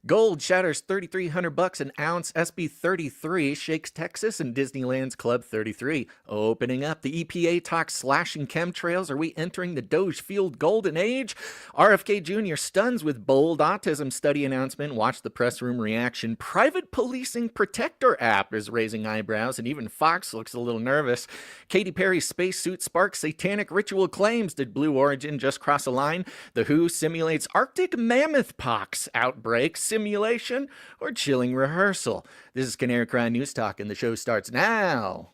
Gold shatters 3,300 bucks an ounce. SB 33 shakes Texas and Disneyland's Club 33. Opening up, the EPA talks slashing chemtrails. Are we entering the Doge-fueled golden age? RFK Jr. stuns with bold autism study announcement. Watch the press room reaction. Private policing protector app is raising eyebrows, and even Fox looks a little nervous. Katy Perry's spacesuit sparks satanic ritual claims. Did Blue Origin just cross a line? The WHO simulates Arctic mammoth pox outbreak. Simulation or chilling rehearsal? This is Canary Cry News Talk, and the show starts now.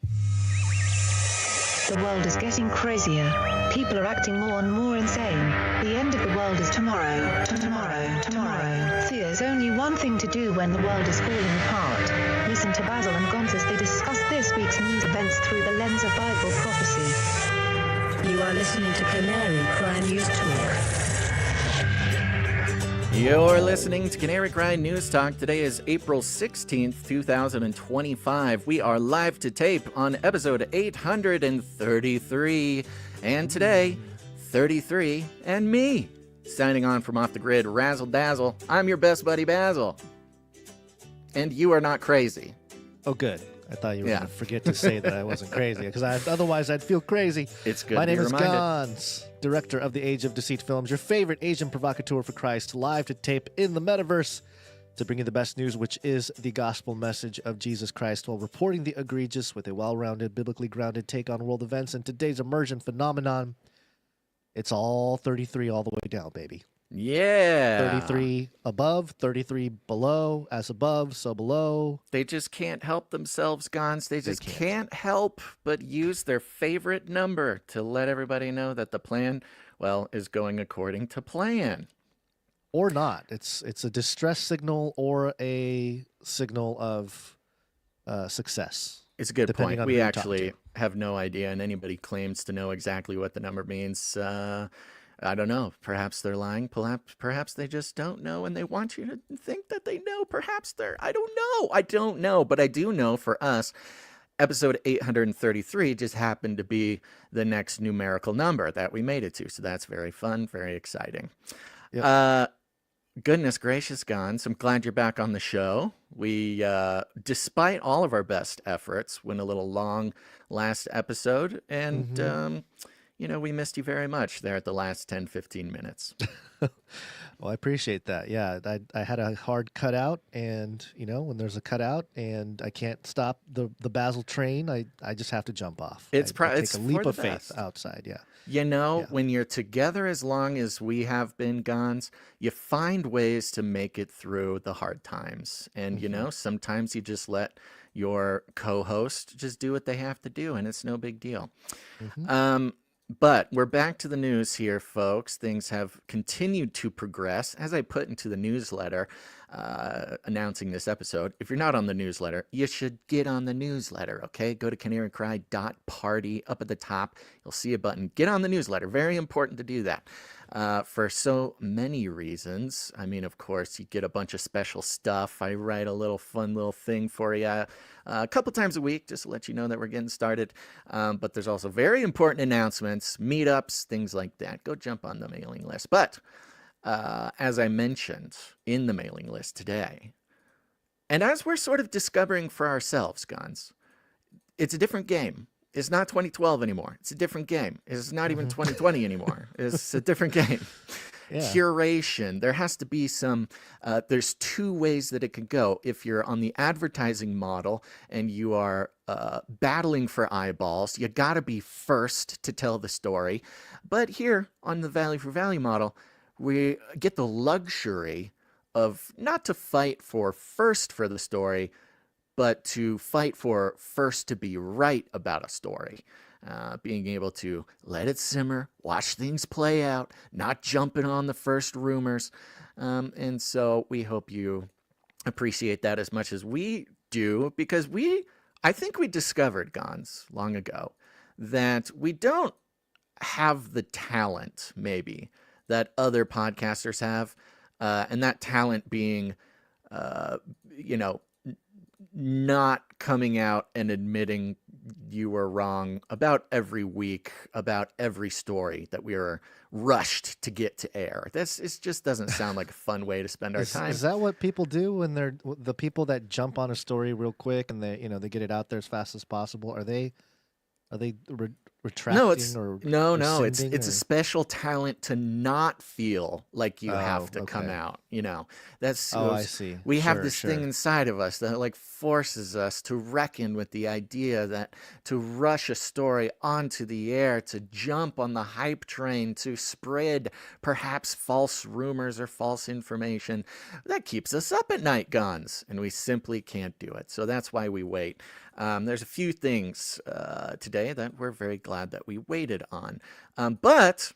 The world is getting crazier. People are acting more and more insane. The end of the world is tomorrow. Tomorrow. There's only one thing to do when the world is falling apart. Listen to Basil and Gonz as they discuss this week's news events through the lens of Bible prophecy. You are listening to Canary Cry News Talk. You're listening to Canary Cry News Talk. Today is April 16th, 2025. We are live to tape on episode 833. And today, 33 and me. Signing on from off the grid, Razzle Dazzle. I'm your best buddy, Basil. And you are not crazy. Oh, good. I thought you were going to forget to say that I wasn't crazy, because otherwise I'd feel crazy. It's good My to be name is reminded. Gonz, director of the Age of Deceit films, your favorite Asian provocateur for Christ, live to tape in the metaverse to bring you the best news, which is the gospel message of Jesus Christ, while reporting the egregious with a well-rounded, biblically grounded take on world events and today's emergent phenomenon. It's all 33 all the way down, baby. Yeah. 33 above, 33 below, as above, so below. They just can't help themselves, Gons. They just can't help but use their favorite number to let everybody know that the plan, well, is going according to plan. Or not. It's a distress signal or a signal of success. It's a good point. on We who you actually talk have no idea, and anybody claims to know exactly what the number means. I don't know. Perhaps they're lying. Perhaps they just don't know, and they want you to think that they know. Perhaps they're... I don't know. But I do know for us, episode 833 just happened to be the next numerical number that we made it to. So that's very fun, very exciting. Yep. Goodness gracious, Gons. I'm glad you're back on the show. We, despite all of our best efforts, went a little long last episode, and... we missed you very much there at the last 10, 15 minutes. Well, I appreciate that. Yeah, I had a hard cutout, and, when there's a cutout and I can't stop the Basil train, I just have to jump off. I take a leap of faith outside, yeah. When you're together as long as we have been, Gons, you find ways to make it through the hard times. And, sometimes you just let your co-host just do what they have to do, and it's no big deal. But we're back to the news here, folks. Things have continued to progress. As I put into the newsletter announcing this episode, if you're not on the newsletter, you should get on the newsletter, okay? Go to canarycry.party. Up at the top, you'll see a button. Get on the newsletter. Very important to do that for so many reasons. I mean, of course, you get a bunch of special stuff. I write a little fun little thing for you a couple times a week just to let you know that we're getting started. But there's also very important announcements, meetups, things like that. Go jump on the mailing list. But as I mentioned in the mailing list today, and as we're sort of discovering for ourselves, Gons, it's a different game. It's not 2012 anymore. It's a different game. It's not even 2020 anymore. It's a different game. Yeah. Curation. There has to be some, there's two ways that it could go. If you're on the advertising model and you are battling for eyeballs, you got to be first to tell the story. But here on the value for value model, we get the luxury of not to fight for first for the story, but to fight for first to be right about a story. Being able to let it simmer, watch things play out, not jumping on the first rumors. And so we hope you appreciate that as much as we do, because I think we discovered, Gons, long ago, that we don't have the talent, maybe, that other podcasters have. And that talent being, not coming out and admitting you were wrong about every week, about every story that we were rushed to get to air. It just doesn't sound like a fun way to spend our time. Is that what people do when they're the people that jump on a story real quick and they get it out there as fast as possible? Are they retracting or no, it's rescinding, a or? special talent to not feel like you have to come okay. out. That's I see. we have Sure, this thing sure. inside of us that like forces us to reckon with the idea that to rush a story onto the air, to jump on the hype train, to spread perhaps false rumors or false information, that keeps us up at night, Guns, and we simply can't do it. So that's why we wait. There's a few things today that we're very glad that we waited on. But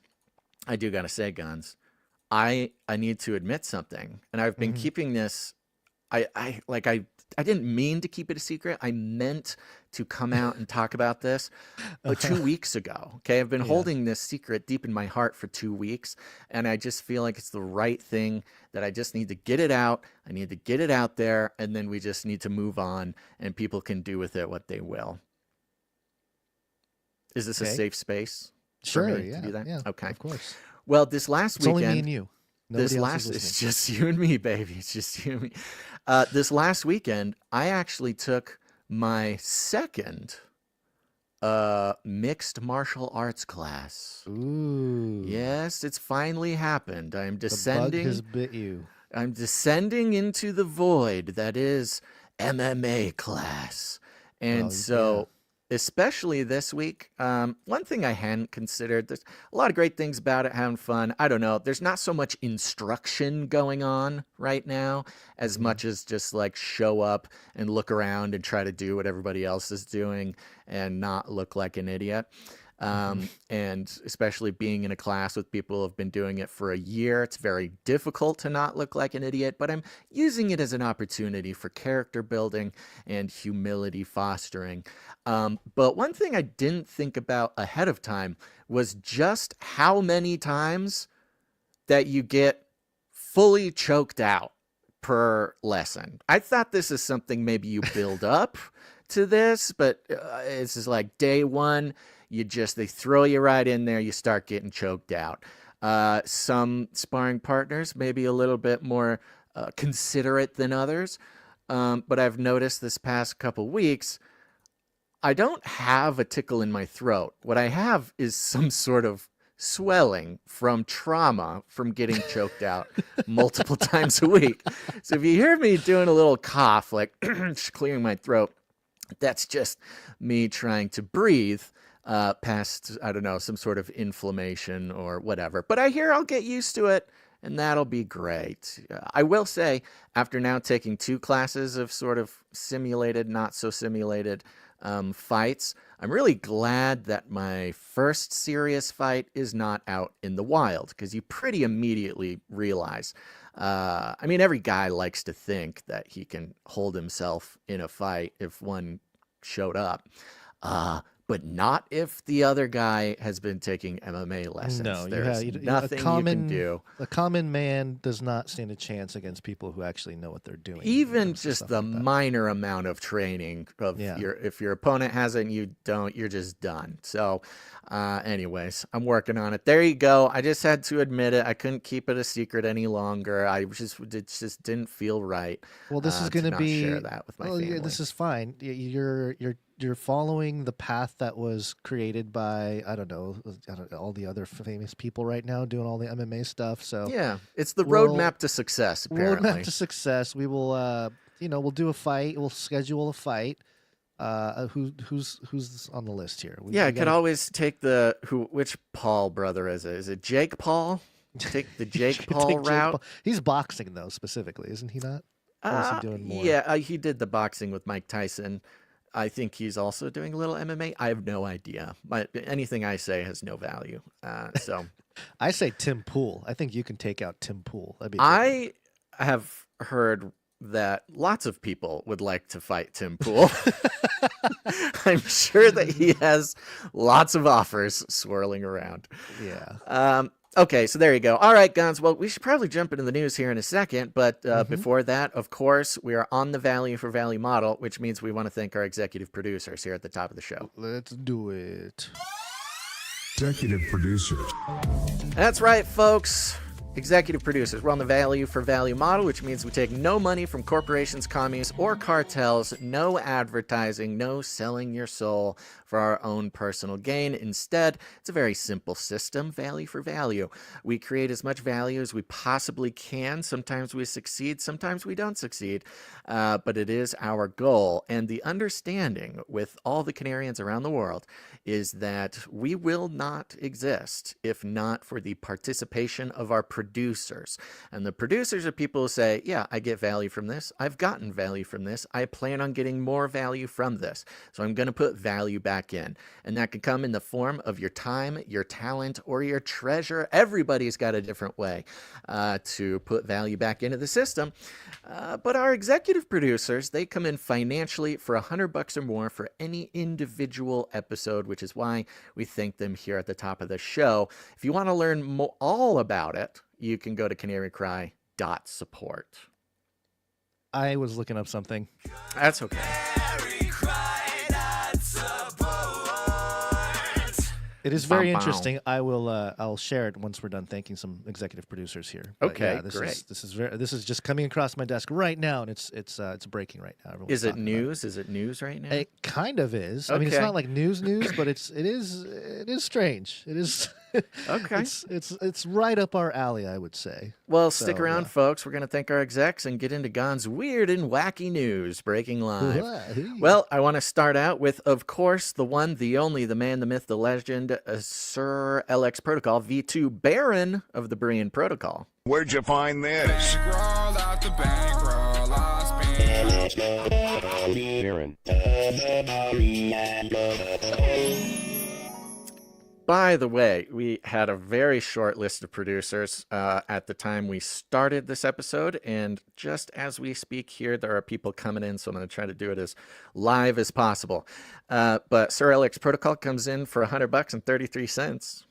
I do got to say, Guns, I need to admit something. And I've been keeping this. I didn't mean to keep it a secret. I meant to come out and talk about this 2 weeks ago. Okay. I've been holding this secret deep in my heart for 2 weeks. And I just feel like it's the right thing, that I just need to get it out. I need to get it out there. And then we just need to move on and people can do with it what they will. Is this a safe space? Sure. For me Yeah. to do that? Yeah. Okay. Of course. Well, this last It's weekend. only me and you. Nobody else is It's listening. just you and me, baby. It's just you and me. This last weekend, I actually took my second mixed martial arts class. Ooh. Yes, it's finally happened. I'm The bug descending. has bit you. I'm descending into the void that is MMA class. And Well, so, especially this week, one thing I hadn't considered, there's a lot of great things about it, having fun. I don't know. There's not so much instruction going on right now as much as just like show up and look around and try to do what everybody else is doing and not look like an idiot. And especially being in a class with people who have been doing it for a year, it's very difficult to not look like an idiot, but I'm using it as an opportunity for character building and humility fostering. But one thing I didn't think about ahead of time was just how many times that you get fully choked out per lesson. I thought this is something maybe you build up to this, but it's just like day one, they throw you right in there, you start getting choked out. Some sparring partners maybe a little bit more considerate than others, but I've noticed this past couple weeks, I don't have a tickle in my throat. What I have is some sort of swelling from trauma from getting choked out multiple times a week. So if you hear me doing a little cough, like clearing my throat, that's just me trying to breathe past, I don't know, some sort of inflammation or whatever. But I hear I'll get used to it, and that'll be great. I will say, after now taking 2 classes of sort of simulated, not so simulated fights, I'm really glad that my first serious fight is not out in the wild, because you pretty immediately realize, every guy likes to think that he can hold himself in a fight if one showed up. But not if the other guy has been taking MMA lessons. No, There's nothing you can do. A common man does not stand a chance against people who actually know what they're doing. Even just the minor amount of training of if your opponent has it and you don't, you're just done. So anyways, I'm working on it. There you go. I just had to admit it. I couldn't keep it a secret any longer. It just didn't feel right. Well, this is going to be share that with my family. Yeah, this is fine. You're following the path that was created by I don't know all the other famous people right now doing all the MMA stuff. So yeah, it's the roadmap to success. Apparently, roadmap to success. We will we'll do a fight. We'll schedule a fight. Who's on the list here? I could always take which Paul brother is it? Is it Jake Paul? Take the Jake Paul route. Paul. He's boxing though, specifically, isn't he not? Or is he doing more? Yeah, he did the boxing with Mike Tyson. I think he's also doing a little MMA. I have no idea. Anything I say has no value. So I say Tim Pool. I think you can take out Tim Pool. I have heard that lots of people would like to fight Tim Pool. I'm sure that he has lots of offers swirling around. Yeah. Okay, so there you go. All right, Gons. Well, we should probably jump into the news here in a second. But before that, of course, we are on the value for value model, which means we want to thank our executive producers here at the top of the show. Let's do it. Executive producers. That's right, folks. Executive producers. We're on the value for value model, which means we take no money from corporations, commies, or cartels, no advertising, no selling your soul for our own personal gain. Instead, it's a very simple system, value for value. We create as much value as we possibly can. Sometimes we succeed, sometimes we don't succeed, but it is our goal. And the understanding with all the Canarians around the world is that we will not exist if not for the participation of our producers. And the producers are people who say, yeah, I get value from this. I've gotten value from this. I plan on getting more value from this. So I'm going to put value back in. And that can come in the form of your time, your talent, or your treasure. Everybody's got a different way to put value back into the system. But our executive producers, they come in financially for $100 or more for any individual episode, which is why we thank them here at the top of the show. If you want to learn all about it, you can go to canarycry.support. I was looking up something. That's okay. It is very Bow, bow. interesting. I'll share it once we're done thanking some executive producers here. But Okay, yeah, this great. This is just coming across my desk right now, and it's breaking right now. Everyone's Is it talking about news? Is it news right now? It kind of is. I mean, it's Okay. not like news, but it is strange. It is. Okay. It's right up our alley, I would say. Well, stick So, around, yeah. folks. We're going to thank our execs and get into Gon's weird and wacky news breaking live. Well, Well, I want to start out with, of course, the one, the only, the man, the myth, the legend, Sir LX Protocol, V2 Baron of the Berean Protocol. Where'd you find this? By the way, we had a very short list of producers at the time we started this episode, and just as we speak here, there are people coming in, so I'm going to try to do it as live as possible. But Sir LX Protocol comes in for $100 and 33 cents.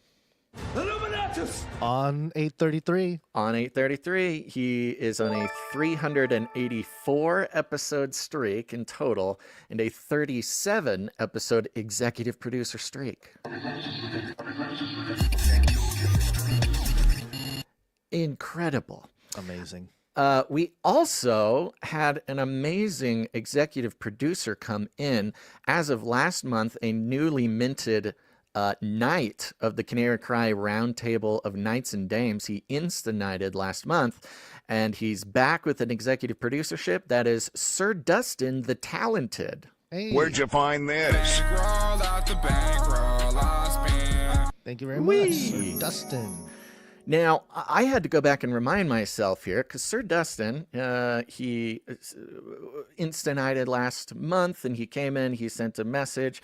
on 833. On 833, he is on a 384 episode streak in total and a 37 episode executive producer streak. Incredible. Amazing. We also had an amazing executive producer come in. As of last month, a newly minted Knight of the Canary Cry Roundtable of Knights and Dames. He insta-knighted last month, and he's back with an executive producership. That is Sir Dustin the Talented. Hey, Where'd you find this? thank you very Whee! much, Sir Dustin. Now, I had to go back and remind myself here, because Sir Dustin, he insta-knighted last month, and he came in, he sent a message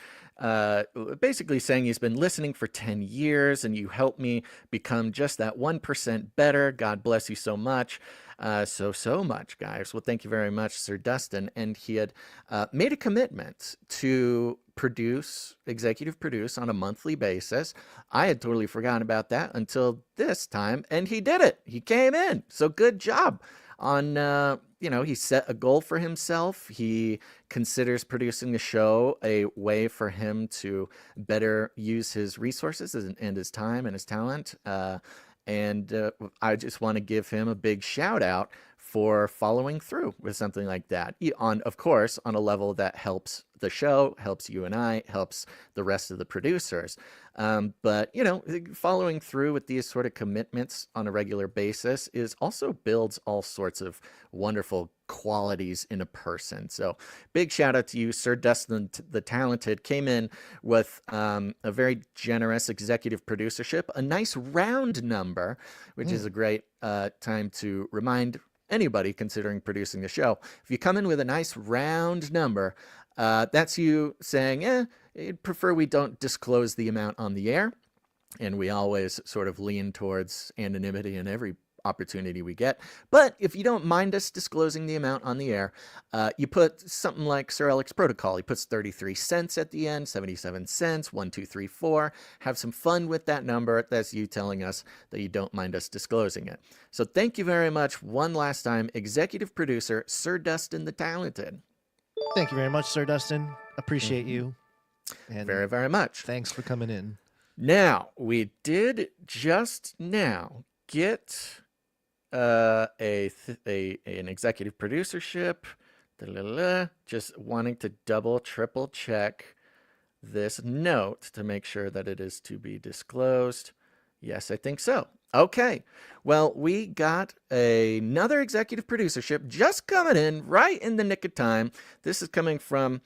basically saying he's been listening for 10 years, and you helped me become just that 1% better. God bless you so much. So much, guys. Well, thank you very much, Sir Dustin. And he had made a commitment to executive produce on a monthly basis. I had totally forgotten about that until this time, and he did it. He came in. So good job on, he set a goal for himself. He considers producing the show a way for him to better use his resources and his time and his talent. And I just want to give him a big shout out for following through with something like that. Of course, on a level that helps the show, helps you and I, helps the rest of the producers. But, following through with these sort of commitments on a regular basis also builds all sorts of wonderful qualities in a person. So big shout out to you, Sir Dustin the Talented. Came in with a very generous executive producership, a nice round number, which is a great time to remind anybody considering producing the show. If you come in with a nice round number, that's you saying, I'd prefer we don't disclose the amount on the air. And we always sort of lean towards anonymity in every opportunity we get. But if you don't mind us disclosing the amount on the air, you put something like Sir Alex Protocol. He puts 33 cents at the end, 77 cents, 1, 2, 3, 4. Have some fun with that number. That's you telling us that you don't mind us disclosing it. So thank you very much one last time, executive producer Sir Dustin the Talented. Thank you very much, Sir Dustin. Appreciate you. And Very, very much. thanks for coming in. Now, we did just now get an executive producership. Just wanting to double, triple check this note to make sure that it is to be disclosed. Yes, I think so. Okay. Well, we got another executive producership just coming in right in the nick of time. This is coming from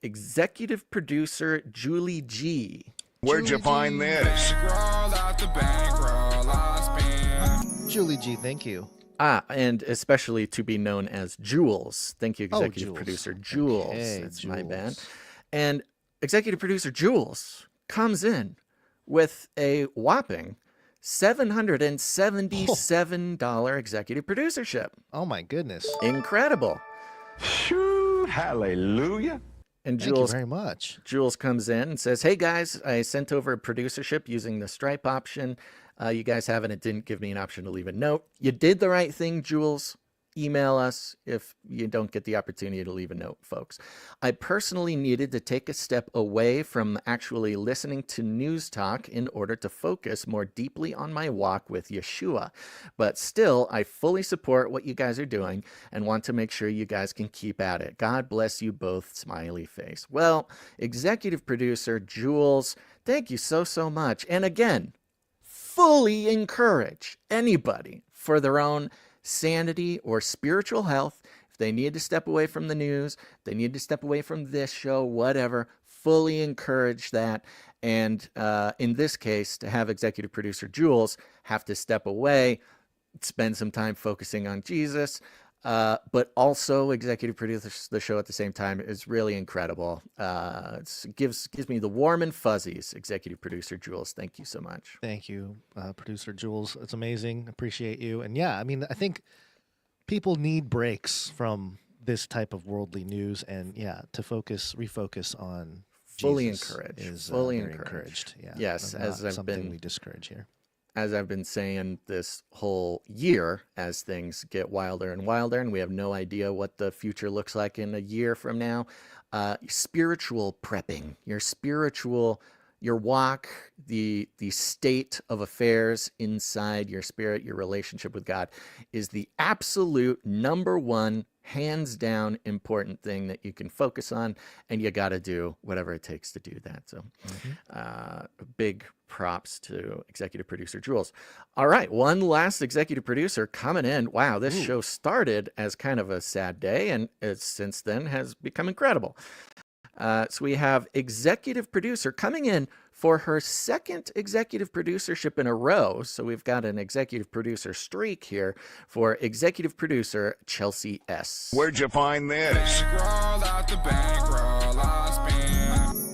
executive producer Julie G. Where'd you find this? Julie G, thank you. And especially to be known as Jules. Thank you, executive Jules. producer Jules. Okay, That's my bad. Jules. And executive producer Jules comes in with a whopping $777 executive producership. Oh my goodness. Incredible. Shoo, hallelujah. And Thank you Jules very much. Jules comes in and says, "Hey guys, I sent over a producership using the Stripe option. You guys have it. It didn't give me an option to leave a note. You did the right thing, Jules. Email us if you don't get the opportunity to leave a note, folks. I personally needed to take a step away from actually listening to news talk in order to focus more deeply on my walk with Yeshua. But still, I fully support what you guys are doing and want to make sure you guys can keep at it. God bless you both, smiley face." Well, executive producer Jules, thank you so, so much. And again, fully encourage anybody for their own sanity or spiritual health. If they need to step away from the news, they need to step away from this show, whatever, fully encourage that. And in this case, to have executive producer Jules have to step away, spend some time focusing on Jesus, but also executive produce the show at the same time is really incredible. It gives me the warm and fuzzies. Executive producer Jules, thank you so much. Thank you, producer Jules. It's amazing. Appreciate you. And yeah, I mean, I think people need breaks from this type of worldly news, and yeah, to refocus on Fully Jesus encouraged. is Fully very encouraged. Yeah. Yes, not as I've something been we discourage here. As I've been saying this whole year, as things get wilder and wilder, and we have no idea what the future looks like in a year from now, spiritual prepping, your walk, the state of affairs inside your spirit, your relationship with God, is the absolute number one, hands down important thing that you can focus on, and you got to do whatever it takes to do that. So big props to executive producer Jules. All right, one last executive producer coming in. Wow, this show started as kind of a sad day, and it since then has become incredible. So we have executive producer coming in for her second executive producership in a row. So we've got an executive producer streak here for executive producer Chelsea S. Where'd you find this?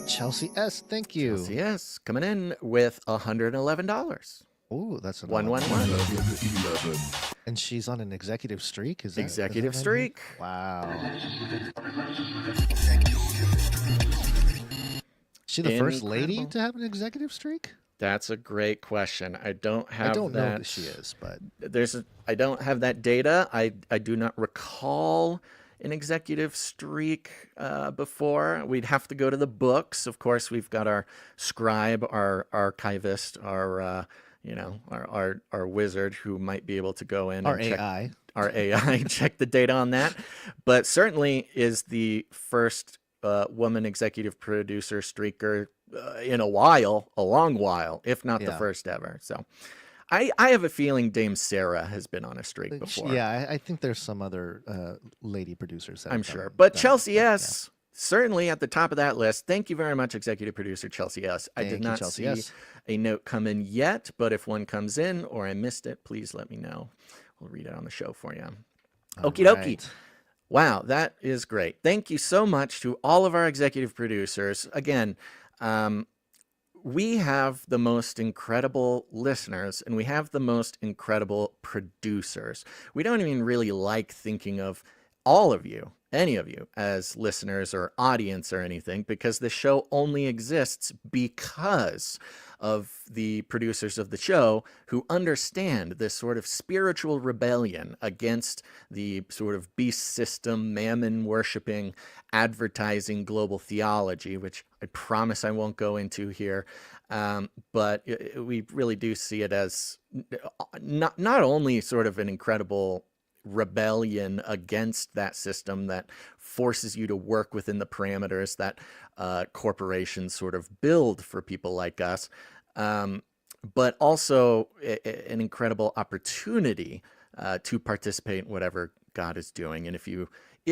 Chelsea S, thank you. Chelsea S coming in with $111. Oh, that's an 111. And she's on an executive streak? Is that Executive is that streak. Wow. She the first lady Incredible. to have an executive streak? That's a great question. I don't have I don't know that. that she is, but I don't have that data. I do not recall an executive streak before. We'd have to go to the books. Of course, we've got our scribe, our archivist, our wizard who might be able to go in our and check AI. our AI check the data on that. But certainly is the first woman executive producer streaker in a long while, if not the Yeah. first ever. So I have a feeling Dame Sarah has been on a streak before. Yeah, I think there's some other lady producers. That I'm have sure. done- But done it, Chelsea yeah. S, certainly at the top of that list. Thank you very much, executive producer Chelsea S. I Thank did you, not Chelsea see S. a note come in yet, but if one comes in or I missed it, please let me know. We'll read it on the show for you. All Okie dokie. right. Wow, that is great. Thank you so much to all of our executive producers. Again, we have the most incredible listeners and we have the most incredible producers. We don't even really like thinking of all of you, any of you, as listeners or audience or anything, because the show only exists because of the producers of the show who understand this sort of spiritual rebellion against the sort of beast system, mammon worshipping, advertising global theology, which I promise I won't go into here. But we really do see it as not only sort of an incredible rebellion against that system that forces you to work within the parameters that corporations sort of build for people like us, but also an incredible opportunity to participate in whatever God is doing. And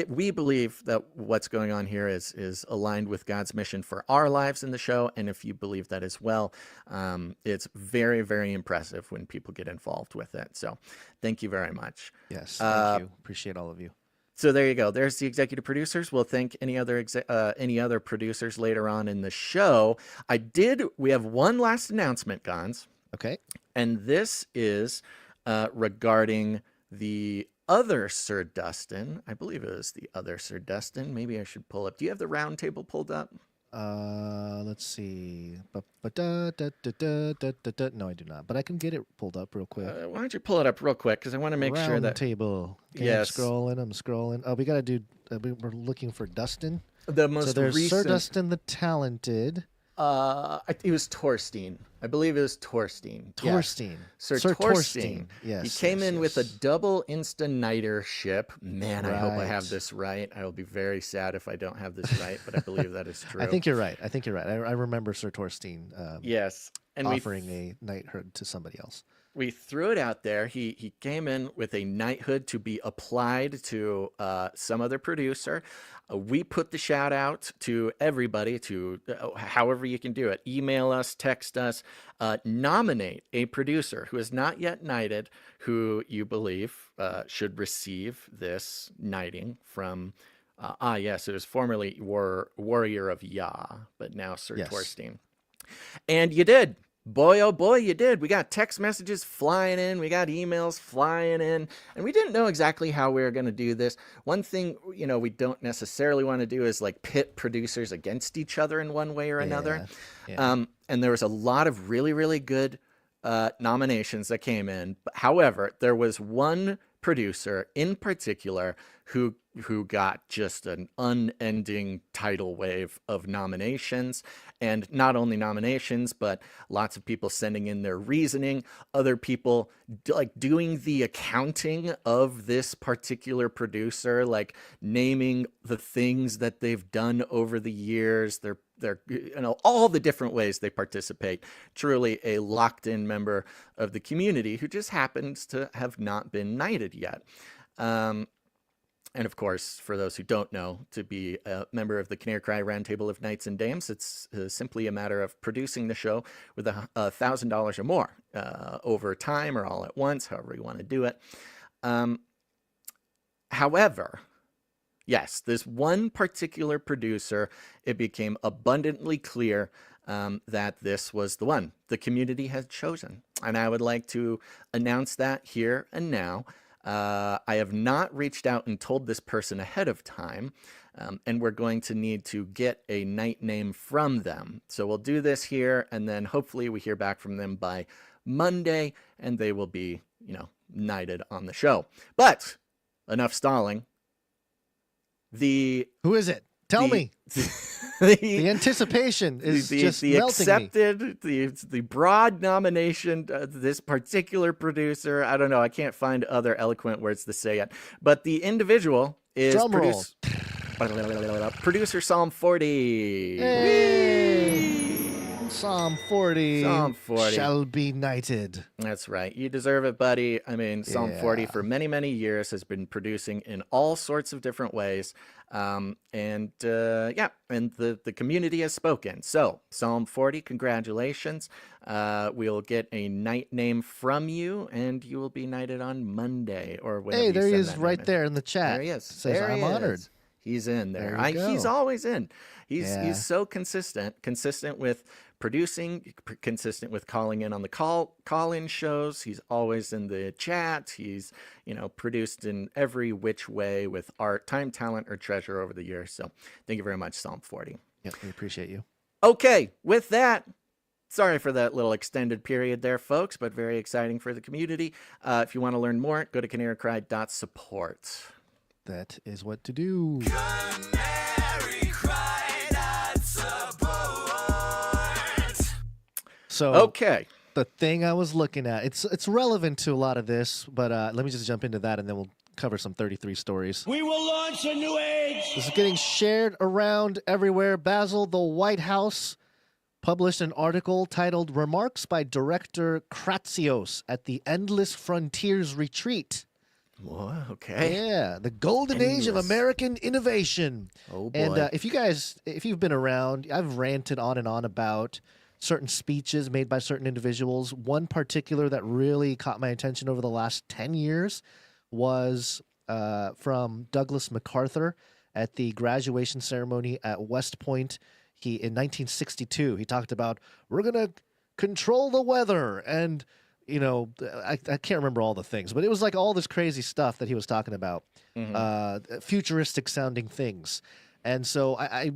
we believe that what's going on here is aligned with God's mission for our lives in the show. And if you believe that as well, it's very, very impressive when people get involved with it. So thank you very much. Yes, thank you. Appreciate all of you. So there you go. There's the executive producers. We'll thank any other producers later on in the show. We have one last announcement, Gons. Okay. And this is regarding the other Sir Dustin. I believe it was the other Sir Dustin. Maybe I should pull up. Do you have the round table pulled up? Let's see. No, I do not. But I can get it pulled up real quick. Why don't you pull it up real quick? Because I want to make sure that... table. Okay, Yes. I'm scrolling. Oh, we got to do... we're looking for Dustin. The most So there's recent... Sir Dustin the Talented. It was Torstein. I believe it was Torstein. Torstein. Yes. Sir Sir Torstein. Yes. He came in with a yes. double Insta-Niter-ship. Man, I hope I have Right. this right. I will be very sad if I don't have this right, but I believe that is true. I think you're right. I remember Sir Torstein Yes. And offering a knighthood to somebody else. we threw it out there. He came in with a knighthood to be applied to some other producer. We put the shout out to everybody to however you can do it. Email us, text us, nominate a producer who is not yet knighted, who you believe should receive this knighting from. Yes, it was formerly Warrior of Yah, but now Sir Yes. Torstein. And you did. Boy, oh boy, you did. We got text messages flying in. We got emails flying in. And we didn't know exactly how we were going to do this. One thing, we don't necessarily want to do is like pit producers against each other in one way or another. Yeah. And there was a lot of really, really good nominations that came in. However, there was one producer in particular who got just an unending tidal wave of nominations, and not only nominations, but lots of people sending in their reasoning, other people like doing the accounting of this particular producer, like naming the things that they've done over the years, they're all the different ways they participate. Truly a locked-in member of the community who just happens to have not been knighted yet. And of course, for those who don't know, to be a member of the Canary Roundtable of Knights and Dames, it's simply a matter of producing the show with $1,000 or more over time or all at once, however you want to do it. However, yes, this one particular producer, it became abundantly clear that this was the one the community had chosen. And I would like to announce that here and now. I have not reached out and told this person ahead of time, and we're going to need to get a knight name from them. So we'll do this here, and then hopefully we hear back from them by Monday, and they will be, knighted on the show. But enough stalling. Who is it? Tell me. The anticipation is just melting me. The broad nomination, this particular producer, I don't know, I can't find other eloquent words to say it, but the individual is producer Psalm 40. Hey. Psalm 40 shall be knighted. That's right. You deserve it, buddy. I mean, Psalm 40 for many, many years has been producing in all sorts of different ways. And the community has spoken. So Psalm 40, congratulations. We'll get a knight name from you, and you will be knighted on Monday or whenever. Hey, there he is right there in the chat. There he is. Says, I'm honored. He's in there. There you go. He's always in. He's so consistent with producing, consistent with calling in on the call-in shows. He's always in the chat. He's, produced in every which way with art, time, talent, or treasure over the years. So thank you very much, Psalm 40. Yeah, we appreciate you. Okay, with that, sorry for that little extended period there, folks, but very exciting for the community. If you want to learn more, go to canarycry.support. That is what to do. So Okay. the thing I was looking at, it's relevant to a lot of this, but let me just jump into that and then we'll cover some 33 stories. We will launch a new age. This is getting shared around everywhere. Basil, the White House, published an article titled Remarks by Director Kratsios at the Endless Frontiers Retreat. Whoa, okay. Yeah, the golden age of Endless. American innovation. Oh, boy. And if you've been around, I've ranted on and on about certain speeches made by certain individuals. One particular that really caught my attention over the last 10 years was from Douglas MacArthur at the graduation ceremony at West Point. In 1962, he talked about, we're going to control the weather. And, I can't remember all the things, but it was like all this crazy stuff that he was talking about, futuristic sounding things. And so I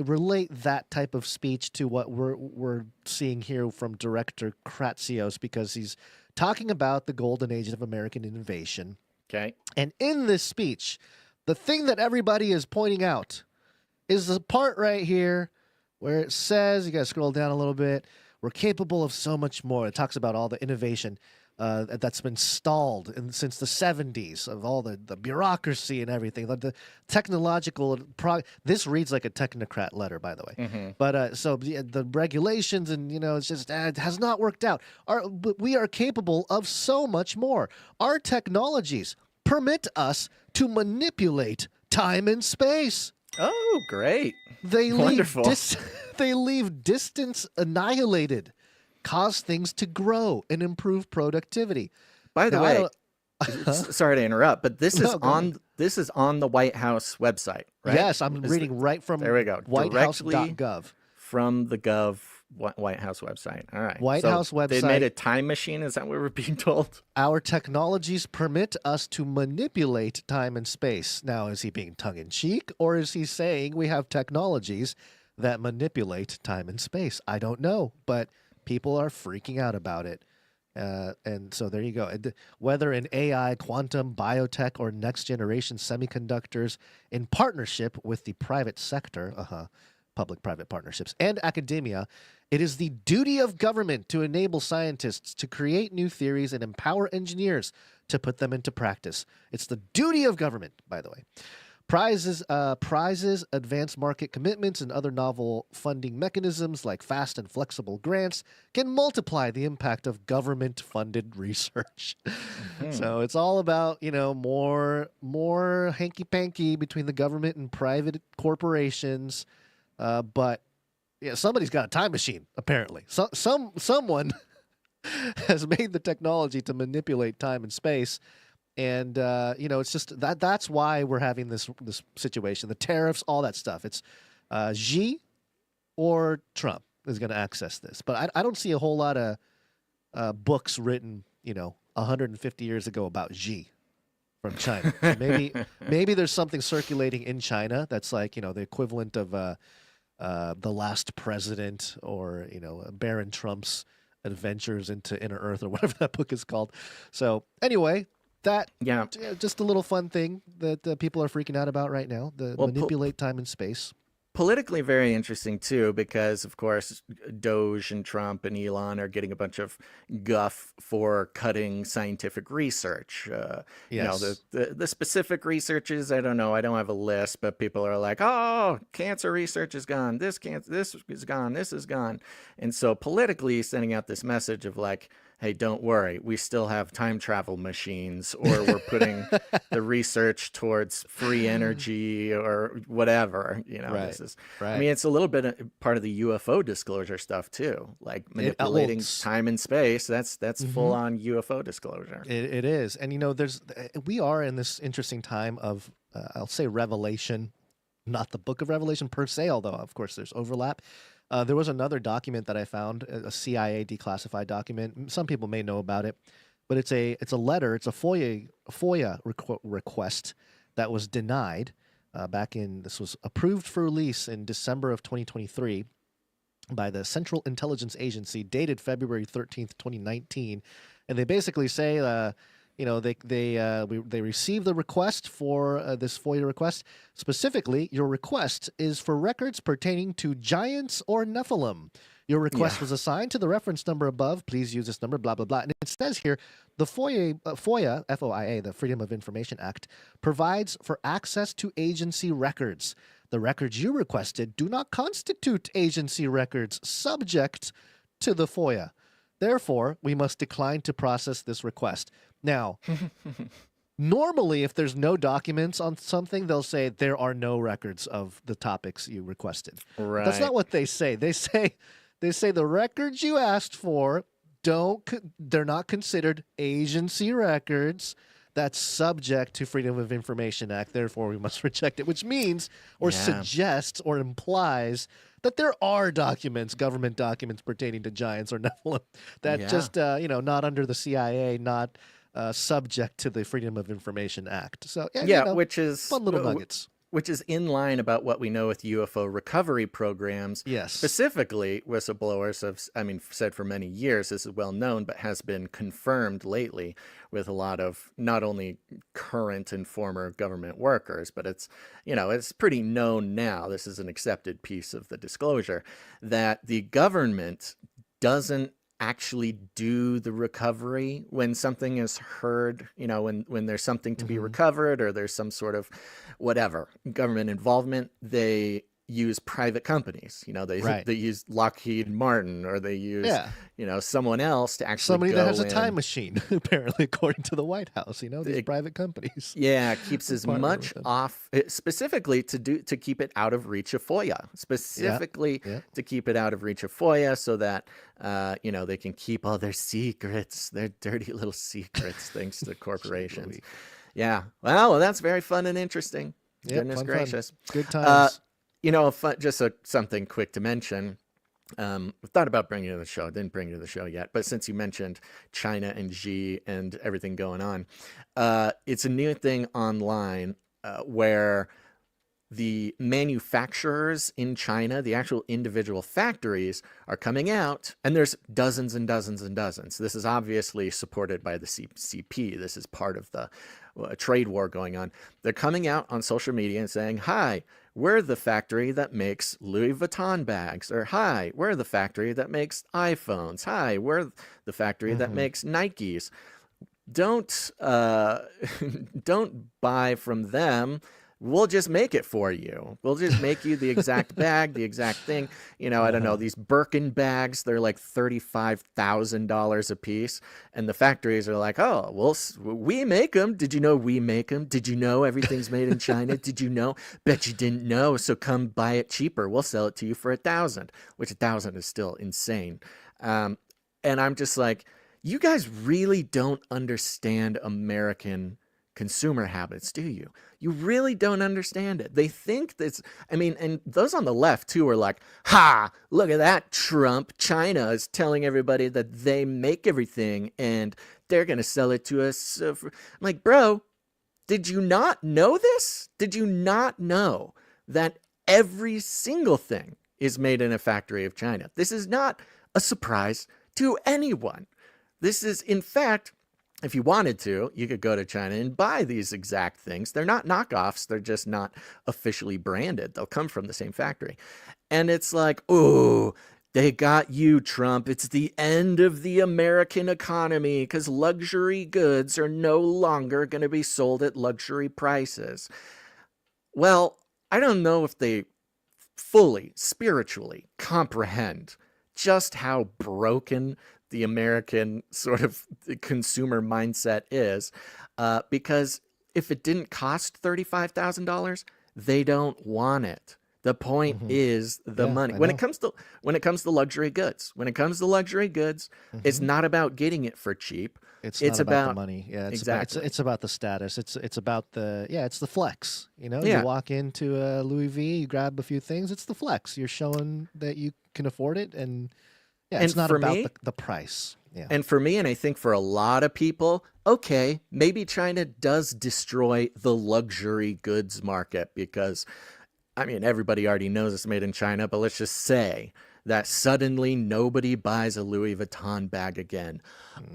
relate that type of speech to what we're seeing here from Director Kratsios, because he's talking about the golden age of American innovation. Okay. And in this speech, the thing that everybody is pointing out is the part right here where it says, you got to scroll down a little bit, we're capable of so much more. It talks about all the innovation that's been stalled since the 70s, of all the bureaucracy and everything, the technological this reads like a technocrat letter, by the way. Mm-hmm. But so the regulations and, it's just, it has not worked out. But we are capable of so much more. Our technologies permit us to manipulate time and space. Oh, great. They Wonderful. They leave distance annihilated, cause things to grow, and improve productivity. By the Now, way, sorry to interrupt, but this is No, go ahead. this is on the White House website, right? Yes, I'm reading right from there we go. whitehouse.gov. From the White House website. All right. White House website. They made a time machine. Is that what we're being told? Our technologies permit us to manipulate time and space. Now, is he being tongue-in-cheek, or is he saying we have technologies that manipulate time and space? I don't know, but people are freaking out about it. And so there you go. Whether in AI, quantum, biotech, or next-generation semiconductors, in partnership with the private sector, public-private partnerships, and academia, it is the duty of government to enable scientists to create new theories and empower engineers to put them into practice. It's the duty of government, by the way. Prizes, advanced market commitments, and other novel funding mechanisms like fast and flexible grants can multiply the impact of government-funded research. So it's all about, more hanky-panky between the government and private corporations. But somebody's got a time machine, apparently. Someone has made the technology to manipulate time and space. And, it's just that's why we're having this situation, the tariffs, all that stuff. It's Xi or Trump is going to access this. But I don't see a whole lot of books written, 150 years ago about Xi from China. So maybe there's something circulating in China that's like, the equivalent of The Last President, or, Baron Trump's Adventures into Inner Earth, or whatever that book is called. So anyway, just a little fun thing that people are freaking out about right now, manipulate time and space. Politically very interesting too, because of course Doge and Trump and Elon are getting a bunch of guff for cutting scientific research. The specific researches, I don't know, I don't have a list, but people are like, oh, cancer research is gone, this is gone, this is gone. And so politically sending out this message of like, hey, don't worry, we still have time travel machines, or we're putting the research towards free energy or whatever, Right. This is, Right. I mean, it's a little bit part of the UFO disclosure stuff too, like manipulating time and space. That's full on UFO disclosure. It is. And, we are in this interesting time of, I'll say, revelation, not the book of Revelation per se, although of course there's overlap. There was another document that I found, a CIA declassified document. Some people may know about it, but it's a letter. It's a FOIA request that was denied this was approved for release in December of 2023 by the Central Intelligence Agency, dated February 13th, 2019. And they basically say, they received the request for this FOIA request. Specifically, your request is for records pertaining to giants or Nephilim. Your request was assigned to the reference number above. Please use this number, blah, blah, blah. And it says here, the FOIA, FOIA, the Freedom of Information Act, provides for access to agency records. The records you requested do not constitute agency records subject to the FOIA. Therefore, we must decline to process this request. Now, normally, if there's no documents on something, they'll say there are no records of the topics you requested. Right. That's not what they say. They say the records you asked for they're not considered agency records. That's subject to Freedom of Information Act. Therefore, we must reject it, which means or suggests or implies that there are documents, government documents pertaining to giants or Nephilim that just, not under the CIA, not subject to the Freedom of Information Act. So, which is fun little nuggets. Which is in line about what we know with UFO recovery programs. Yes. Specifically, whistleblowers have, said for many years, this is well known, but has been confirmed lately with a lot of not only current and former government workers, but it's pretty known now. This is an accepted piece of the disclosure that the government doesn't actually do the recovery when something is heard, when there's something to be recovered or there's some sort of whatever government involvement. They use private companies, they use Lockheed Martin, or they use someone else to actually somebody go that has a in. time machine, apparently, according to the White House. These private companies. Keeps as much off, specifically to keep it out of reach of FOIA, to keep it out of reach of FOIA, so that they can keep all their secrets, their dirty little secrets, thanks to corporations. Well, that's very fun and interesting. Goodness gracious. Fun. Good times. Something quick to mention. Thought about bringing it to the show. Didn't bring it to the show yet. But since you mentioned China and Xi and everything going on, it's a new thing online where the manufacturers in China, the actual individual factories, are coming out, and there's dozens and dozens and dozens. This is obviously supported by the CP. This is part of the trade war going on. They're coming out on social media and saying, hi, we're the factory that makes Louis Vuitton bags, or hi, we're the factory that makes iPhones. Hi, we're the factory that makes Nikes. Don't buy from them. We'll just make it for you. We'll just make you the exact bag, the exact thing. I don't know, these Birkin bags, they're like $35,000 a piece. And the factories are like, oh, we make them. Did you know we make them? Did you know everything's made in China? Did you know? Bet you didn't know. So come buy it cheaper. We'll sell it to you for $1,000, which $1,000 is still insane. And I'm just like, you guys really don't understand American consumer habits, do you? You really don't understand it. They think that's, and those on the left too are like, ha, look at that, Trump. China is telling everybody that they make everything and they're going to sell it to us. I'm like, bro, did you not know this? Did you not know that every single thing is made in a factory of China? This is not a surprise to anyone. This is, in fact, if you wanted to, you could go to China and buy these exact things. They're not knockoffs. They're just not officially branded. They'll come from the same factory. And it's like, oh, they got you, Trump. It's the end of the American economy because luxury goods are no longer going to be sold at luxury prices. Well, I don't know if they fully, spiritually comprehend just how broken the American sort of consumer mindset is, because if it didn't cost $35,000, they don't want it. The point is the Yeah, money. I When know. it comes to luxury goods, it's not about getting it for cheap. It's It's not about the about money. Yeah, exactly. it's about the status. It's about the it's the flex. You know, you Yeah. walk into a Louis V, you grab a few things. It's the flex. You're showing that you can afford it, and yeah, it's And not for about me, the price. Yeah. and for me, and I think for a lot of people, okay, maybe China does destroy the luxury goods market because, I mean, everybody already knows it's made in China, but let's just say that suddenly nobody buys a Louis Vuitton bag again.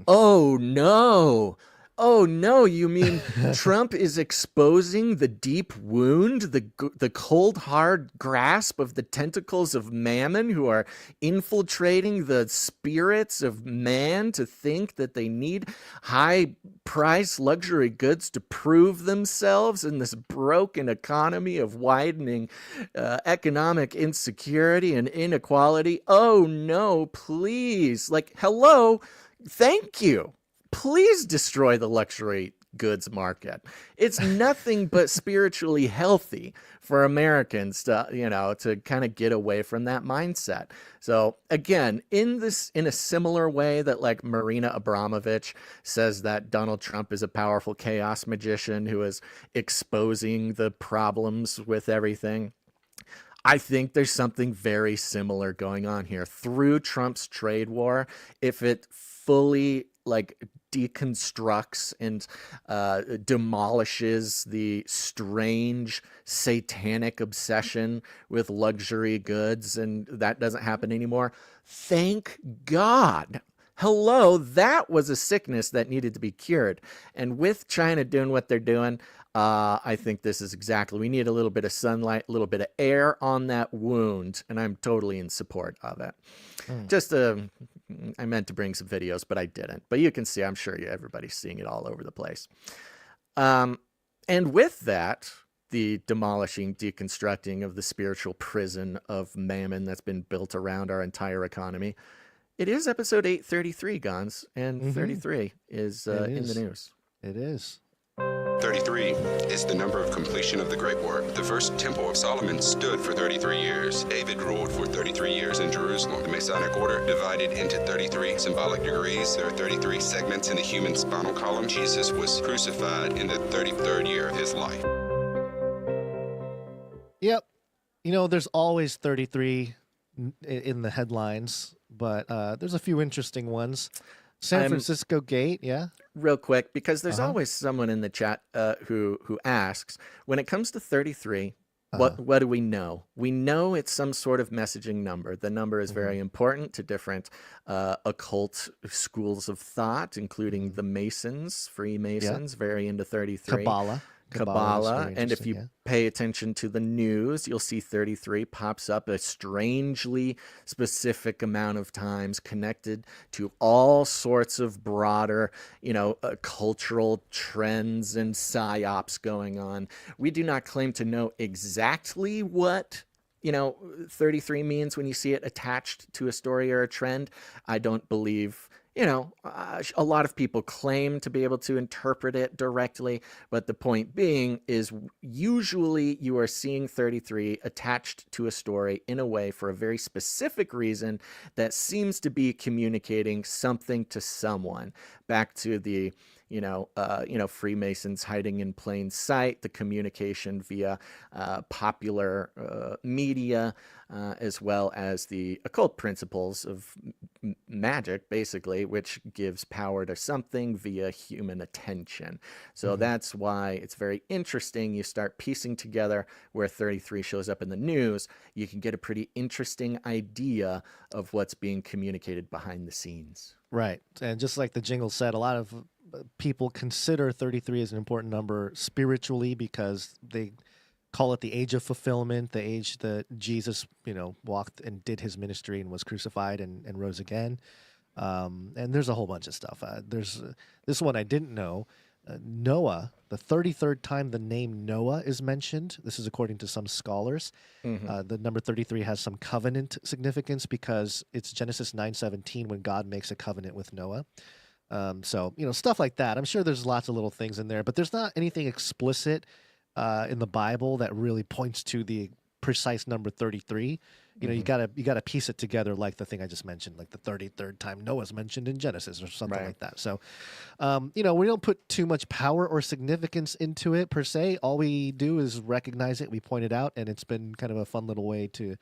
Oh no. Oh no, you mean Trump is exposing the deep wound, the cold hard grasp of the tentacles of mammon who are infiltrating the spirits of man to think that they need high price luxury goods to prove themselves in this broken economy of widening economic insecurity and inequality. Oh no, please. Like, hello. Thank you. Please destroy the luxury goods market. It's nothing but spiritually healthy for Americans to kind of get away from that mindset. So again, in a similar way that like Marina Abramovich says that Donald Trump is a powerful chaos magician who is exposing the problems with everything, I think there's something very similar going on here. Through Trump's trade war, if it fully like deconstructs and demolishes the strange satanic obsession with luxury goods, and that doesn't happen anymore, thank God. Hello, that was a sickness that needed to be cured. And with China doing what they're doing, I think this is exactly, we need a little bit of sunlight, a little bit of air on that wound, and I'm totally in support of it. Just, I meant to bring some videos, but I didn't. But you can see, I'm sure everybody's seeing it all over the place. And with that, the demolishing, deconstructing of the spiritual prison of mammon that's been built around our entire economy, it is episode 833, Gons, and 33 is in the news. It is. 33 is the number of completion of the great work. The first temple of Solomon stood for 33 years. David ruled for 33 years in Jerusalem. The Masonic order divided into 33 symbolic degrees. There are 33 segments in the human spinal column. Jesus was crucified in the 33rd year of his life. Yep. You know, there's always 33 in the headlines, but there's a few interesting ones. San Francisco Gate, yeah? Real quick, because there's always someone in the chat who asks, when it comes to 33, what do we know? We know it's some sort of messaging number. The number is very important to different occult schools of thought, including the Masons, Freemasons, very into 33. Kabbalah, and if you pay attention to the news, you'll see 33 pops up a strangely specific amount of times, connected to all sorts of broader, cultural trends and psyops going on. We do not claim to know exactly what 33 means when you see it attached to a story or a trend. I don't believe, a lot of people claim to be able to interpret it directly, but the point being is usually you are seeing 33 attached to a story in a way for a very specific reason that seems to be communicating something to someone. Back to the Freemasons hiding in plain sight, the communication via popular media, as well as the occult principles of magic, basically, which gives power to something via human attention. So that's why it's very interesting. You start piecing together where 33 shows up in the news, you can get a pretty interesting idea of what's being communicated behind the scenes. Right. And just like the jingle said, a lot of people consider 33 as an important number spiritually because they call it the age of fulfillment, the age that Jesus, walked and did his ministry and was crucified and rose again. And there's a whole bunch of stuff. There's this one I didn't know. Noah, the 33rd time the name Noah is mentioned, this is according to some scholars. The number 33 has some covenant significance because it's Genesis 9:17 when God makes a covenant with Noah. So, stuff like that. I'm sure there's lots of little things in there, but there's not anything explicit in the Bible that really points to the precise number 33. You know, you gotta piece it together like the thing I just mentioned, like the 33rd time Noah's mentioned in Genesis or something like that. So, you know, we don't put too much power or significance into it per se. All we do is recognize it, we point it out, and it's been kind of a fun little way to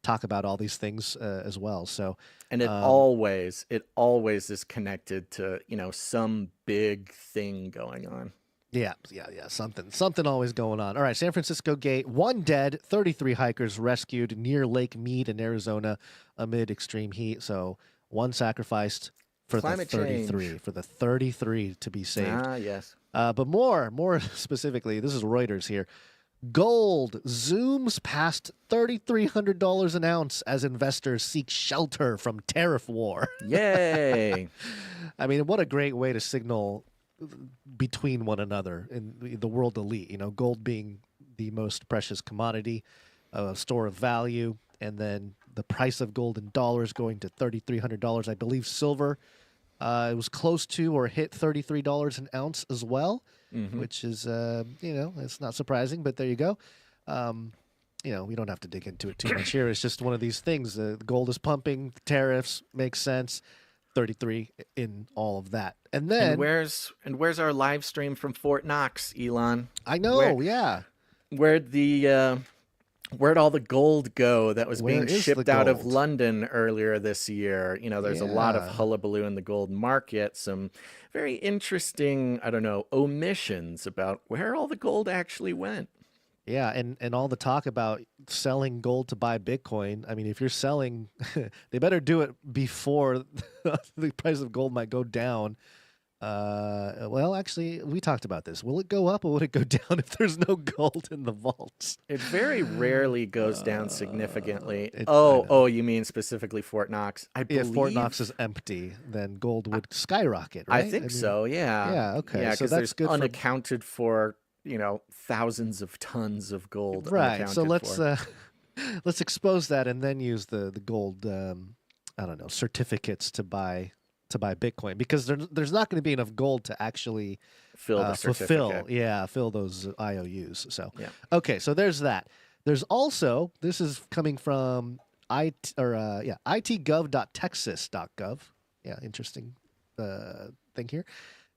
talk about all these things as well. So, and it always is connected to, you know, some big thing going on. Yeah. Something always going on. All right, San Francisco Gate, 1 dead, 33 hikers rescued near Lake Mead in Arizona amid extreme heat. So 1 sacrificed for Climate the 33, change. for the 33 to be saved. Ah, yes. But more specifically, this is Reuters here. Gold zooms past $3,300 an ounce as investors seek shelter from tariff war. Yay. I mean, what a great way to signal between one another in the world elite. You know, gold being the most precious commodity, a store of value, and then the price of gold in dollars going to $3,300. I believe silver, it was close to or hit $33 an ounce as well, which is, you know, it's not surprising, but there you go. You know, we don't have to dig into it too much here. It's just one of these things. The gold is pumping, the tariffs makes sense. 33 in all of that. And then and where's our live stream from Fort Knox, Elon? I know, yeah. Where'd all the gold go that was Where being is shipped the out of gold? London earlier this year? You know, there's a lot of Yeah. hullabaloo in the gold market, some very interesting, I don't know, omissions about where all the gold actually went. Yeah, and all the talk about selling gold to buy Bitcoin. I mean, if you're selling, they better do it before the price of gold might go down. Well, actually, we talked about this. Will it go up or will it go down if there's no gold in the vaults? It very rarely goes down significantly. I Oh, you mean specifically Fort Knox? I believe If Fort Knox is empty, then gold would skyrocket, right? I think so. Yeah. Yeah, okay, Yeah, so because that's there's good for- unaccounted for, you know, thousands of tons of gold. Right. So unaccounted for. let's expose that and then use the gold I don't know, certificates to buy Bitcoin, because there's not going to be enough gold to actually Fill the fulfill certificate. fill those IOUs. So Yeah. okay, so there's that. There's also, this is coming from itgov.texas.gov. Yeah, interesting thing here.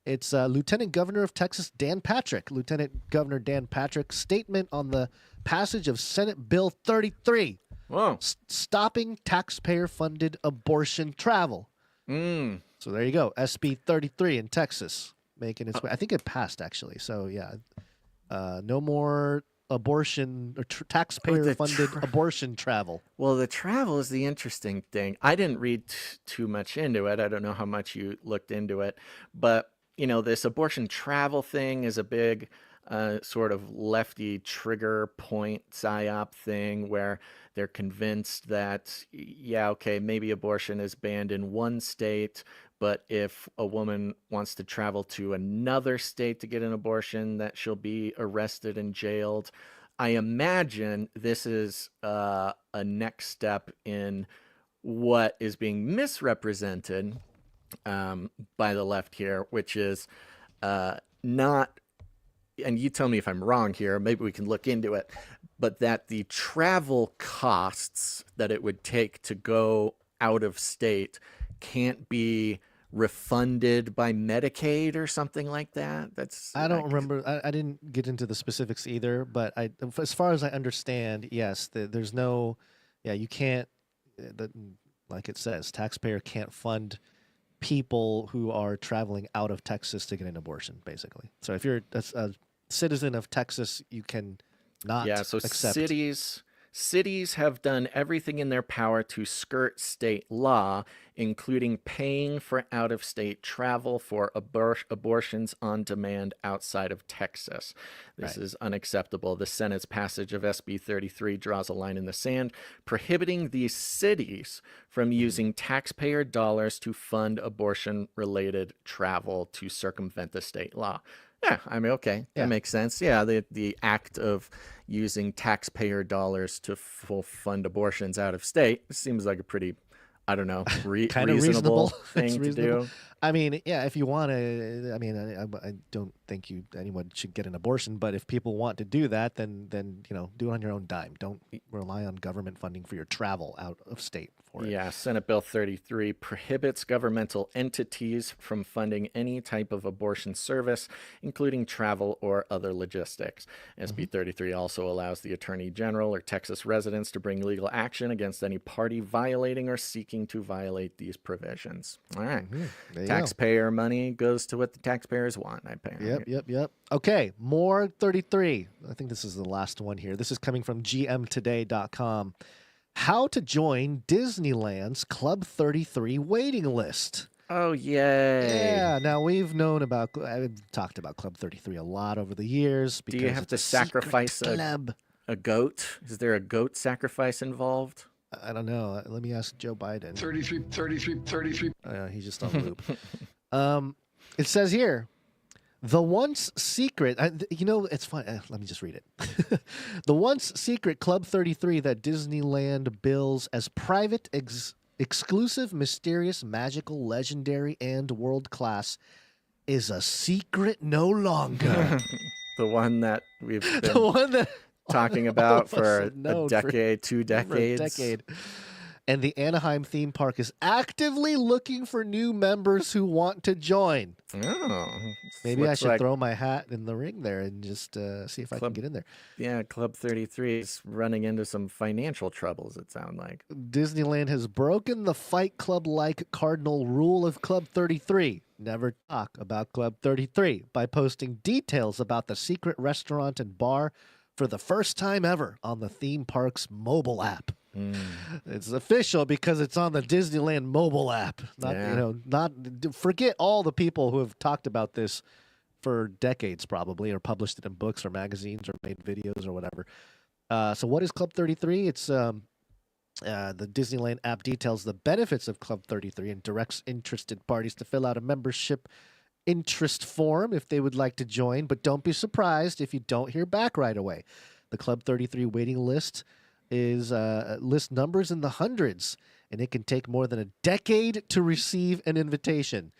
It's Lieutenant Governor of Texas Dan Patrick. Lieutenant Governor Dan Patrick's statement on the passage of Senate Bill 33, Whoa. stopping taxpayer-funded abortion travel. So there you go, SB 33 in Texas, making its way. I think it passed, actually. So yeah, no more abortion or taxpayer-funded abortion travel. Well, the travel is the interesting thing. I didn't read too much into it. I don't know how much you looked into it, but you know, this abortion travel thing is a big sort of lefty trigger point psyop thing where they're convinced that, yeah, okay, maybe abortion is banned in one state, but if a woman wants to travel to another state to get an abortion, that she'll be arrested and jailed. I imagine this is a next step in what is being misrepresented by the left here, which is not, and you tell me if I'm wrong here, maybe we can look into it, but that the travel costs that it would take to go out of state can't be refunded by Medicaid or something like that. I don't remember. I didn't get into the specifics either, but as far as I understand, yes, there's no, yeah, you can't, like it says, taxpayer can't fund people who are traveling out of Texas to get an abortion, basically. So if you're a citizen of Texas, you can not accept. Cities have done everything in their power to skirt state law, including paying for out-of-state travel for abortions on demand outside of Texas. This is unacceptable. The Senate's passage of SB 33 draws a line in the sand, prohibiting these cities from using taxpayer dollars to fund abortion-related travel to circumvent the state law. Yeah, I mean, okay, that makes sense. Yeah, the act of using taxpayer dollars to fund abortions out of state seems like a pretty, I don't know, Kind of reasonable thing to do. I mean, yeah, if you want to, I mean, I don't think anyone should get an abortion, but if people want to do that, then do it on your own dime. Don't rely on government funding for your travel out of state for it. Yeah, Senate Bill 33 prohibits governmental entities from funding any type of abortion service, including travel or other logistics. SB 33 also allows the Attorney General or Texas residents to bring legal action against any party violating or seeking to violate these provisions. All right. Taxpayer money goes to what the taxpayers want. I pay. Yep. Okay, more 33. I think this is the last one here. This is coming from gmtoday.com. How to join Disneyland's Club 33 waiting list. Oh, yay. Yeah, now I've talked about Club 33 a lot over the years. Do you have to sacrifice a goat? Is there a goat sacrifice involved? I don't know. Let me ask Joe Biden. 33. He's just on loop. It says here, the once secret, it's fun. Let me just read it. The once secret Club 33 that Disneyland bills as private, exclusive, mysterious, magical, legendary, and world class is a secret no longer. The one that we've been talking about for a decade, 2 decades. For a decade. And the Anaheim theme park is actively looking for new members who want to join. Oh, maybe I should throw my hat in the ring there and just see if I can get in there. Yeah, Club 33 is running into some financial troubles, it sounds like. Disneyland has broken the Fight Club-like cardinal rule of Club 33. Never talk about Club 33 by posting details about the secret restaurant and bar for the first time ever on the theme park's mobile app. It's official because it's on the Disneyland mobile app. Forget all the people who have talked about this for decades probably, or published it in books or magazines or made videos or whatever. So what is Club 33? It's the Disneyland app details the benefits of Club 33 and directs interested parties to fill out a membership interest form if they would like to join, but don't be surprised if you don't hear back right away. The Club 33 waiting list is list numbers in the hundreds, and it can take more than a decade to receive an invitation.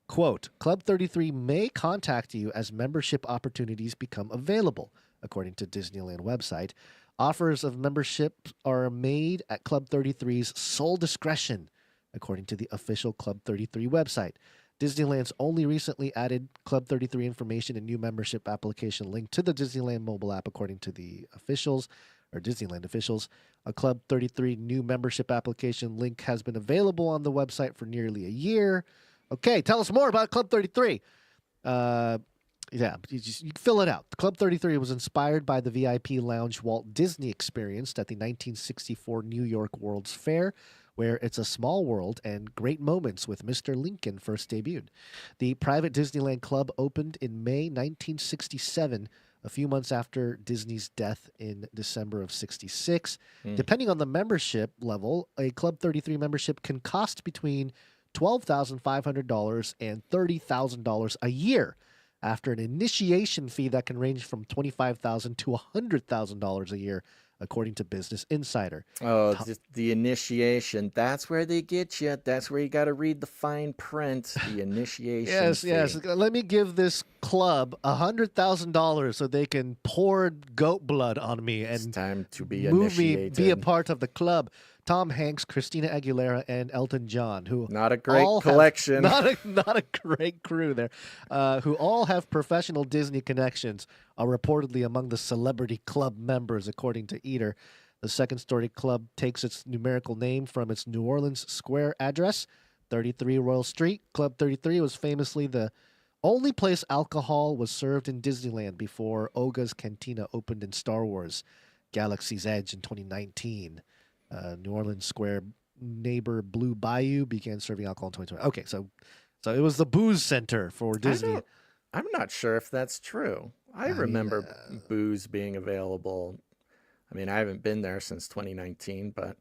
Quote, Club 33 may contact you as membership opportunities become available, according to Disneyland website. Offers of membership are made at Club 33's sole discretion, according to the official Club 33 website. Disneyland's only recently added Club 33 information and new membership application link to the Disneyland mobile app, according to the Disneyland officials. A Club 33 new membership application link has been available on the website for nearly a year. Okay, tell us more about Club 33. You fill it out. Club 33 was inspired by the VIP lounge Walt Disney experienced at the 1964 New York World's Fair, where It's a Small World and Great Moments with Mr. Lincoln first debuted. The private Disneyland Club opened in May 1967, a few months after Disney's death in December of 66. Depending on the membership level, a Club 33 membership can cost between $12,500 and $30,000 a year, after an initiation fee that can range from $25,000 to $100,000 a year, according to Business Insider. Oh, the initiation. That's where they get you. That's where you got to read the fine print, the initiation fee. Yes. Let me give this club $100,000 so they can pour goat blood on me and it's time to be move initiated. me, be a part of the club. Tom Hanks, Christina Aguilera, and Elton John, who not a great collection, not a great crew there, who all have professional Disney connections, are reportedly among the celebrity club members, according to Eater. The Second Story Club takes its numerical name from its New Orleans Square address, 33 Royal Street. Club 33 was famously the only place alcohol was served in Disneyland before Oga's Cantina opened in Star Wars Galaxy's Edge in 2019. New Orleans Square neighbor Blue Bayou began serving alcohol in 2020. Okay, so it was the booze center for Disney. I'm not sure if that's true. I remember booze being available. I mean, I haven't been there since 2019, but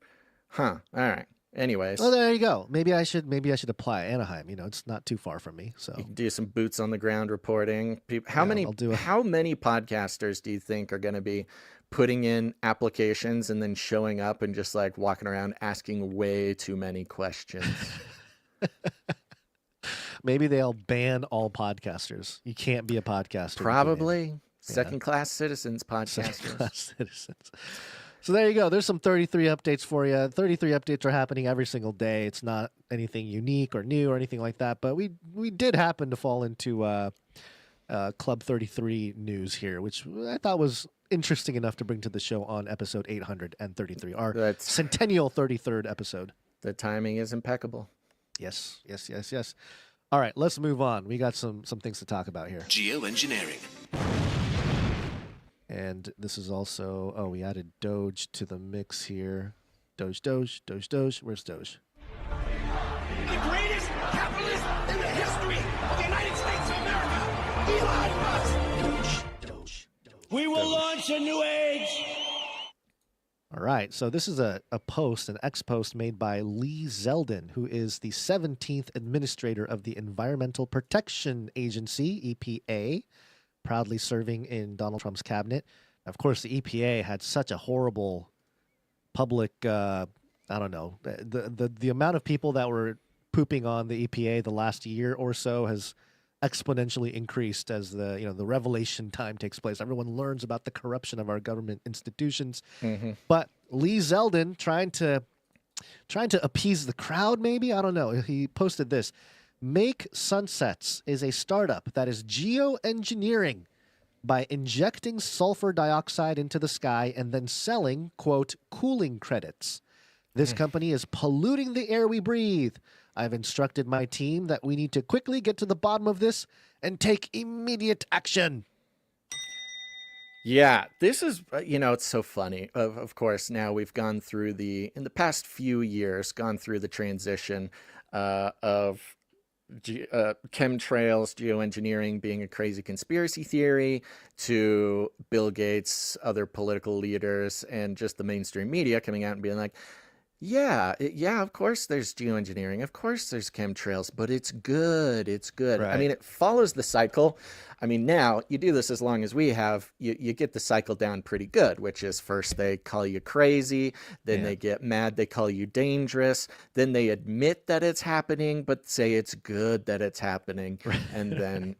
all right. Anyways. Well, there you go. Maybe I should apply Anaheim. It's not too far from me. So you can do some boots on the ground reporting. How many podcasters do you think are going to be putting in applications and then showing up and just like walking around asking way too many questions? Maybe they'll ban all podcasters. You can't be a podcaster. Probably. Second-class citizens podcasters. Second-class citizens. So there you go. There's some 33 updates for you. 33 updates are happening every single day. It's not anything unique or new or anything like that, but we did happen to fall into Club 33 news here, which I thought was interesting enough to bring to the show on episode 833, our centennial 33rd episode. The timing is impeccable. Yes. All right, let's move on. We got some things to talk about here. Geoengineering. And this is also, we added Doge to the mix here. Doge. Where's Doge? The greatest capitalist in the history of the United States of America, Elon Musk. Doge. We will launch a new age. All right, so this is an ex-post made by Lee Zeldin, who is the 17th administrator of the Environmental Protection Agency, EPA, proudly serving in Donald Trump's cabinet. Of course, the EPA had such a horrible public, I don't know, the amount of people that were pooping on the EPA the last year or so has exponentially increased as the revelation time takes place. Everyone learns about the corruption of our government institutions. Mm-hmm. But Lee Zeldin trying to appease the crowd, maybe? I don't know. He posted this. Make Sunsets is a startup that is geoengineering by injecting sulfur dioxide into the sky and then selling, quote, cooling credits. This company is polluting the air we breathe. I've instructed my team that we need to quickly get to the bottom of this and take immediate action. Yeah, this is, it's so funny. Of course, now we've gone through in the past few years, gone through the transition of chemtrails, geoengineering being a crazy conspiracy theory, to Bill Gates, other political leaders, and just the mainstream media coming out and being like, yeah, of course there's geoengineering, of course there's chemtrails, but it's good. Right. I mean, it follows the cycle. I mean, now you do this as long as we have, you get the cycle down pretty good, which is first they call you crazy, then they get mad, they call you dangerous, then they admit that it's happening, but say it's good that it's happening, and then,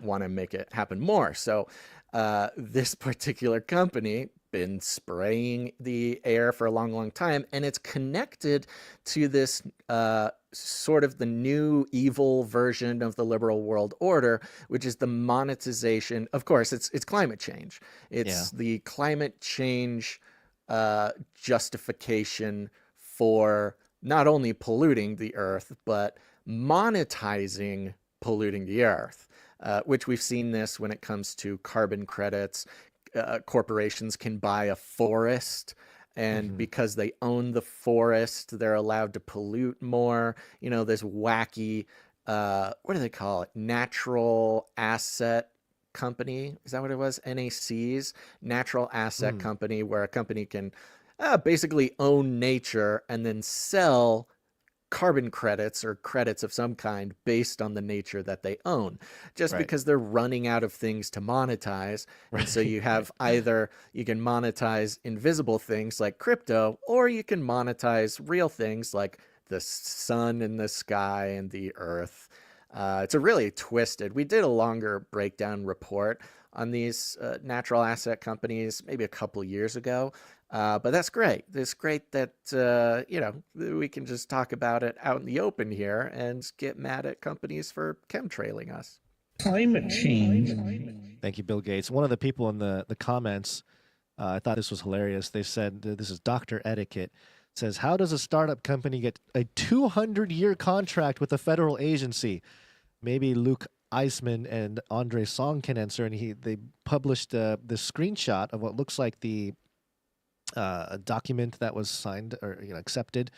want to make it happen more. So this particular company been spraying the air for a long time, and it's connected to this sort of the new evil version of the liberal world order, which is the monetization. Of course, it's climate change. It's the climate change justification for not only polluting the earth, but monetizing polluting the earth, which we've seen this when it comes to carbon credits. Corporations can buy a forest, and because they own the forest, they're allowed to pollute more. This wacky, what do they call it? Natural asset company. Is that what it was? NACs, natural asset company, where a company can basically own nature and then sell carbon credits or credits of some kind based on the nature that they own, just because they're running out of things to monetize. And so you have either you can monetize invisible things like crypto, or you can monetize real things like the sun and the sky and the earth. It's a really twisted. We did a longer breakdown report on these natural asset companies maybe a couple years ago. But that's great. It's great that, we can just talk about it out in the open here and get mad at companies for chemtrailing us. Climate change. Thank you, Bill Gates. One of the people in the comments, I thought this was hilarious. They said, this is Dr. Etiquette, says, how does a startup company get a 200-year contract with a federal agency? Maybe Luke Eisman and Andre Song can answer. And they published the screenshot of what looks like a document that was signed or accepted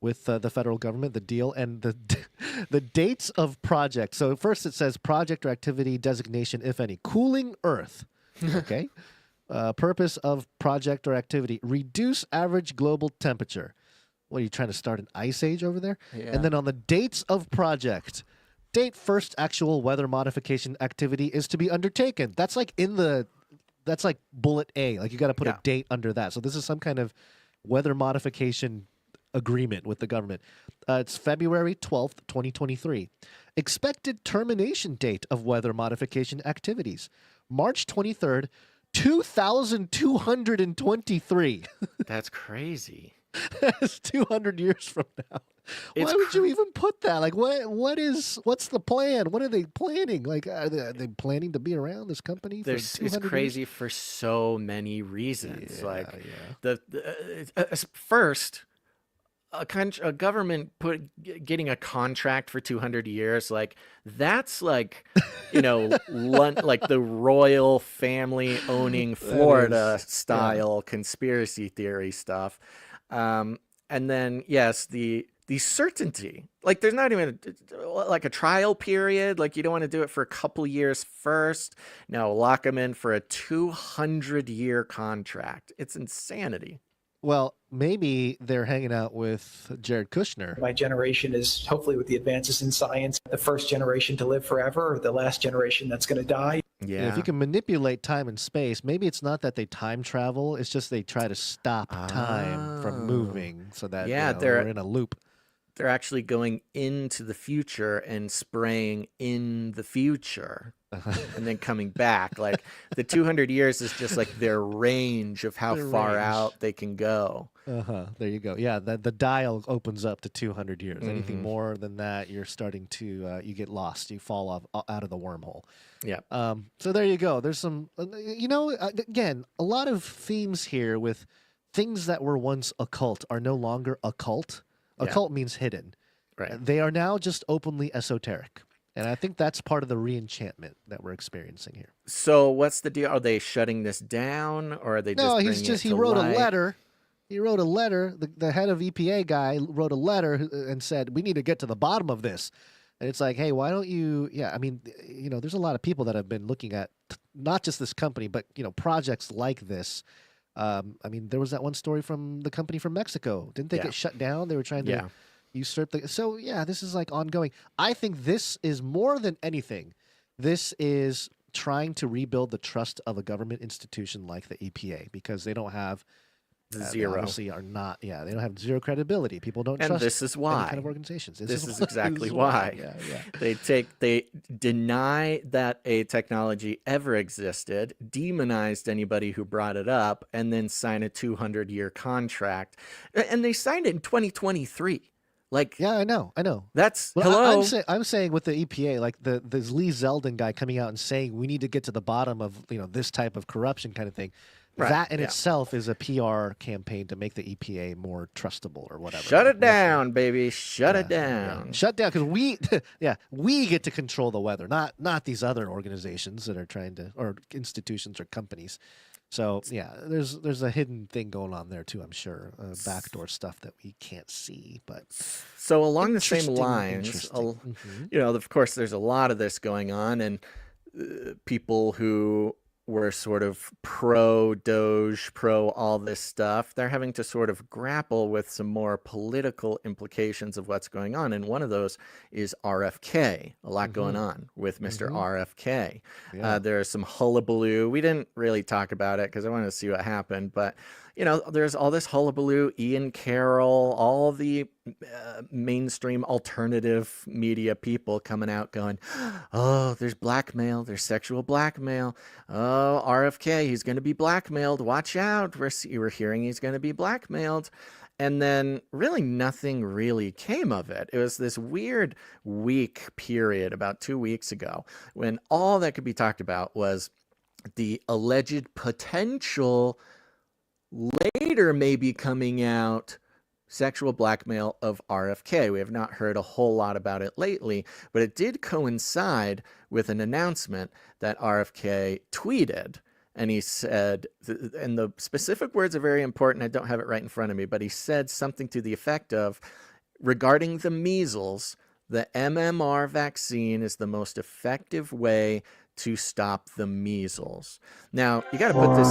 with the federal government, the deal, and the dates of project. So first it says project or activity designation, if any, cooling Earth. Okay. Purpose of project or activity, reduce average global temperature. What, are you trying to start an ice age over there? Yeah. And then on the dates of project, date first actual weather modification activity is to be undertaken. That's like that's like bullet A. Like you got to put a date under that. So this is some kind of weather modification agreement with the government. It's February 12th, 2023. Expected termination date of weather modification activities, March 23rd, 2223. That's crazy. That's 200 years from now. It's Why would you even put that? Like, what's the plan? What are they planning? Like, are they planning to be around this company for It's 200 crazy years? for so many reasons. Yeah, Like yeah. first, a government getting a contract for 200 years, like that's like, like the royal family owning Florida style conspiracy theory stuff. And then yes, the certainty, like there's not even like a trial period. Like you don't want to do it for a couple years first. No, lock them in for a 200-year contract. It's insanity. Well, maybe they're hanging out with Jared Kushner. My generation is hopefully, with the advances in science, the first generation to live forever, or the last generation that's going to die. Yeah. If you can manipulate time and space, maybe it's not that they time travel. It's just they try to stop time from moving so that they're in a loop. They're actually going into the future and spraying in the future and then coming back. Like the 200 years is just like their range of how far out they can go. There you go. Yeah, the dial opens up to 200 years. Anything more than that, you're starting to you get lost. You fall off out of the wormhole. Yeah. So there you go. There's some, again, a lot of themes here with things that were once occult are no longer occult. Occult means hidden. Right. They are now just openly esoteric. And I think that's part of the re-enchantment that we're experiencing here. So what's the deal? Are they shutting this down, or are they just bringing it to he wrote light? a letter. He wrote a letter. The head of EPA guy wrote a letter and said, we need to get to the bottom of this. And it's like, hey, why don't you? Yeah, I mean, there's a lot of people that have been looking at not just this company, but, projects like this. I mean, there was that one story from the company from Mexico. Didn't they get shut down? They were trying to usurp the. So, yeah, this is like ongoing. I think this is more than anything. This is trying to rebuild the trust of a government institution like the EPA, because they don't have zero. They obviously are not. Yeah, they don't have zero credibility. People don't trust. And this is why. Any kind of organizations. This is exactly why. Yeah. They deny that a technology ever existed, demonized anybody who brought it up, and then sign a 200-year contract. And they signed it in 2023. Like, yeah, I know. That's hello. I'm saying with the EPA, like this Lee Zeldin guy coming out and saying we need to get to the bottom of this type of corruption kind of thing. Right. That in itself is a PR campaign to make the EPA more trustable or whatever. Shut it down, baby. Shut it down. Yeah. Shut down, because we get to control the weather, not these other organizations that are trying to, or institutions or companies. So yeah, there's a hidden thing going on there too, I'm sure. Backdoor stuff that we can't see, but so along the same lines, of course, there's a lot of this going on, and people who were sort of pro Doge, pro all this stuff, they're having to sort of grapple with some more political implications of what's going on. And one of those is RFK. A lot going on with Mr. RFK. Yeah. There's some hullabaloo. We didn't really talk about it because I wanted to see what happened. But, there's all this hullabaloo, Ian Carroll, all the mainstream alternative media people coming out going, oh, there's blackmail, there's sexual blackmail. Oh, RFK, he's going to be blackmailed. Watch out. We're hearing he's going to be blackmailed. And then really nothing really came of it. It was this weird week period about 2 weeks ago when all that could be talked about was the alleged potential later maybe coming out sexual blackmail of RFK. We have not heard a whole lot about it lately, but it did coincide with an announcement that RFK tweeted. And he said, and the specific words are very important. I don't have it right in front of me, but he said something to the effect of, regarding the measles, the MMR vaccine is the most effective way to stop the measles. Now, you got to put this...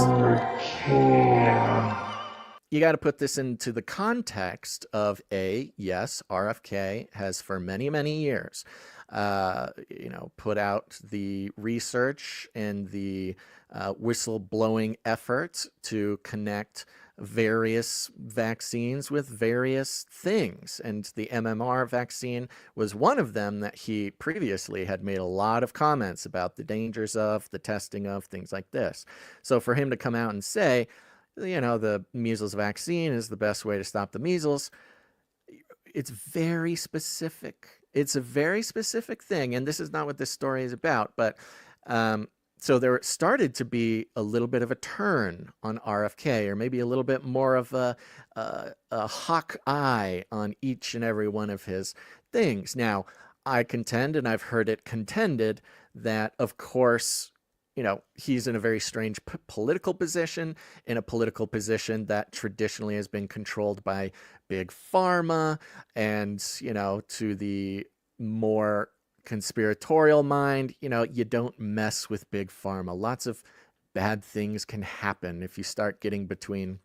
You got to put this into the context of yes, RFK has for many, many years, put out the research and the whistleblowing efforts to connect various vaccines with various things. And the MMR vaccine was one of them that he previously had made a lot of comments about the dangers of, the testing of, things like this. So for him to come out and say, the measles vaccine is the best way to stop the measles, it's very specific. It's a very specific thing. And this is not what this story is about. But so there started to be a little bit of a turn on RFK, or maybe a little bit more of a hawk eye on each and every one of his things. Now, I contend, and I've heard it contended, that, of course, he's in a very strange political position, in a political position that traditionally has been controlled by big pharma, and, to the more conspiratorial mind, you don't mess with big pharma. Lots of bad things can happen if you start getting between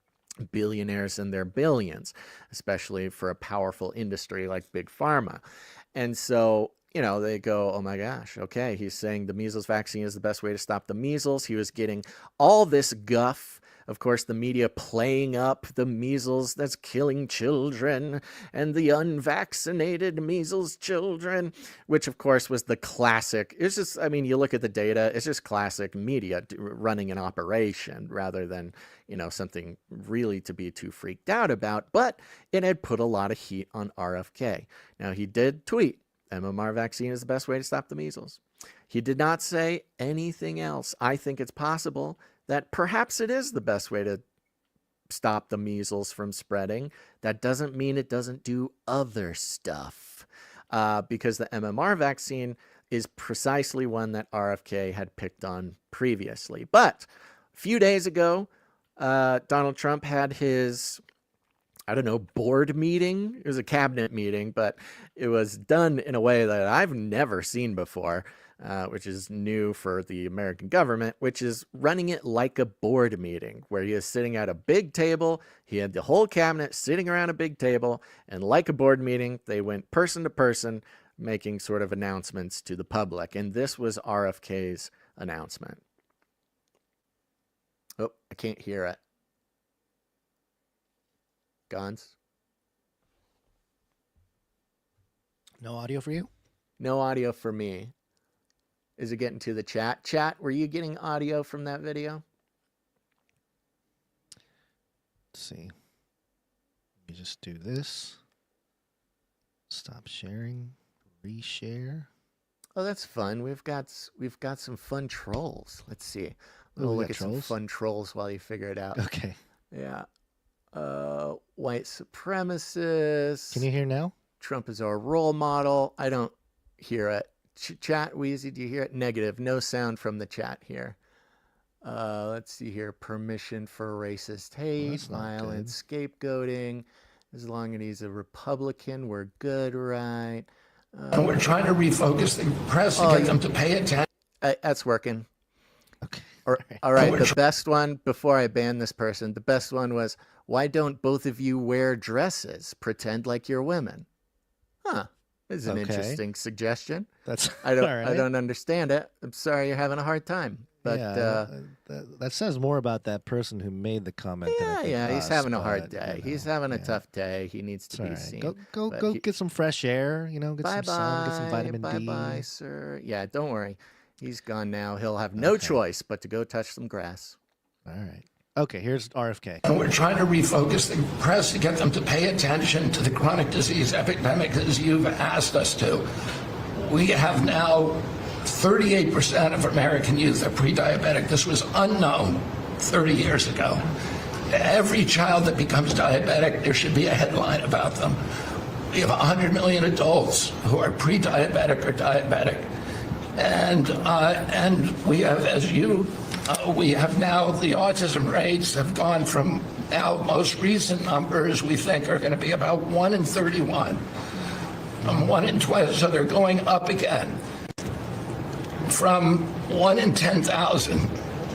billionaires and their billions, especially for a powerful industry like big pharma. And so, they go, oh my gosh, okay, he's saying the measles vaccine is the best way to stop the measles. He was getting all this guff. Of course, the media playing up the measles that's killing children and the unvaccinated measles children, which of course was the classic. It's just, you look at the data, it's just classic media running an operation rather than, something really to be too freaked out about. But it had put a lot of heat on RFK. Now, he did tweet, MMR vaccine is the best way to stop the measles. He did not say anything else. I think it's possible that perhaps it is the best way to stop the measles from spreading. That doesn't mean it doesn't do other stuff, because the MMR vaccine is precisely one that RFK had picked on previously. But a few days ago, Donald Trump had his, board meeting. It was a cabinet meeting, but it was done in a way that I've never seen before. Which is new for the American government, which is running it like a board meeting, where he is sitting at a big table. He had the whole cabinet sitting around a big table, and like a board meeting, they went person to person, making sort of announcements to the public. And this was RFK's announcement. Oh, I can't hear it. Gons? No audio for you? No audio for me. Is it getting to the chat? Chat, were you getting audio from that video? Let's see. Let me just do this. Stop sharing. Reshare. Oh, that's fun. We've got some fun trolls. Let's see. We'll look at some fun trolls while you figure it out. Okay. Yeah. White supremacists. Can you hear now? Trump is our role model. I don't hear it. Chat, Wheezy, do you hear it? Negative. No sound from the chat here. Let's see here. Permission for racist hate, violent scapegoating. As long as he's a Republican, we're good, right? And we're trying to refocus the press to get them to pay attention. That's working. Okay. All right. The best one, before I ban this person, the best one was, why don't both of you wear dresses? Pretend like you're women. Huh. Is an interesting suggestion. I don't understand it. I'm sorry you're having a hard time. But that says more about that person who made the comment. He's having a hard day. He's having a tough day. He needs to be seen. Go get some fresh air. Get some sun, get some vitamin D. Bye, sir. Yeah, don't worry. He's gone now. He'll have no choice but to go touch some grass. All right. Okay, here's RFK. And we're trying to refocus the press to get them to pay attention to the chronic disease epidemic as you've asked us to. We have now 38% of American youth are pre-diabetic. This was unknown 30 years ago. Every child that becomes diabetic, there should be a headline about them. We have 100 million adults who are pre-diabetic or diabetic. And we have, we have now the autism rates have gone from now most recent numbers we think are going to be about 1 in 31, 1 in 20, so they're going up again from 1 in 10,000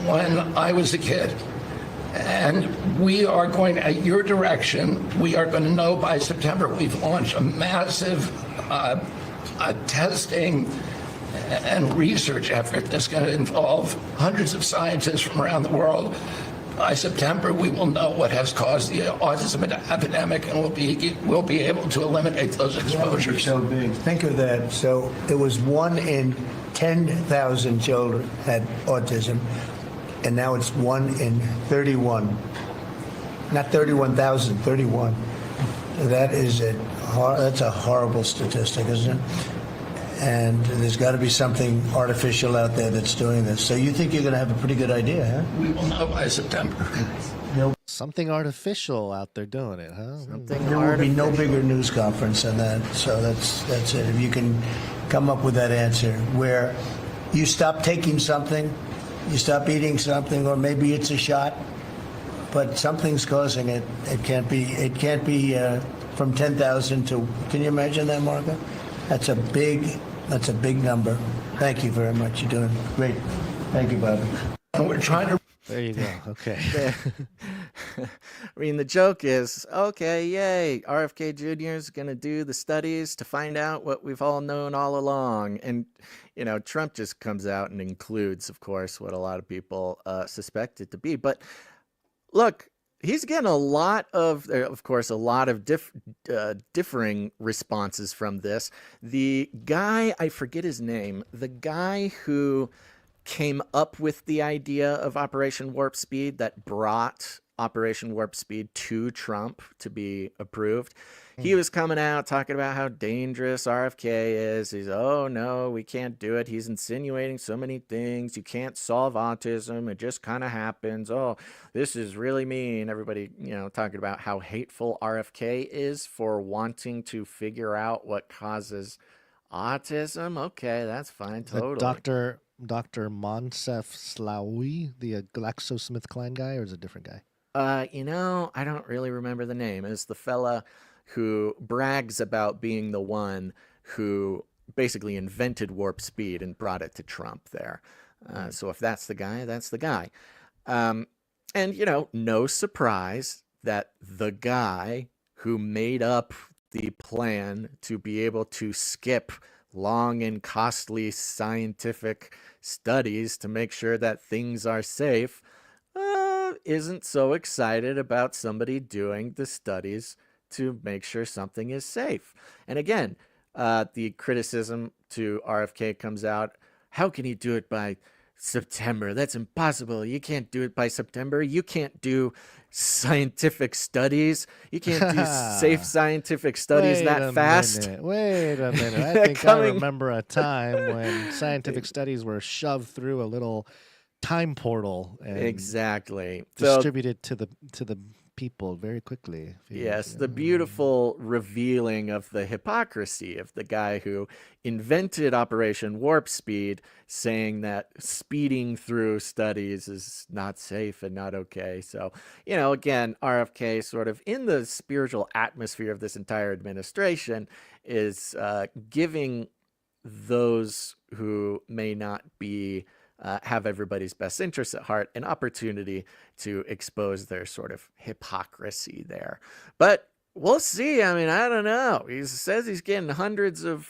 when I was a kid. And we are going at your direction. We are going to know by September. We've launched a massive testing and research effort that's going to involve hundreds of scientists from around the world By September, we will know what has caused the autism epidemic, and we'll be able to eliminate those exposures. So big. Think of that. So it was 1 in 10,000 children had autism, and now it's 1 in 31. Not 31,000, 31. That's a horrible statistic, isn't it? And there's got to be something artificial out there that's doing this. So you think you're going to have a pretty good idea, huh? We will know by September. Something artificial out there doing it, huh? There will be no bigger news conference than that. So that's it. If you can come up with that answer where you stop taking something, you stop eating something, or maybe it's a shot, but something's causing it. It can't be from 10,000 to. Can you imagine that, Margo? That's a big number. Thank you very much. You're doing great. Thank you, Bobby. And we're trying to. There you go. Okay. I mean, the joke is, okay, yay, RFK Jr. is going to do the studies to find out what we've all known all along. And, you know, Trump just comes out and includes, of course, what a lot of people suspect it to be. But look, he's getting a lot of differing responses from this. The guy, I forget his name, the guy who came up with the idea of Operation Warp Speed that brought Operation Warp Speed to Trump to be approved. He was coming out talking about how dangerous RFK is. He's, oh no, we can't do it. He's insinuating so many things. You can't solve autism. It just kind of happens. Oh, this is really mean. Everybody, you know, talking about how hateful RFK is for wanting to figure out what causes autism. Okay, that's fine. Totally. Dr. Monsef Slaoui, the GlaxoSmithKline guy, or is it a different guy? You know, I don't really remember the name. It's the fella who brags about being the one who basically invented warp speed and brought it to Trump there. So if that's the guy, that's the guy. And, you know, no surprise that the guy who made up the plan to be able to skip long and costly scientific studies to make sure that things are safe isn't so excited about somebody doing the studies to make sure something is safe. And again, the criticism to RFK comes out, how can he do it by September? That's impossible. You can't do it by September. You can't do scientific studies. You can't do safe scientific studies that fast. Wait a minute. I think I remember a time when scientific studies were shoved through a little time portal and exactly distributed to the people very quickly. Yes, the beautiful revealing of the hypocrisy of the guy who invented Operation Warp Speed, saying that speeding through studies is not safe and not okay. So, you know, again, RFK sort of in the spiritual atmosphere of this entire administration is giving those who may not be have everybody's best interests at heart, an opportunity to expose their sort of hypocrisy there. But we'll see. I mean, I don't know. He says he's getting hundreds of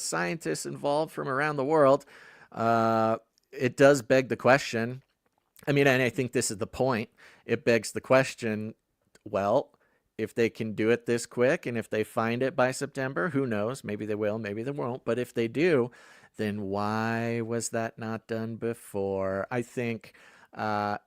scientists involved from around the world. It does beg the question. I mean, and I think this is the point. It begs the question, well, if they can do it this quick and if they find it by September, who knows? Maybe they will, maybe they won't. But if they do, then why was that not done before? I think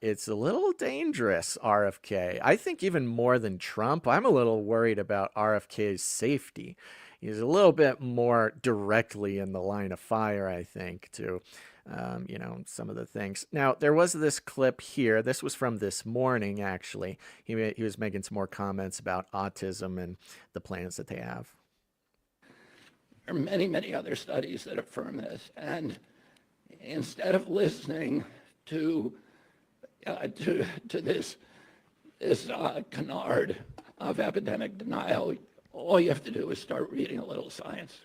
it's a little dangerous, RFK. I think even more than Trump, I'm a little worried about RFK's safety. He's a little bit more directly in the line of fire, I think, to, you know, some of the things. Now, there was this clip here. This was from this morning, actually. He was making some more comments about autism and the plans that they have. There are many, many other studies that affirm this. And instead of listening to this canard of epidemic denial, all you have to do is start reading a little science,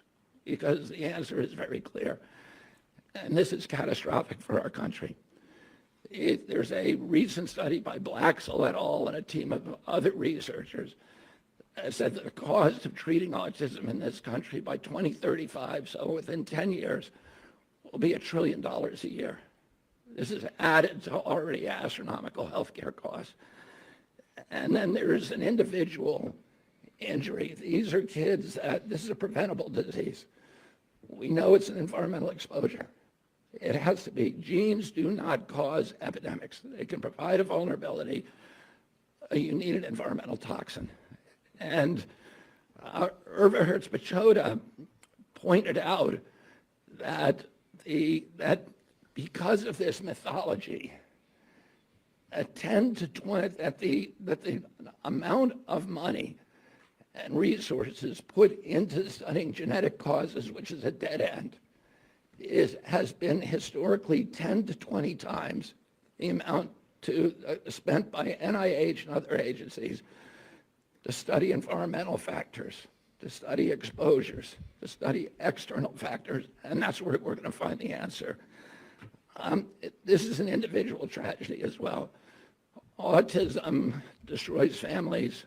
because the answer is very clear. And this is catastrophic for our country. There's a recent study by Basil et al. And a team of other researchers said that the cost of treating autism in this country by 2035, so within 10 years, will be $1 trillion a year. This is added to already astronomical healthcare costs. And then there's an individual injury. These are kids that, this is a preventable disease. We know it's an environmental exposure. It has to be. Genes do not cause epidemics. They can provide a vulnerability. You need an environmental toxin. And Irva Hertz-Pachoda pointed out that because of this mythology, that the amount of money and resources put into studying genetic causes, which is a dead end, has been historically 10 to 20 times the amount spent by NIH and other agencies to study environmental factors, to study exposures, to study external factors, and that's where we're going to find the answer. This is an individual tragedy as well. Autism destroys families.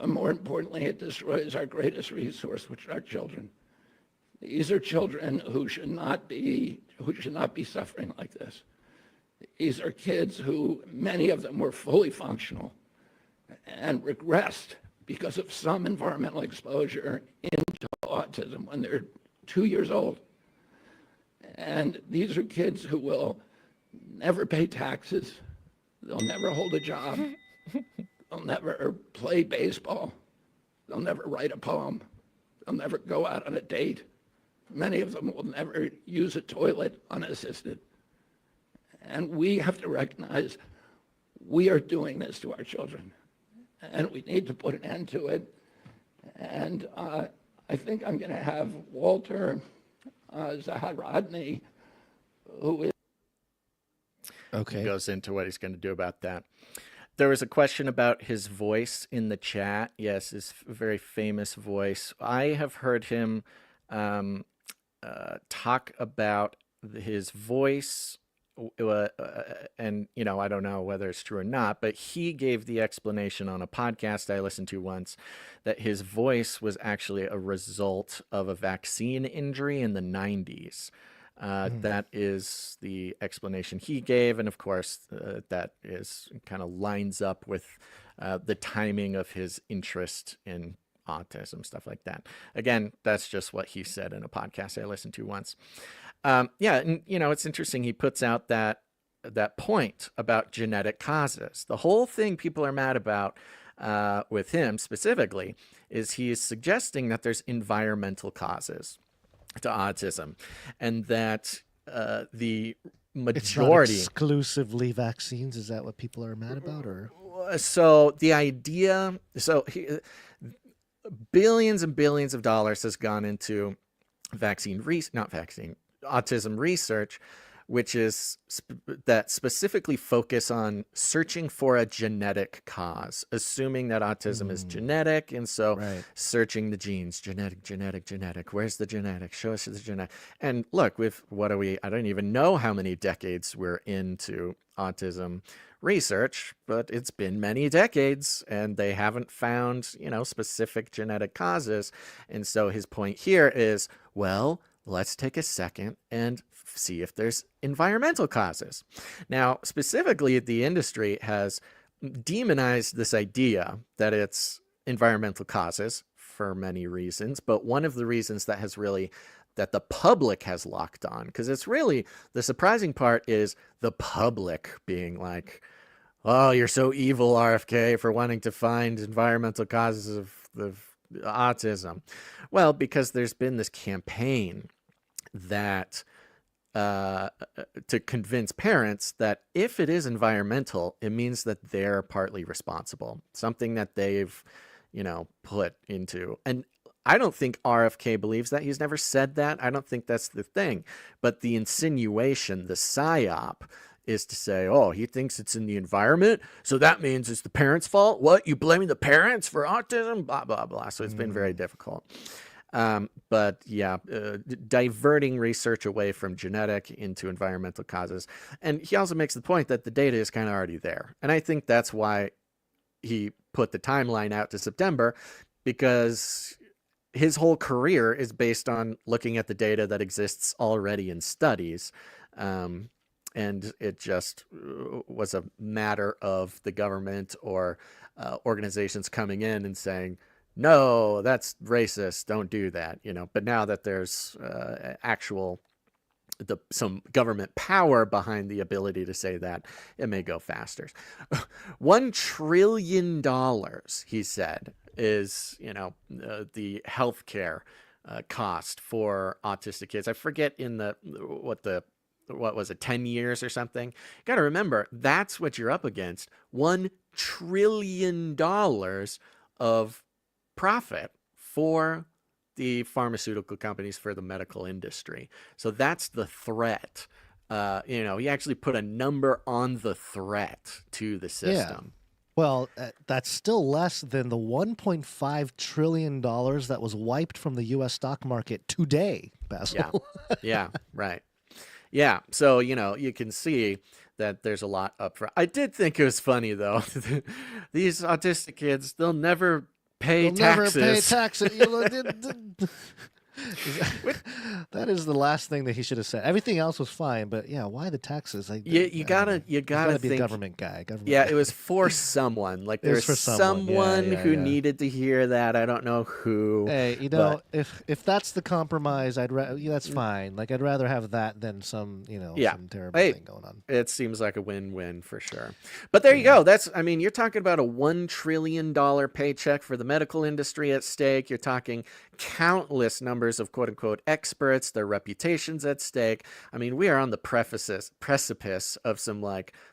More importantly, it destroys our greatest resource, which are our children. These are children who should not be suffering like this. These are kids who, many of them were fully functional and regressed because of some environmental exposure into autism when they're 2 years old. And these are kids who will never pay taxes. They'll never hold a job. They'll never play baseball. They'll never write a poem. They'll never go out on a date. Many of them will never use a toilet unassisted. And we have to recognize we are doing this to our children. And we need to put an end to it. And I think I'm going to have Walter Zaharodny, who is... He goes into what he's going to do about that. There was a question about his voice in the chat. Yes, his very famous voice. I have heard him talk about his voice, and, you know, I don't know whether it's true or not, but he gave the explanation on a podcast I listened to once that his voice was actually a result of a vaccine injury in the 90s. That is the explanation he gave. And of course, that is kind of lines up with the timing of his interest in autism, stuff like that. Again, that's just what he said in a podcast I listened to once. Yeah, and you know, it's interesting. He puts out that point about genetic causes. The whole thing people are mad about with him specifically is he is suggesting that there's environmental causes to autism, and that the majority... It's not exclusively vaccines. Is that what people are mad about? Or so the idea... So billions and billions of dollars has gone into autism research, which is that specifically focus on searching for a genetic cause, assuming that autism is genetic. And so searching the genes, genetic. Where's the genetic? Show us the genetic. And look, I don't even know how many decades we're into autism research, but it's been many decades and they haven't found, you know, specific genetic causes. And so his point here is, well, let's take a second and see if there's environmental causes. Now, specifically, the industry has demonized this idea that it's environmental causes for many reasons, but one of the reasons that the public has locked on, because it's really, the surprising part is the public being like, oh, you're so evil, RFK, for wanting to find environmental causes of autism. Well, because there's been this campaign that to convince parents that if it is environmental, it means that they're partly responsible, something that they've, you know, put into. And I don't think RFK believes that. He's never said that. I don't think that's the thing. But the insinuation, the psyop, is to say, oh, he thinks it's in the environment, so that means it's the parents' fault. What? You blaming the parents for autism? Blah, blah, blah. So it's been very difficult. But yeah, diverting research away from genetic into environmental causes. And he also makes the point that the data is kind of already there. And I think that's why he put the timeline out to September, because his whole career is based on looking at the data that exists already in studies. and it just was a matter of the government or organizations coming in and saying, no, that's racist, don't do that, but now that there's actual some government power behind the ability to say that, it may go faster. $1 trillion, he said, is the healthcare cost for autistic kids. I forget what was it, 10 years or something. You got to remember, that's what you're up against. $1 trillion of profit for the pharmaceutical companies, for the medical industry. So that's the threat. He actually put a number on the threat to the system. Yeah. Well, that's still less than the $1.5 trillion that was wiped from the U.S. stock market today, Basil. Yeah, right. Yeah, so, you can see that there's a lot up for. I did think it was funny, though. These autistic kids, they'll never pay taxes. Never pay taxes. That is the last thing that he should have said. Everything else was fine, but yeah, why the taxes? You gotta be think, a government guy. It was for someone. Like there's someone who needed to hear that. I don't know who. Hey, if that's the compromise, that's fine. Like I'd rather have that than some some terrible thing going on. It seems like a win-win for sure. But there you go. You're talking about a $1 trillion paycheck for the medical industry at stake. You're talking countless numbers of quote-unquote experts, their reputations at stake. I mean, we are on the precipice of some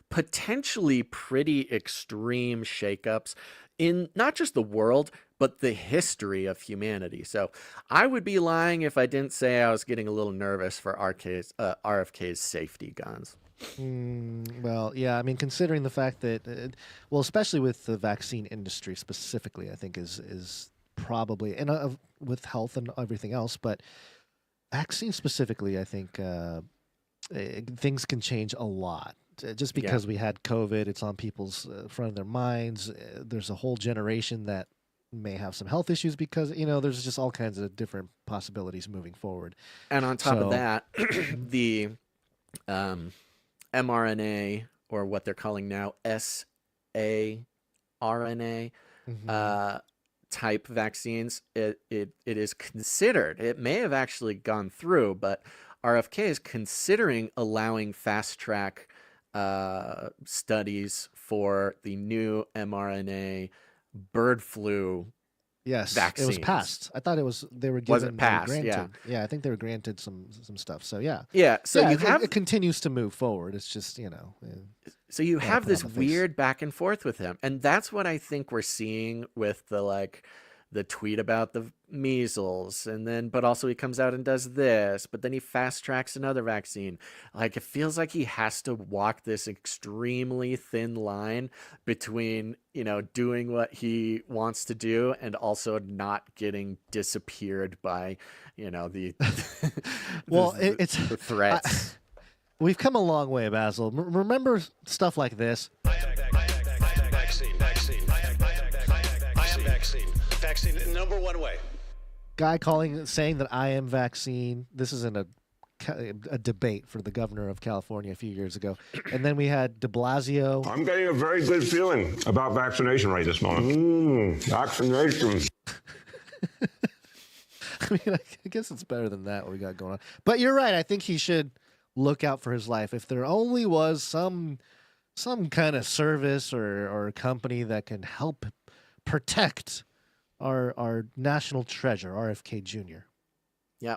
potentially pretty extreme shakeups in not just the world, but the history of humanity. So I would be lying if I didn't say I was getting a little nervous for RFK's safety guns. Well, yeah, I mean, considering the fact that, especially with the vaccine industry specifically, I think is probably, and with health and everything else, but vaccine specifically, I think things can change a lot. Just because we had COVID, it's on people's front of their minds. There's a whole generation that may have some health issues because, there's just all kinds of different possibilities moving forward. And on top of that, the mRNA, or what they're calling now saRNA, type vaccines, it is considered, it may have actually gone through, but RFK is considering allowing fast track studies for the new mRNA bird flu vaccines. It was passed. I thought they were given. Was it passed? Granted. Yeah, I think they were granted some stuff. So yeah. So it continues to move forward. It's just So you have this weird back and forth with him, and that's what I think we're seeing with the tweet about the measles, but also he comes out and does this, but then he fast tracks another vaccine. It feels like he has to walk this extremely thin line between, doing what he wants to do and also not getting disappeared by, the the threats. We've come a long way, Basil. Remember stuff like this? Vaccine, number one way. Guy saying that I am vaccine. This is in a debate for the governor of California a few years ago. And then we had de Blasio. I'm getting a very good feeling about vaccination right this moment. Vaccination. I mean, I guess it's better than that, what we got going on. But you're right. I think he should look out for his life. If there only was some kind of service or company that can help protect our national treasure, RFK Jr. Yeah.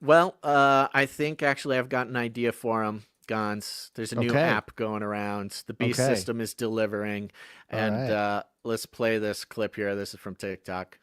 Well, I think actually I've got an idea for him, Gons. There's a new app going around. The Beast system is delivering. And let's play this clip here. This is from TikTok.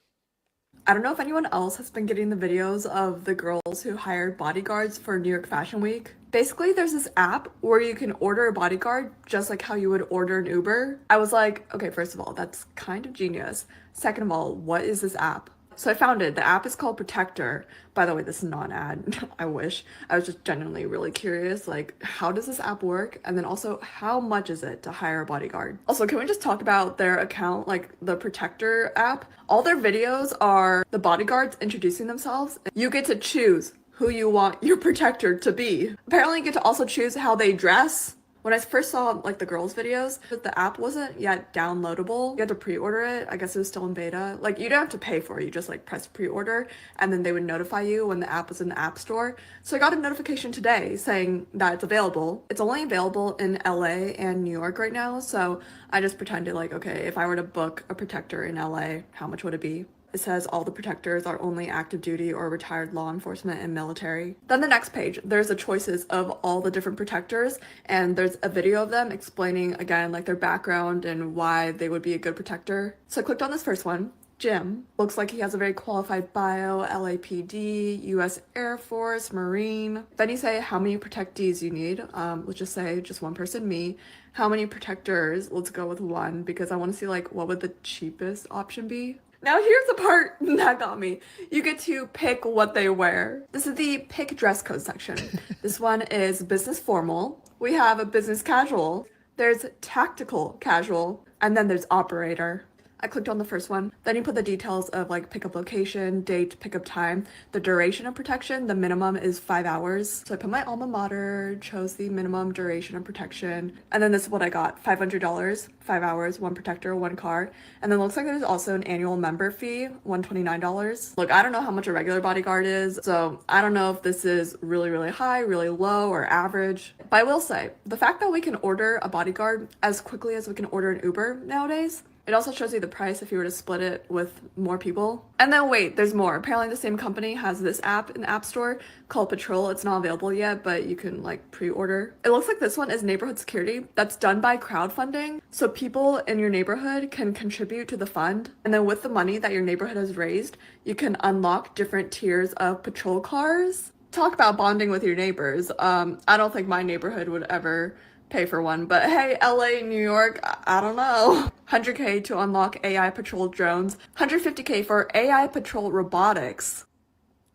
I don't know if anyone else has been getting the videos of the girls who hired bodyguards for New York Fashion Week. Basically, there's this app where you can order a bodyguard just like how you would order an Uber. I was like, okay, first of all, that's kind of genius. Second of all, what is this app? So I found it. The app is called Protector. By the way, this is not an ad. I wish. I was just genuinely really curious, how does this app work? And then also, how much is it to hire a bodyguard? Also, can we just talk about their account, the Protector app? All their videos are the bodyguards introducing themselves. You get to choose who you want your protector to be. Apparently you get to also choose how they dress. When I first saw like the girls' videos, the app wasn't yet downloadable. You had to pre-order it. I guess it was still in beta. Like you don't have to pay for it. You just like press pre-order and then they would notify you when the app was in the app store. So I got a notification today saying that it's available. It's only available in LA and New York right now. So I just pretended like, okay, if I were to book a protector in LA, how much would it be? It says all the protectors are only active duty or retired law enforcement and military. Then the next page, there's the choices of all the different protectors, and there's a video of them explaining again like their background and why they would be a good protector. So I clicked on this first one. Jim looks like he has a very qualified bio, LAPD, US Air Force, Marine. Then you say how many protectees you need. Let's just say just one person, me. How many protectors? Let's go with one because I want to see like what would the cheapest option be. Now here's the part that got me. You get to pick what they wear. This is the pick dress code section. This one is business formal. We have a business casual. There's tactical casual. And then there's operator. I clicked on the first one. Then you put the details of like pickup location, date, pickup time, the duration of protection. The minimum is 5 hours. So I put my alma mater, chose the minimum duration of protection. And then this is what I got. $500, 5 hours, one protector, one car. And then looks like there's also an annual member fee, $129. Look, I don't know how much a regular bodyguard is. So I don't know if this is really, really high, really low, or average. But I will say, the fact that we can order a bodyguard as quickly as we can order an Uber nowadays, it also shows you the price if you were to split it with more people. And then wait, there's more. Apparently the same company has this app in the App Store called Patrol. It's not available yet, but you can like pre-order. It looks like this one is neighborhood security that's done by crowdfunding. So people in your neighborhood can contribute to the fund. And then with the money that your neighborhood has raised, you can unlock different tiers of patrol cars. Talk about bonding with your neighbors. I don't think my neighborhood would ever pay for one, but hey, LA, New York, I don't know. 100K to unlock AI patrol drones, 150K for AI patrol robotics.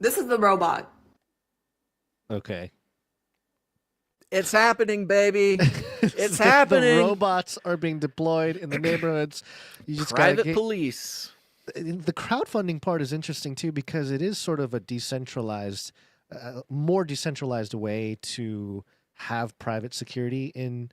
This is the robot. Okay. It's happening, baby. It's happening. The robots are being deployed in the neighborhoods. You just Private police. The crowdfunding part is interesting too because it is sort of a decentralized, more decentralized way to have private security in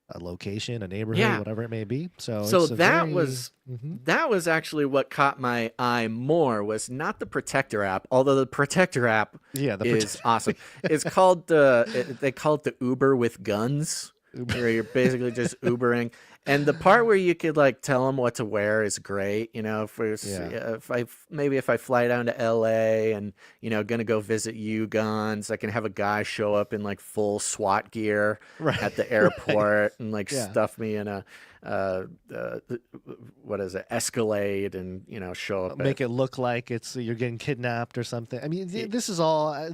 a location, a neighborhood, whatever it may be. So that was actually what caught my eye more, was not the Protector app, although the Protector app is awesome. It's called they call it the Uber with guns, where you're basically just Ubering. And the part where you could like tell them what to wear is great. You know, if I fly down to LA and, you know, gonna go visit Ugons, I can have a guy show up in like full SWAT gear at the airport and like stuff me in a what is it, Escalade, and, you know, show up. Make it look like you're getting kidnapped or something. I mean, this is all.